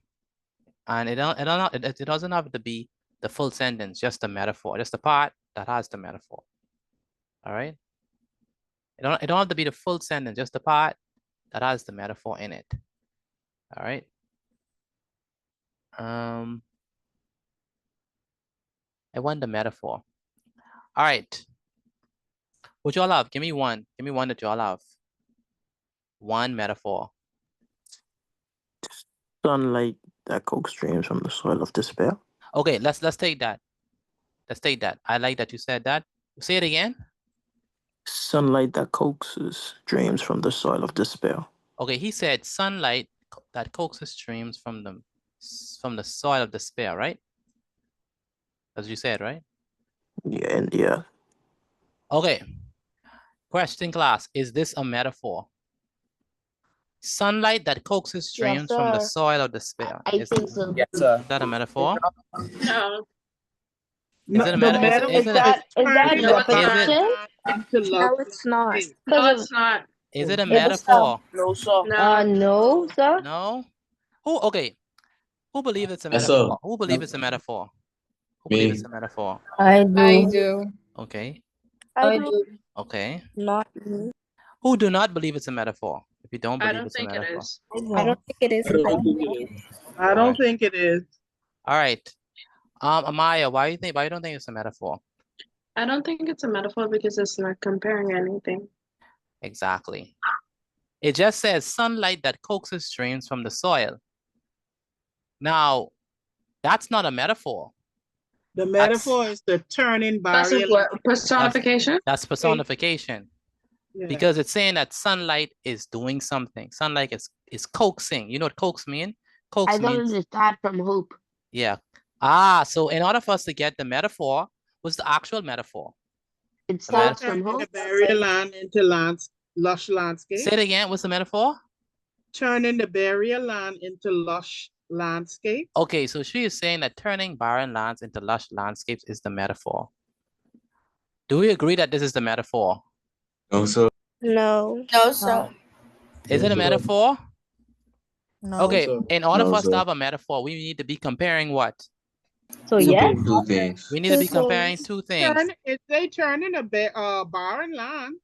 And it doesn't have to be the full sentence, just the metaphor, just the part that has the metaphor. All right? It don't have to be the full sentence, just the part that has the metaphor in it. All right? I want the metaphor. All right. What y'all have? Give me one. Give me one that y'all have. One metaphor. Sunlight that coax streams from the soil of despair. Okay, let's take that. Let's take that. I like that you said that. Say it again. Sunlight that coaxes dreams from the soil of despair. Okay, he said sunlight that coaxes streams from the soil of despair, right? As you said, right? Yeah, and yeah. Okay. Question, class. Is this a metaphor? Sunlight that coaxes streams from the sir. soil of despair. I think so. Yes, sir. Is that a metaphor? No. Is it a metaphor? Is that repetition? No, it's not. Because No, of- it's not. Is it a It's metaphor? No, sir. No, sir. No? Who? Okay. Who believes it's a Yes, sir. metaphor? Who believes it's a metaphor? Who Me. believes it's a metaphor? I do. I do. Okay. I do. Okay. Not me. Who do not believe it's a metaphor? If you don't I believe don't it's a think it metaphor. is. I don't think it is. I don't think it is. All right. Amaya, why you don't think it's a metaphor? I don't think it's a metaphor because it's not comparing anything. Exactly. It just says sunlight that coaxes streams from the soil. Now, that's not a metaphor. The metaphor is the turning That's a barrier. what? Personification? That's personification. Yeah. Because it's saying that sunlight is doing something. Sunlight is coaxing. You know what coax mean? Coax I don't means, understand from hope. yeah. So in order for us to get the metaphor, what's the actual metaphor? It The starts metaphor. from Turning the hope. barrier land into lush landscape. Say it again. What's the metaphor? Turning the barrier land into lush landscape. Okay, so she is saying that turning barren lands into lush landscapes is the metaphor. Do we agree that this is the metaphor? No, sir. No. No, sir. Is it a metaphor? No. Okay, sir. in order No, for us to sir. have a metaphor, we need to be comparing what? So yes. Two things. We need to be comparing two things. If they turning a barren land.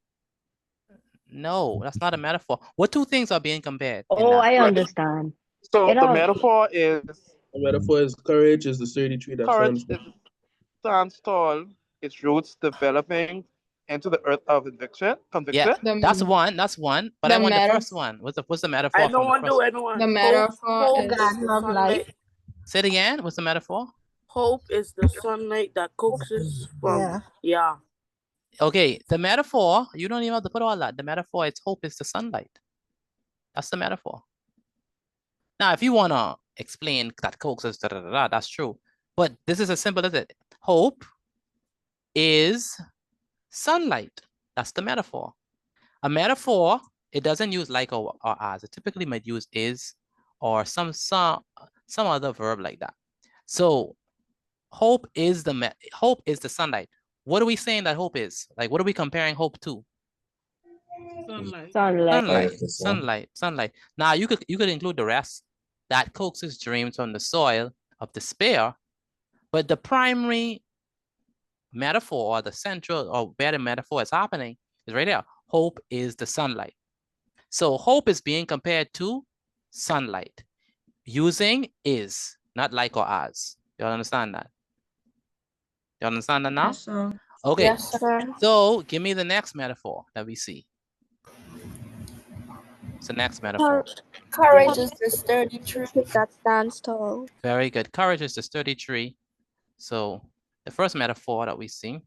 No, that's not a metaphor. What two things are being compared? in Oh, that? I understand. So It the all- metaphor is The metaphor is courage is the sturdy tree that courage stands. stands tall, its roots developing into the earth of conviction. Yeah, that's one. That's one. But I want the first one. What's the metaphor? I from don't the want first to anyone. The metaphor Hope is is the sunlight. Say it again. What's the metaphor? Hope is the sunlight that coaxes from. Yeah. Okay, the metaphor, you don't even have to put all that. The metaphor is hope is the sunlight. That's the metaphor. Now, if you want to explain that coaxes, that's true. But this is as simple as it. Hope is sunlight. That's the metaphor. A metaphor, it doesn't use like or as. It typically might use is or some other verb like that. So hope is the sunlight. What are we saying that hope is? Like, what are we comparing hope to? Sunlight. Now you could include the rest. That coaxes dreams from the soil of despair, but the primary metaphor or the central or where the metaphor is happening is right there. Hope is the sunlight. So hope is being compared to sunlight using is, not like or as. You understand that? You understand that now? Yes, sir. Okay. Yes, sir. So give me the next metaphor that we see. It's the next metaphor. Courage is the sturdy tree that stands tall. Very good. Courage is the sturdy tree. So the first metaphor that we see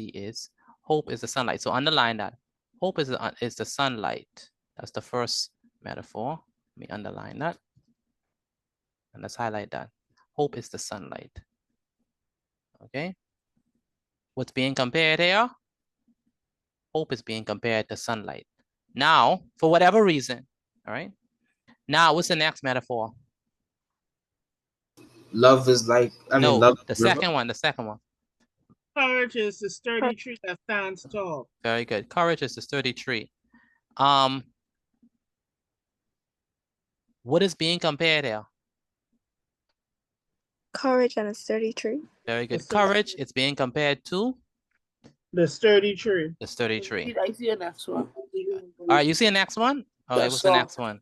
is hope is the sunlight. So underline that. Hope is the sunlight. That's the first metaphor. Let me underline that. And let's highlight that. Hope is the sunlight. Okay. What's being compared here? Hope is being compared to sunlight. Now, for whatever reason, all right? Now, what's the next metaphor? Love is like, love the second one. Courage is the sturdy tree that stands tall. Very good. Courage is the sturdy tree. What is being compared here? Courage and a sturdy tree. Very good. Courage is being compared to? The sturdy tree. The sturdy tree. I see the next one. All right, you see the next one? Okay, Yes, what's the sir. next one?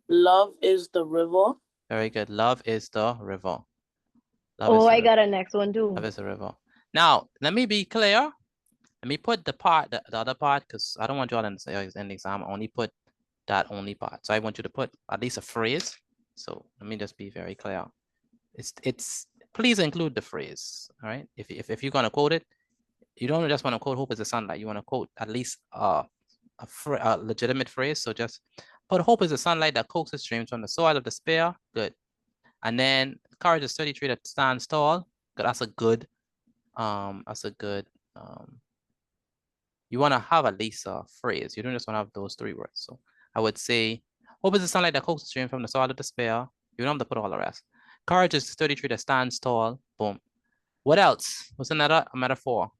Love is the river. Very good. Love is the river. Love Oh, is the I river. got a next one too. Love is the river. Now, let me be clear. Let me put the other part, because I don't want you all in the exam. I only put that only part. So I want you to put at least a phrase. So let me just be very clear. It's please include the phrase. All right. If you're gonna quote it, you don't just want to quote hope is the sunlight. You want to quote at least a legitimate phrase. So just put hope is the sunlight that coaxes streams from the soil of despair. Good. And then courage is 33 that stands tall. Good. That's a good. You want to have at least a phrase. You don't just want to have those 3 words. So I would say, hope is the sunlight that coaxes stream from the soil of despair. You don't have to put all the rest. Courage is 33 that stands tall. Boom. What else? What's another metaphor?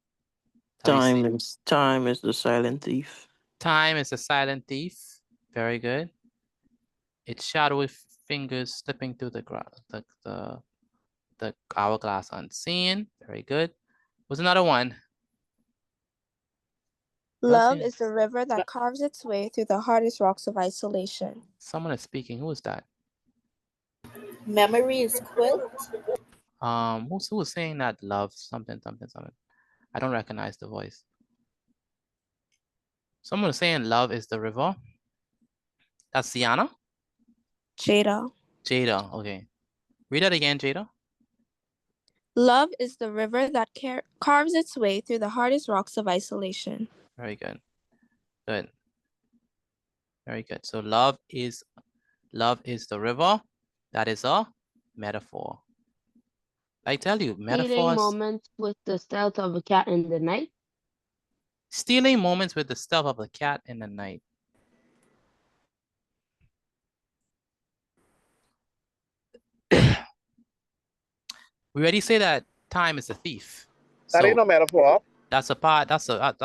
Time is the silent thief. Time is a silent thief. Very good. Its shadowy fingers slipping through the hourglass unseen. Very good. What's another one? Love is the river that carves its way through the hardest rocks of isolation. Someone is speaking. Who is that? Memory is quilt. Who was saying that? Love something. I don't recognize the voice. Someone was saying love is the river. That's Sienna? Jada. Jada, okay. Read that again, Jada. Love is the river that carves its way through the hardest rocks of isolation. Very good. Good. Very good. So love is the river. That is a metaphor. I tell you, metaphors. Stealing moments with the stealth of a cat in the night. Stealing moments with the stealth of a cat in the night. We already say that time is a thief. That ain't no metaphor. That's a part. That's a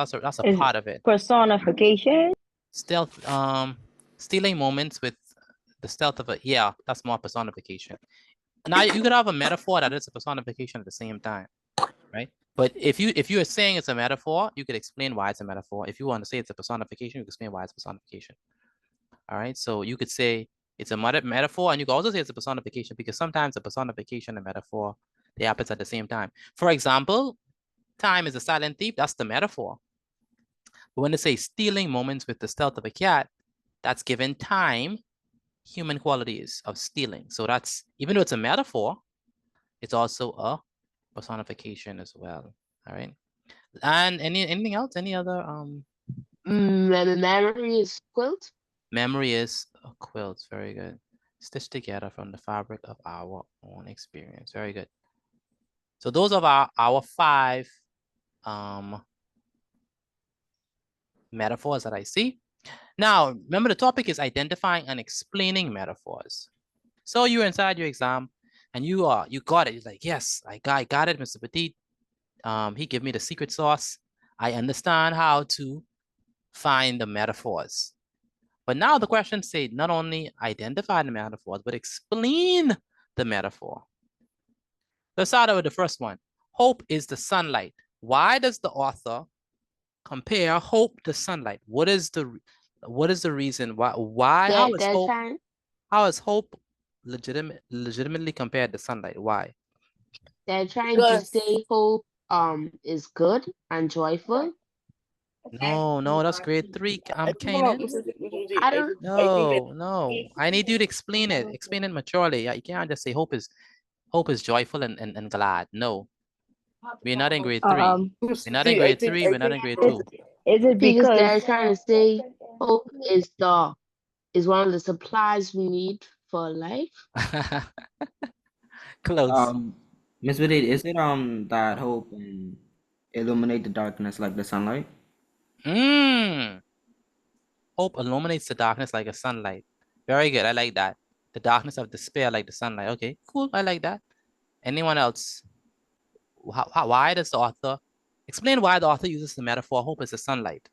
part of it. Personification. Stealth. Stealing moments with the stealth of a that's more personification. Now you could have a metaphor that is a personification at the same time, right? But if you are saying it's a metaphor, you could explain why it's a metaphor. If you want to say it's a personification, you can explain why it's personification. All right. So you could say it's a metaphor, and you could also say it's a personification, because sometimes a personification and metaphor, they happen at the same time. For example, time is a silent thief. That's the metaphor. But when they say stealing moments with the stealth of a cat, that's given time human qualities of stealing. So that's, even though it's a metaphor, it's also a personification as well. All right. And anything else? Any other Memory is quilt. Memory is a quilt. Very good. Stitched together from the fabric of our own experience. Very good. So those are our 5 metaphors that I see. Now, remember the topic is identifying and explaining metaphors. So you're inside your exam and you got it. You're like, yes, I got it, Mr. Petit. He gave me the secret sauce. I understand how to find the metaphors. But now the question said not only identify the metaphors, but explain the metaphor. Let's start with the first one. Hope is the sunlight. Why does the author compare hope to sunlight? What is the reason why how is hope legitimately compared to sunlight? Why? They're trying to say hope is good and joyful. No, that's grade 3. Kanan. No. I need you to explain it. Explain it maturely. You can't just say hope is joyful and glad. No. We're not in grade 3. We're not in grade 3. We're not in grade 2. Is it because they're trying to say hope is one of the supplies we need for life? Close. Miss Vidit, is it that hope illuminate the darkness like the sunlight? Hope illuminates the darkness like a sunlight. Very good. I like that. The darkness of despair like the sunlight. Okay, cool. I like that. Anyone else? Why does the author explain why the author uses the metaphor hope as the sunlight?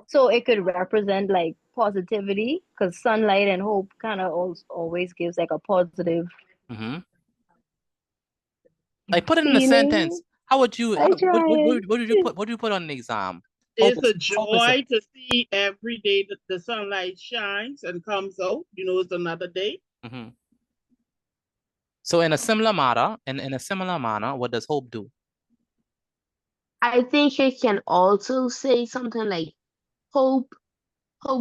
So it could represent like positivity, because sunlight and hope kind of always gives like a positive. Like put it in a sentence. How would you? What would you put on the exam? it's a joy to see every day that the sunlight shines and comes out. You know, it's another day. Mm-hmm. So in a similar manner, what does hope do? I think it can also say something like hope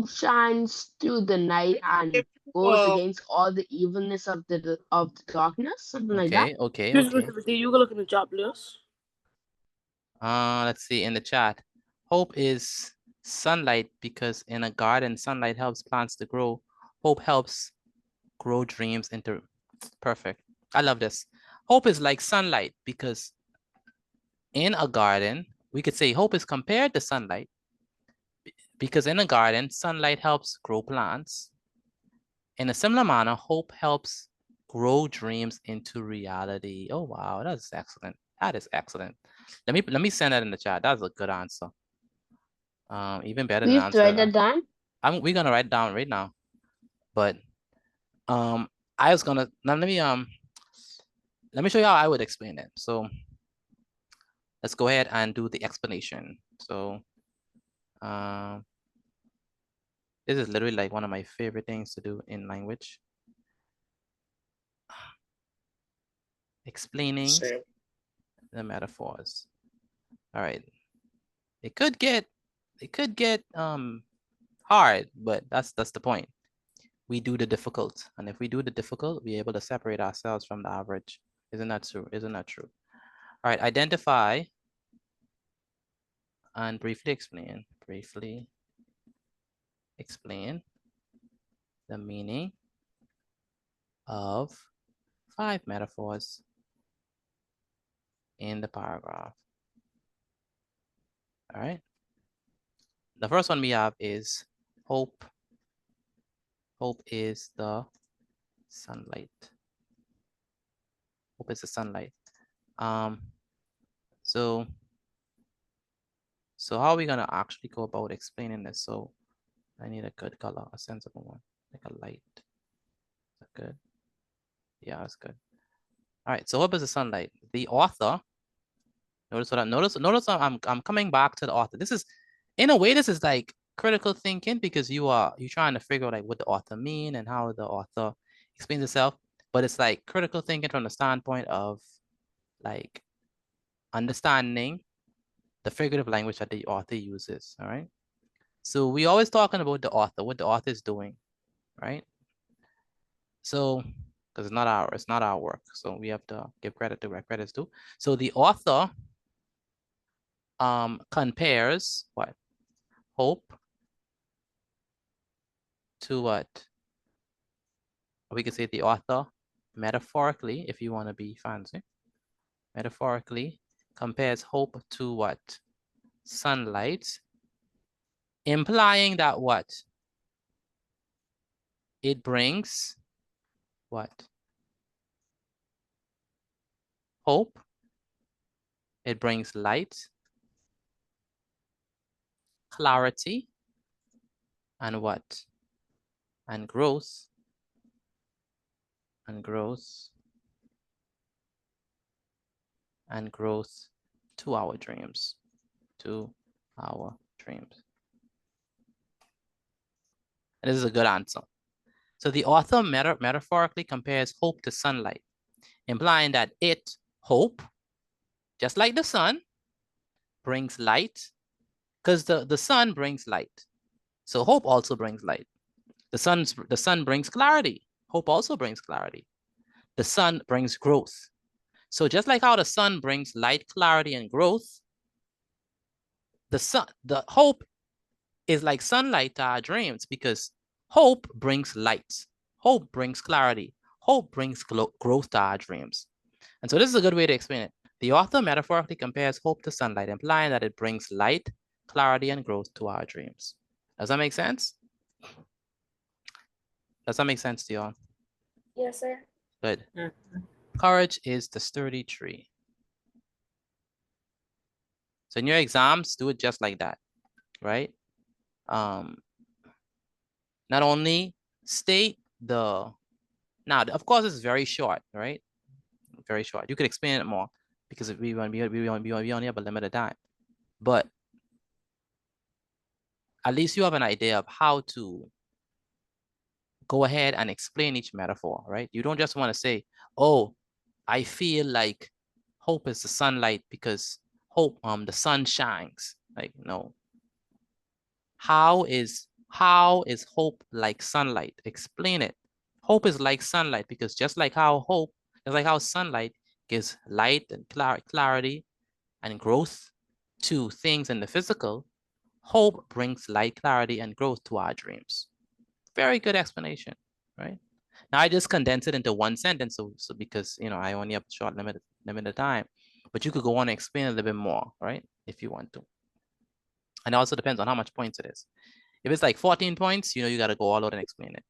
shines through the night and goes against all the evilness of the darkness, something like that. Okay. You can look in the job list. Let's see in the chat. Hope is sunlight because in a garden, sunlight helps plants to grow. Hope helps grow dreams into perfect. I love this. Hope is like sunlight because in a garden, we could say hope is compared to sunlight because in a garden, sunlight helps grow plants. In a similar manner, hope helps grow dreams into reality. Oh, wow, that's excellent. That is excellent. Let me send that in the chat. That's a good answer. Even better than We have to write that down. We're gonna write it down right now. But I was gonna let me show you how I would explain it. So let's go ahead and do the explanation. So this is literally like one of my favorite things to do in language. Explaining the metaphors. All right. It could get hard, but that's the point. We do the difficult, and if we do the difficult, we're able to separate ourselves from the average. Isn't that true? Isn't that true? All right, identify and briefly explain. Briefly explain the meaning of 5 metaphors in the paragraph. All right. The first one we have is hope. Hope is the sunlight. Hope is the sunlight. So how are we gonna actually go about explaining this? So I need a good color, a sensible one, like a light. Is that good? Yeah, that's good. All right, so hope is the sunlight. The author, notice I'm coming back to the author. This is, in a way, this is like critical thinking because you're trying to figure out like what the author mean and how the author explains itself. But it's like critical thinking from the standpoint of like understanding the figurative language that the author uses. All right. So we always talking about the author, what the author is doing, right? So because it's not our work. So we have to give credit to where credit's due. So the author compares what? Hope to what? We could say the author metaphorically, if you want to be fancy, metaphorically compares hope to what? Sunlight, implying that what? It brings what? Hope. It brings light, clarity, and what? And growth. And growth. And growth to our dreams. To our dreams. And this is a good answer. So the author metaphorically compares hope to sunlight, implying that it, hope, just like the sun, brings light, because the sun brings light. So hope also brings light. The sun brings clarity. Hope also brings clarity. The sun brings growth. So just like how the sun brings light, clarity, and growth, the hope is like sunlight to our dreams because hope brings light. Hope brings clarity. Hope brings growth to our dreams. And so this is a good way to explain it. The author metaphorically compares hope to sunlight, implying that it brings light, clarity, and growth to our dreams. Does that make sense? Does that make sense to y'all? Yes, sir. Good. Courage is the sturdy tree. So in your exams, do it just like that, right? Not only state the, now of course it's very short, right? Very short. You could explain it more because we only have a limited time. But at least you have an idea of how to go ahead and explain each metaphor, right? You don't just want to say, oh, I feel like hope is the sunlight because hope, the sun shines. Like, no. How is hope like sunlight? Explain it. Hope is like sunlight because just like how sunlight gives light and clarity and growth to things in the physical, hope brings light, clarity, and growth to our dreams. Very good explanation, right? Now I just condensed it into one sentence, so because I only have short limited time, but you could go on and explain a little bit more, right? If you want to. And it also depends on how much points it is. If it's like 14 points, you got to go all out and explain it.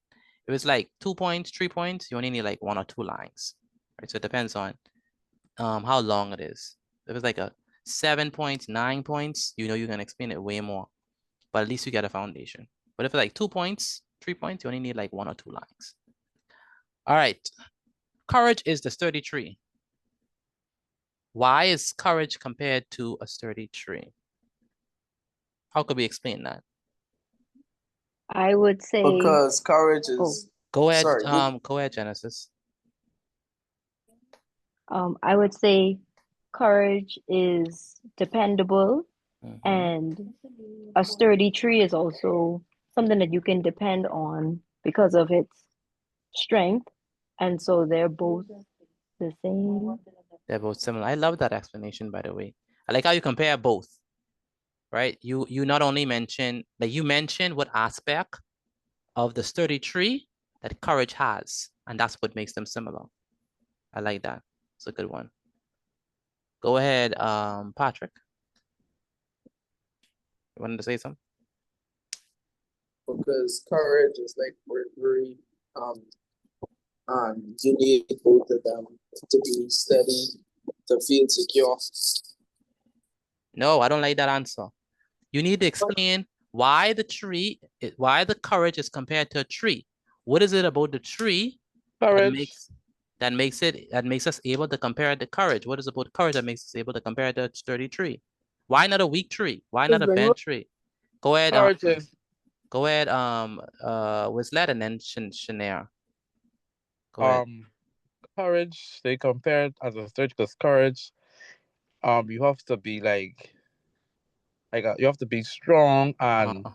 If it's like 2 points, 3 points, you only need like 1 or 2 lines, right? So it depends on how long it is. If it's like a 7 points, 9 points, you can explain it way more, but at least you get a foundation. But if it's like 2 points, 3 points, you only need like 1 or 2 lines. All right. Courage is the sturdy tree. Why is courage compared to a sturdy tree? How could we explain that? I would say Because courage is. Go ahead. Sorry, Go ahead, Genesis. I would say courage is dependable, and a sturdy tree is also something that you can depend on because of its strength, and so they're both the same. They're both similar. I love that explanation, by the way. I like how you compare both, right? You not only mention, like you mentioned what aspect of the sturdy tree that courage has, and that's what makes them similar. I like that. It's a good one. Go ahead, Patrick. You wanted to say something? Because courage is like bravery. You need both of them to be steady, to feel secure. No, I don't like that answer. You need to explain why the courage is compared to a tree. What is it about the tree that makes us able to compare it to courage? What is it about courage that makes us able to compare it to a sturdy tree? Why not a weak tree? Why not a bent tree? Go ahead. Go ahead. Wislet and then Shanair. Go ahead. Courage, they compare it as a sturdy because courage, you have to be you have to be strong, and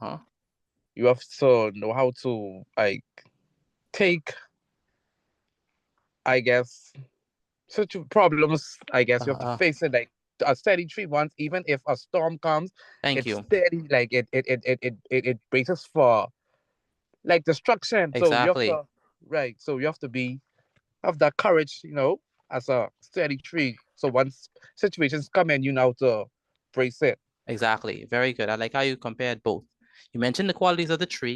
you have to know how to take, I guess, such problems. I guess you have to face it like a steady tree once, even if a storm comes. Thank you. Steady, like it braces for like destruction. Exactly. So you have to So you have to have that courage, as a steady tree. So once situations come in, you know how to brace it. Exactly. Very good. I like how you compared both. You mentioned the qualities of the tree.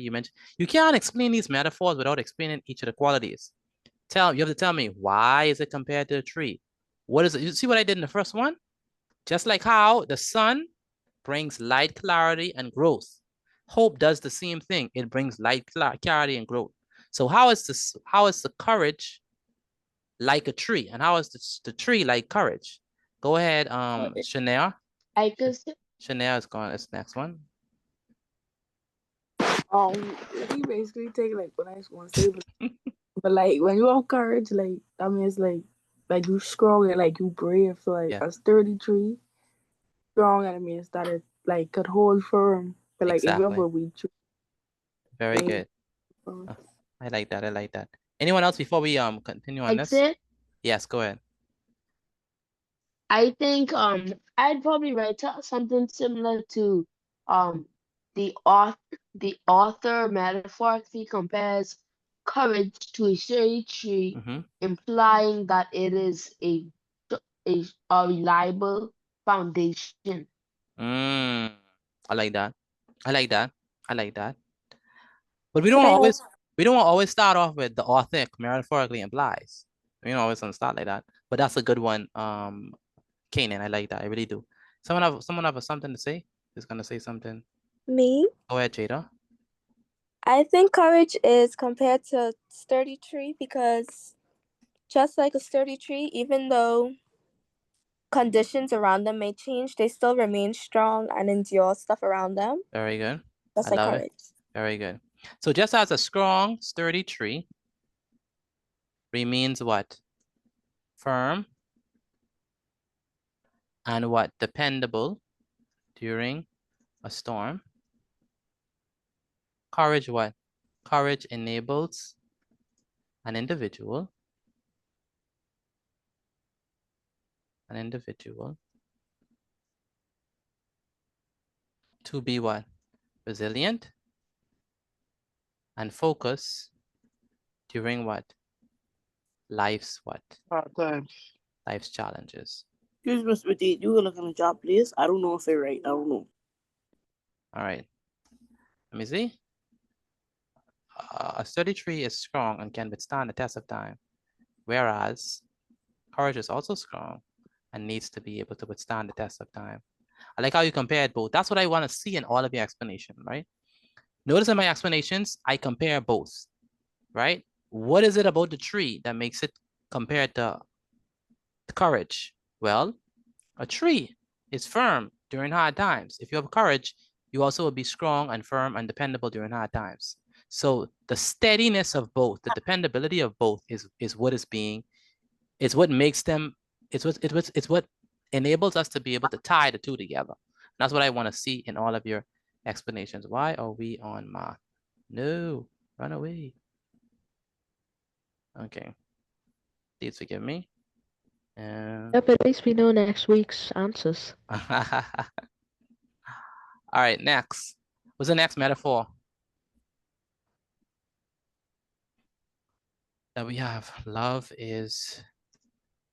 You can't explain these metaphors without explaining each of the qualities. You have to tell me, why is it compared to a tree? What is it? You see what I did in the first one? Just like how the sun brings light, clarity, and growth. Hope does the same thing. It brings light, clarity, and growth. So how is the courage like a tree? And how is the tree like courage? Go ahead, Shanair. Shanair is going. It's next one. We basically take like what I want to say, but like when you have courage, like that means like you strong and like you brave. So like a sturdy tree, strong, and it means that it like could hold firm. But like if you have a weak tree. Very good. I like that. I like that. Anyone else before we continue on this? Yes, go ahead. I think I'd probably write something similar to the author metaphorically compares courage to a sturdy tree, implying that it is a reliable foundation. I like that. I like that. I like that. But we don't always start off with the author metaphorically implies. We don't always start like that. But that's a good one. Kanan, I like that. I really do. Someone have something to say? Is gonna say something? Me? Go ahead, Jada. I think courage is compared to sturdy tree because just like a sturdy tree, even though conditions around them may change, they still remain strong and endure stuff around them. Very good. That's I like love courage. it. Very good. So just as a strong, sturdy tree remains what? Firm and what? Dependable during a storm. Courage what? Courage enables an individual to be what? Resilient and focus during what? Life's what? Hard times. Life's challenges. Excuse me, Mr. Petit, you can look on the job, please. I don't know if it's right. I don't know. All right. Let me see. A sturdy tree is strong and can withstand the test of time, whereas courage is also strong and needs to be able to withstand the test of time. I like how you compared both. That's what I want to see in all of your explanation, right? Notice in my explanations, I compare both, right? What is it about the tree that makes it compared to courage? Well, a tree is firm during hard times. If you have courage, you also will be strong and firm and dependable during hard times. So the steadiness of both, the dependability of both is what is being, it's what makes them, it's what enables us to be able to tie the two together. And that's what I want to see in all of your explanations. Why are we on math? No, run away. Okay, please forgive me. Yeah, but at least we know next week's answers. All right, next. What's the next metaphor that we have? Love is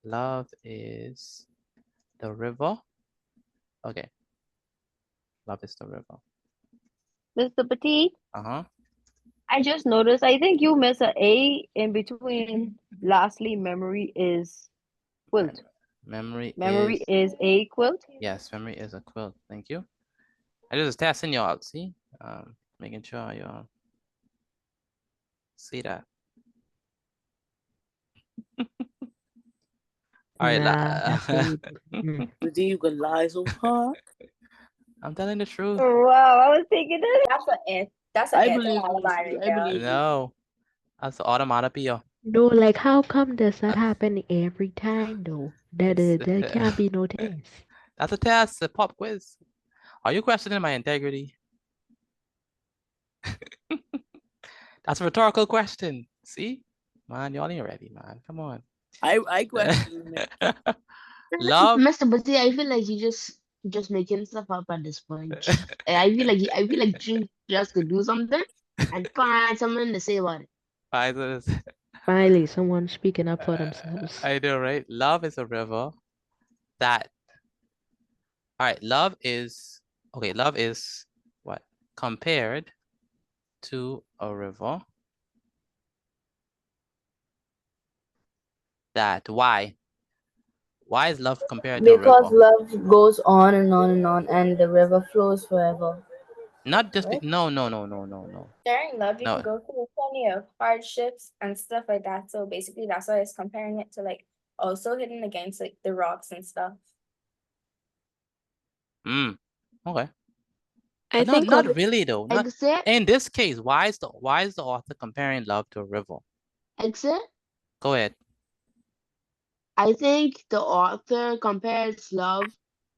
the river. Okay. Love is the river. Mr. Petit, Uh-huh. I just noticed, I think you miss an A in between. Lastly, memory is quilt. Memory is a quilt? Yes, memory is a quilt. Thank you. I just testing y'all, see? Making sure y'all see that. All right. You can lie so hard. I'm telling the truth. Wow, I was thinking that. That's an it. That's I an believe you. alibi right there. No, that's the automatopoeia. No, like how come does that happen every time though? That can't be no test. That's a test, a pop quiz. Are you questioning my integrity? That's a rhetorical question. See? Man, y'all ain't ready, man. Come on. I question it. Love. Mr. Bati, I feel like you just making stuff up at this point. I feel like you just could do something and find something to say about it. Finally, someone speaking up for themselves. I know, right? Love is a river that. All right, love is what? Compared to a river that. Why is love compared to a river? Because love goes on and on and on, and the river flows forever. Not just no. Sharing love, you can go through plenty of hardships and stuff like that. So basically, that's why I was comparing it to like also hitting against like the rocks and stuff. Okay. I think not really though. Except in this case, why is the author comparing love to a river? Except Go ahead. I think the author compares love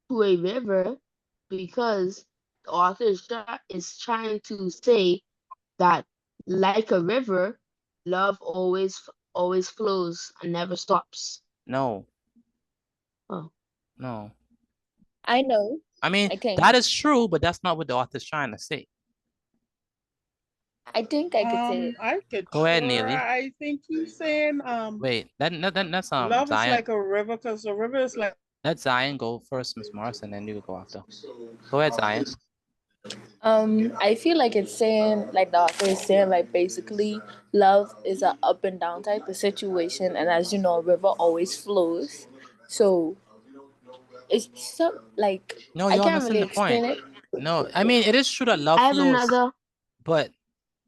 to a river because the author is trying to say that, like a river, love always flows and never stops. No. Oh. No. I know. I mean, that is true, but that's not what the author's trying to say. I think I could say it. I could. Go ahead, Neely. I think he's saying Wait, that's love Zion. is like a river because a river is like. Let Zion go first, Miss Morris, and then you go after. Go ahead, Zion. I feel like it's saying, like the author is saying, like basically love is an up and down type of situation, and as you know, a river always flows. So it's so like No, I you're can't missing really the point. explain it. No, I mean it is true that love I have flows. another. But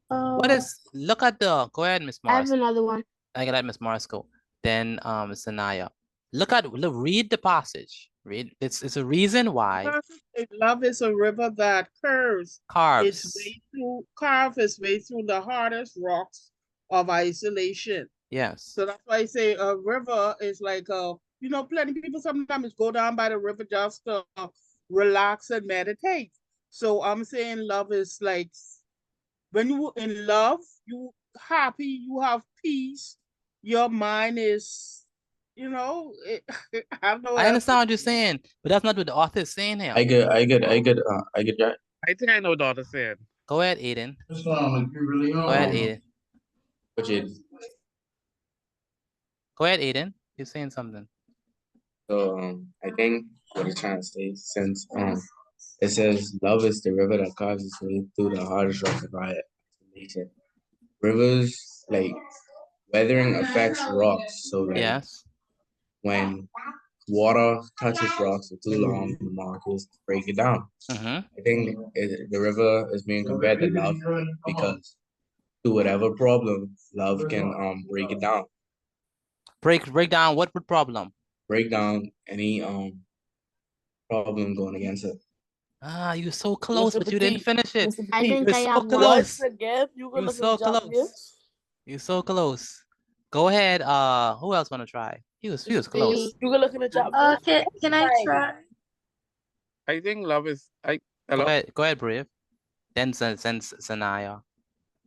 what is? Look at the. Go ahead, Miss Morris. I have another one. I can let Miss Morris go. Then Sanaya. Read the passage. Read. It's a reason why love is a river that curves. Carves. Carve its way through the hardest rocks of isolation. Yes. So that's why I say a river is like plenty of people sometimes go down by the river just to relax and meditate. So I'm saying love is like when you in love, you happy, you have peace, your mind is, I don't know. I understand what you're saying, but that's not what the author is saying here. I get that. I think I know what the author said. Go ahead, Aiden. Go ahead, Aiden. Go ahead, Aiden. You're saying something. So I think what it's trying to say, since it says love is the river that carves its way through the hardest rocks of isolation. Rivers, like weathering affects rocks. So like yes, when water touches rocks for too long, the molecules break it down. I think the river is being compared to love because to whatever problem, love can break it down. Break down what problem? Break down any problem going against it. Ah, you're so close, but you didn't finish it. I think You're I so have close. Again, You're so close. You're so close. Go ahead. Who else want to try? He was close. You can look in the job. Can I try? I think love is Go ahead, Brave. Then Sanaya.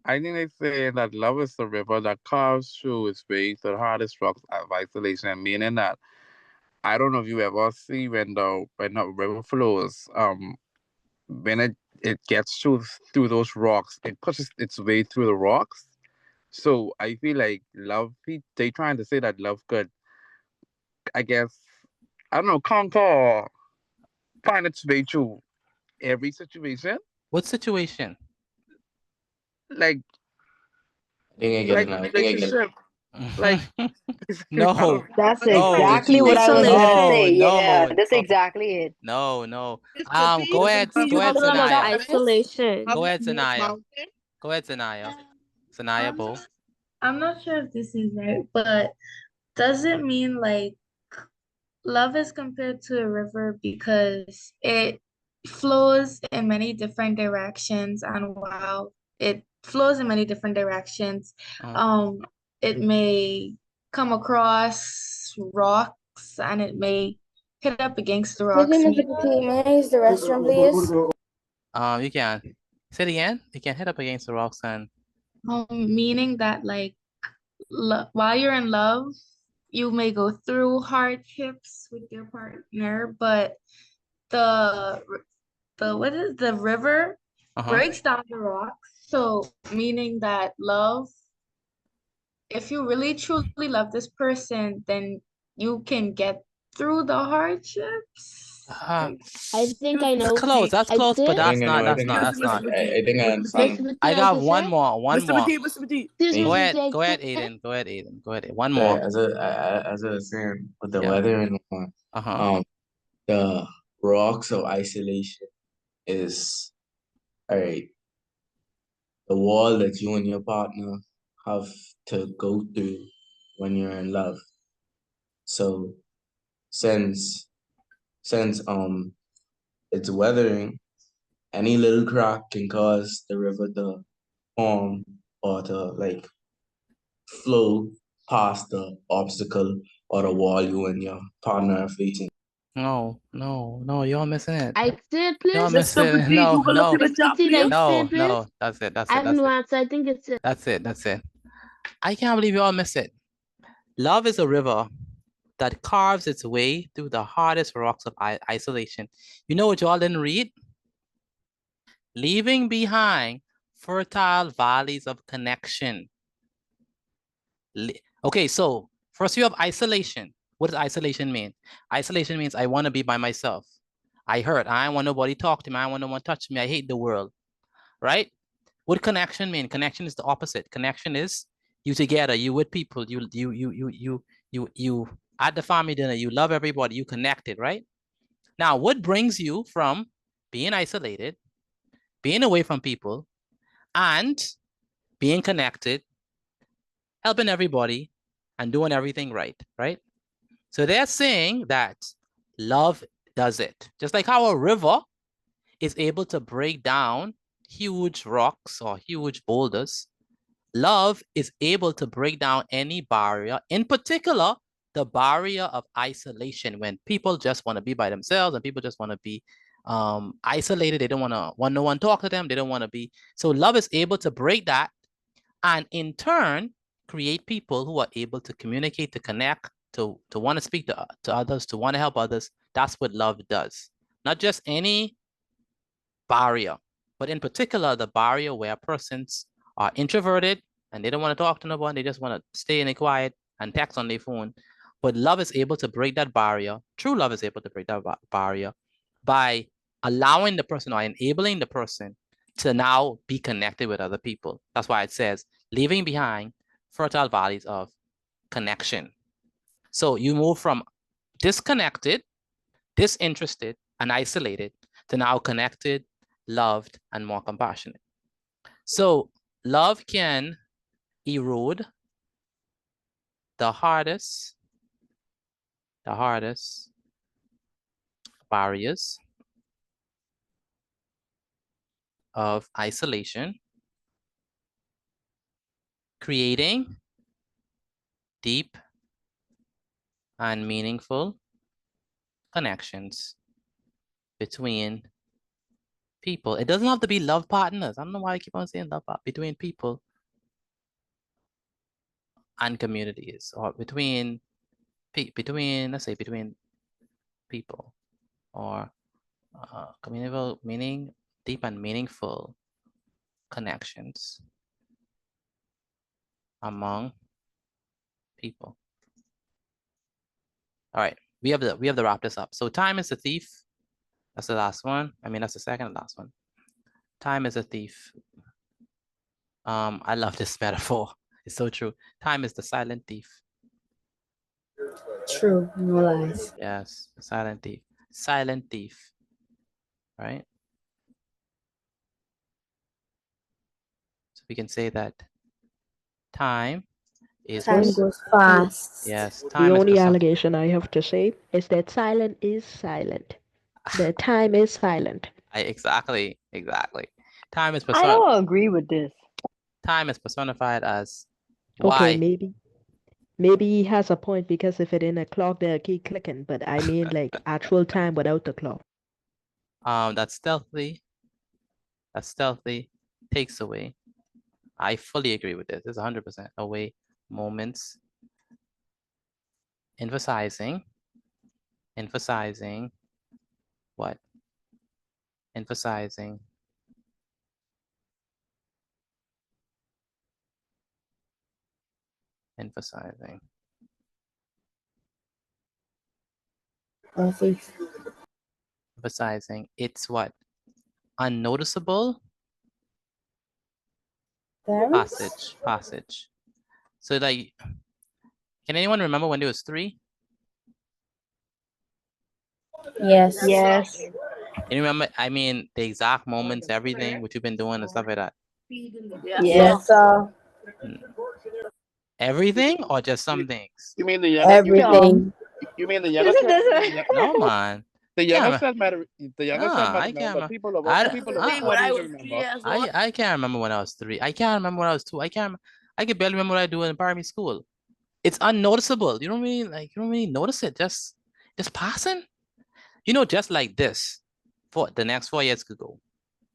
I think they say that love is the river that carves through its way to the hardest rocks of isolation, meaning that I don't know if you ever see when the river flows, when it gets through those rocks, it pushes its way through the rocks. So I feel like love, they trying to say that love could, I guess, I don't know, conquer or find its way through every situation. What situation? Like, I think I get it. Like, no, that's no, exactly what I was gonna say. Yeah, that's exactly it. No. Go ahead, Sanaya. Isolation. Go ahead, Sanaya. Go ahead, Sanaya. Sanaya, Bo. I'm not sure if this is right, but does it mean like love is compared to a river because it flows in many different directions, and while it flows in many different directions, it may come across rocks and it may hit up against the rocks. May I use the restroom, please? You can. Say it again. You can hit up against the rocks and. Meaning that like while you're in love, you may go through hardships with your partner, but the river breaks down the rocks. So meaning that love, if you really truly love this person, then you can get through the hardships. I think I know. That's close, but that's not. I think I understand. I got one more. Mr. Petit. Go ahead, Aiden. Go ahead. One more. As I was saying, with the weather and the rocks of isolation is the wall that you and your partner have to go through when you're in love. So since it's weathering, any little crack can cause the river to form or to like flow past the obstacle or the wall you and your partner are facing. No, you're missing it. I did, please. You're missing it. No, that's it. I have no answer. I think it's it. That's it. I can't believe you all miss it. Love is a river that carves its way through the hardest rocks of isolation. You know what you all didn't read? Leaving behind fertile valleys of connection. Okay, so first you have isolation. What does isolation mean? Isolation means I want to be by myself. I hurt. I don't want nobody to talk to me. I don't want no one to touch me. I hate the world. Right? What connection mean? Connection is the opposite. Connection is you together, you with people, you at the family dinner, you love everybody, you connected, right? Now, what brings you from being isolated, being away from people, and being connected, helping everybody, and doing everything right? So they're saying that love does it. Just like how a river is able to break down huge rocks or huge boulders. Love is able to break down any barrier, in particular, the barrier of isolation, when people just want to be by themselves and people just want to be isolated. They don't want no one talk to them. They don't want to be. So love is able to break that and in turn create people who are able to communicate, to connect, to want to speak to others, to want to help others. That's what love does. Not just any barrier, but in particular, the barrier where persons are introverted and they don't want to talk to no one. They just want to stay in the quiet and text on their phone. But love is able to break that barrier. True love is able to break that barrier by allowing the person or enabling the person to now be connected with other people. That's why it says, leaving behind fertile valleys of connection. So you move from disconnected, disinterested, and isolated to now connected, loved, and more compassionate. So love can erode the hardest barriers of isolation, creating deep and meaningful connections between people. It doesn't have to be love partners. I don't know why I keep on saying love partners. Between people and communities, or between let's say between people, or communal, meaning deep and meaningful connections among people. All right, we have to wrap this up. So time is a thief. That's the last one. I mean, that's the second last one. Time is a thief. I love this metaphor. It's so true. Time is the silent thief. True, no lies. Yes, silent thief. Silent thief. Right? So we can say that time goes fast. Yes, The time is only allegation I have to say is that silent is silent. The time is silent. Exactly. Time is I don't agree with this. Time is personified as Okay, why? maybe he has a point, because if it in a clock, they'll keep clicking. But I mean, like actual time without the clock. That's stealthy. Takes away. I fully agree with this. It's 100% away moments. Emphasizing what? Emphasizing it's what? Unnoticeable passage. So like, can anyone remember when there was 3? Yes. Can you remember, I mean, the exact moments, everything, what you've been doing and stuff like that? Yes, sir. Everything or just some things? You mean the younger? Everything. You mean the younger? No, man. The younger said matter. The younger said matter. I can't remember. People of remember. I can't remember when I was 3. I can't remember when I was 2. I can barely remember what I do in primary school. It's unnoticeable. You don't really notice it. Just passing. You know, just like this. For the next 4 years could go.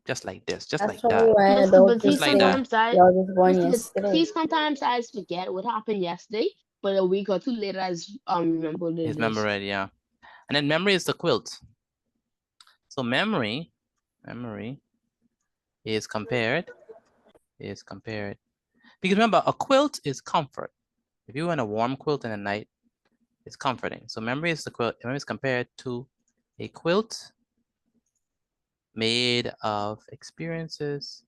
Just like this. Just like that. Just like that. See, sometimes I forget what happened yesterday, but a week or 2 later, I remember it. His memory, yeah. And then memory is the quilt. So memory is compared. Because remember, a quilt is comfort. If you want a warm quilt in the night, it's comforting. So memory is the quilt. Memory is compared to a quilt made of experiences,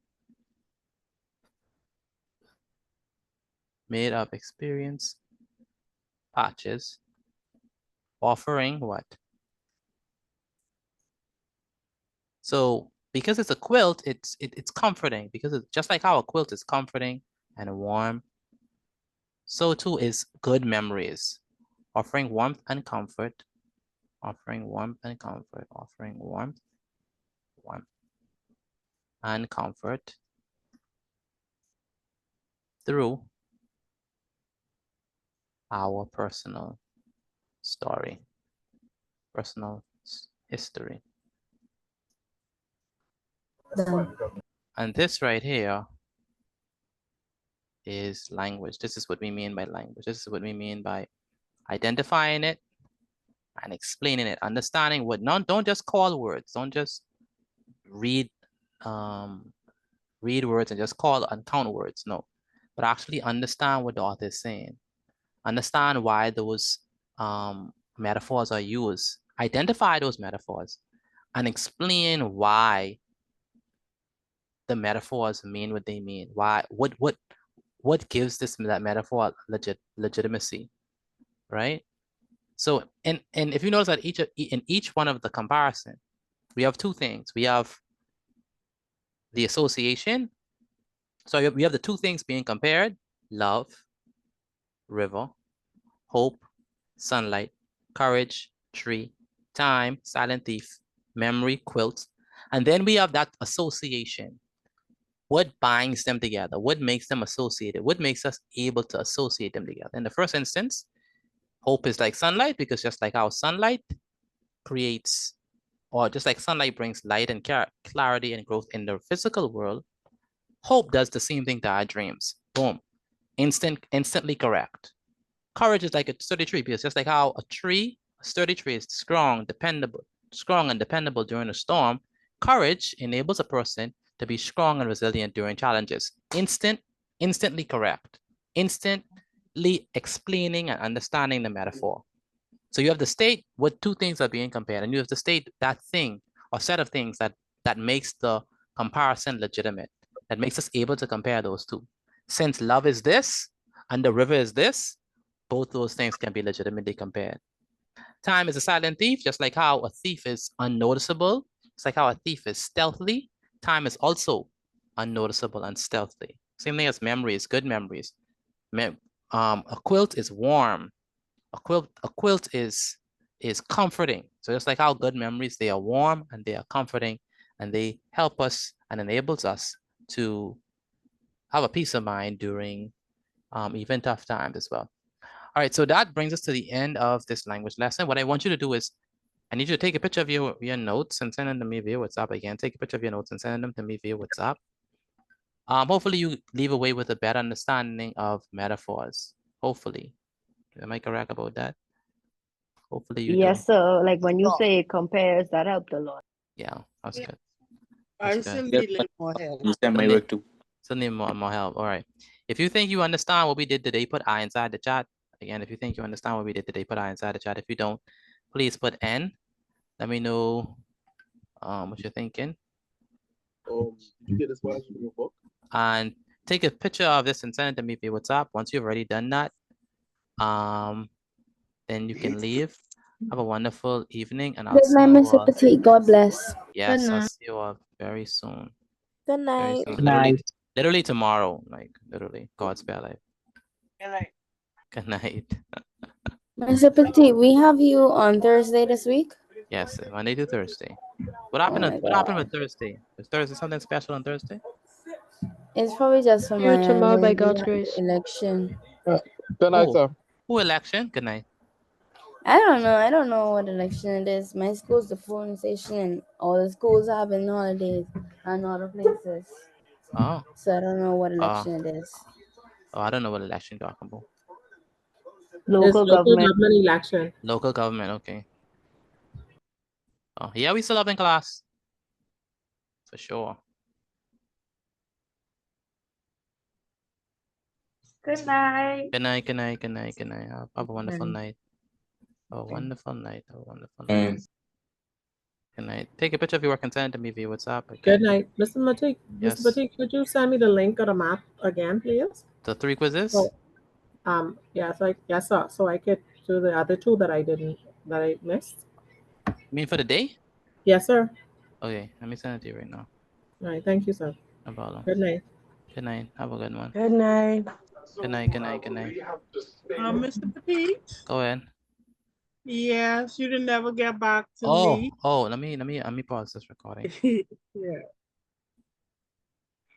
patches, offering what? So because it's a quilt, it's comforting, because it's just like how a quilt is comforting and warm. So too is good memories, offering warmth and comfort, offering warmth one. And comfort through our personal story, personal history. And this right here is language. This is what we mean by language. This is what we mean by identifying it and explaining it, understanding what, don't just call words, don't just read words and just call and count words, no, but actually understand what the author is saying. Understand why those metaphors are used. Identify those metaphors and explain why the metaphors mean what they mean. Why, what gives that metaphor legitimacy, right? So, and if you notice that in each one of the comparison, we have two things. We have the association. So we have the two things being compared: love, river; hope, sunlight; courage, tree; time, silent thief; memory, quilt. And then we have that association. What binds them together? What makes them associated? What makes us able to associate them together? In the first instance, hope is like sunlight, because just like how sunlight creates, or just like sunlight brings light and clarity and growth in the physical world, hope does the same thing to our dreams. Boom. Instantly correct. Courage is like a sturdy tree, because just like how a sturdy tree is strong and dependable during a storm, courage enables a person to be strong and resilient during challenges. Instantly correct. Instantly explaining and understanding the metaphor. So you have the state what two things are being compared, and you have the state that thing or set of things that makes the comparison legitimate, that makes us able to compare those two. Since love is this and the river is this, both those things can be legitimately compared. Time is a silent thief, just like how a thief is unnoticeable, just like how a thief is stealthy. Time is also unnoticeable and stealthy. Same thing as memories, good memories. A quilt is warm. A quilt is comforting. So just like how good memories, they are warm and they are comforting, and they help us and enables us to have a peace of mind during even tough times as well. All right, so that brings us to the end of this language lesson. What I want you to do is, I need you to take a picture of your notes and send them to me via WhatsApp. Again, take a picture of your notes and send them to me via WhatsApp. Hopefully you leave away with a better understanding of metaphors. Hopefully. Am I correct about that? Hopefully you do. Yes, sir. Like when you say it compares, that helped a lot. Yeah, that's good. I still need a little more help. You send my work too. Still need more help. All right. If you think you understand what we did today, put I inside the chat. Again, if you think you understand what we did today, put I inside the chat. If you don't, please put N. Let me know what you're thinking. Did you get this one from your book? And take a picture of this and send it to me via WhatsApp. Once you've already done that, then you can leave. Have a wonderful evening, and I'll Good see night, you Mr. all. Petit. God bless. Yes, Good I'll night. see you all very soon. Good Very night. soon. Good night. Literally tomorrow, like literally. God's spare life. Good night. Good night. Mr. Petit, we have you on Thursday this week? Yes, Monday to Thursday. What happened? What happened with Thursday? Is Thursday something special on Thursday? It's probably just for Here my tomorrow by when we God's have grace. the election. Good night, Who? sir. Who election? Good night. I don't know. I don't know what election it is. My school's the polling station, and all the schools have been holidays and other places. Oh. So I don't know what election it is. Oh, I don't know what election you're talking about. Local government. election. Local government, okay. Oh, yeah, we still have in class. For sure. Good night. Good night, good night, good night, good night. Have a wonderful night. Have a wonderful night. Have a wonderful night. Good night. Take a picture of your work and send it to me via WhatsApp. Okay? Good night. Mr. Matik, Yes. Mr. Matik, could you send me the link of the map again, please? The 3 quizzes? So, yeah, yes, sir. So I could do the other 2 that I missed. You mean for the day? Yes, sir. Okay, let me send it to you right now. All right, thank you, sir. No problem. Good night. Good night. Have a good one. Good night. Good night, good night, good night. Mr. Petit? Go ahead. Yes, you didn't never get back to me. Oh, let me pause this recording. Yeah.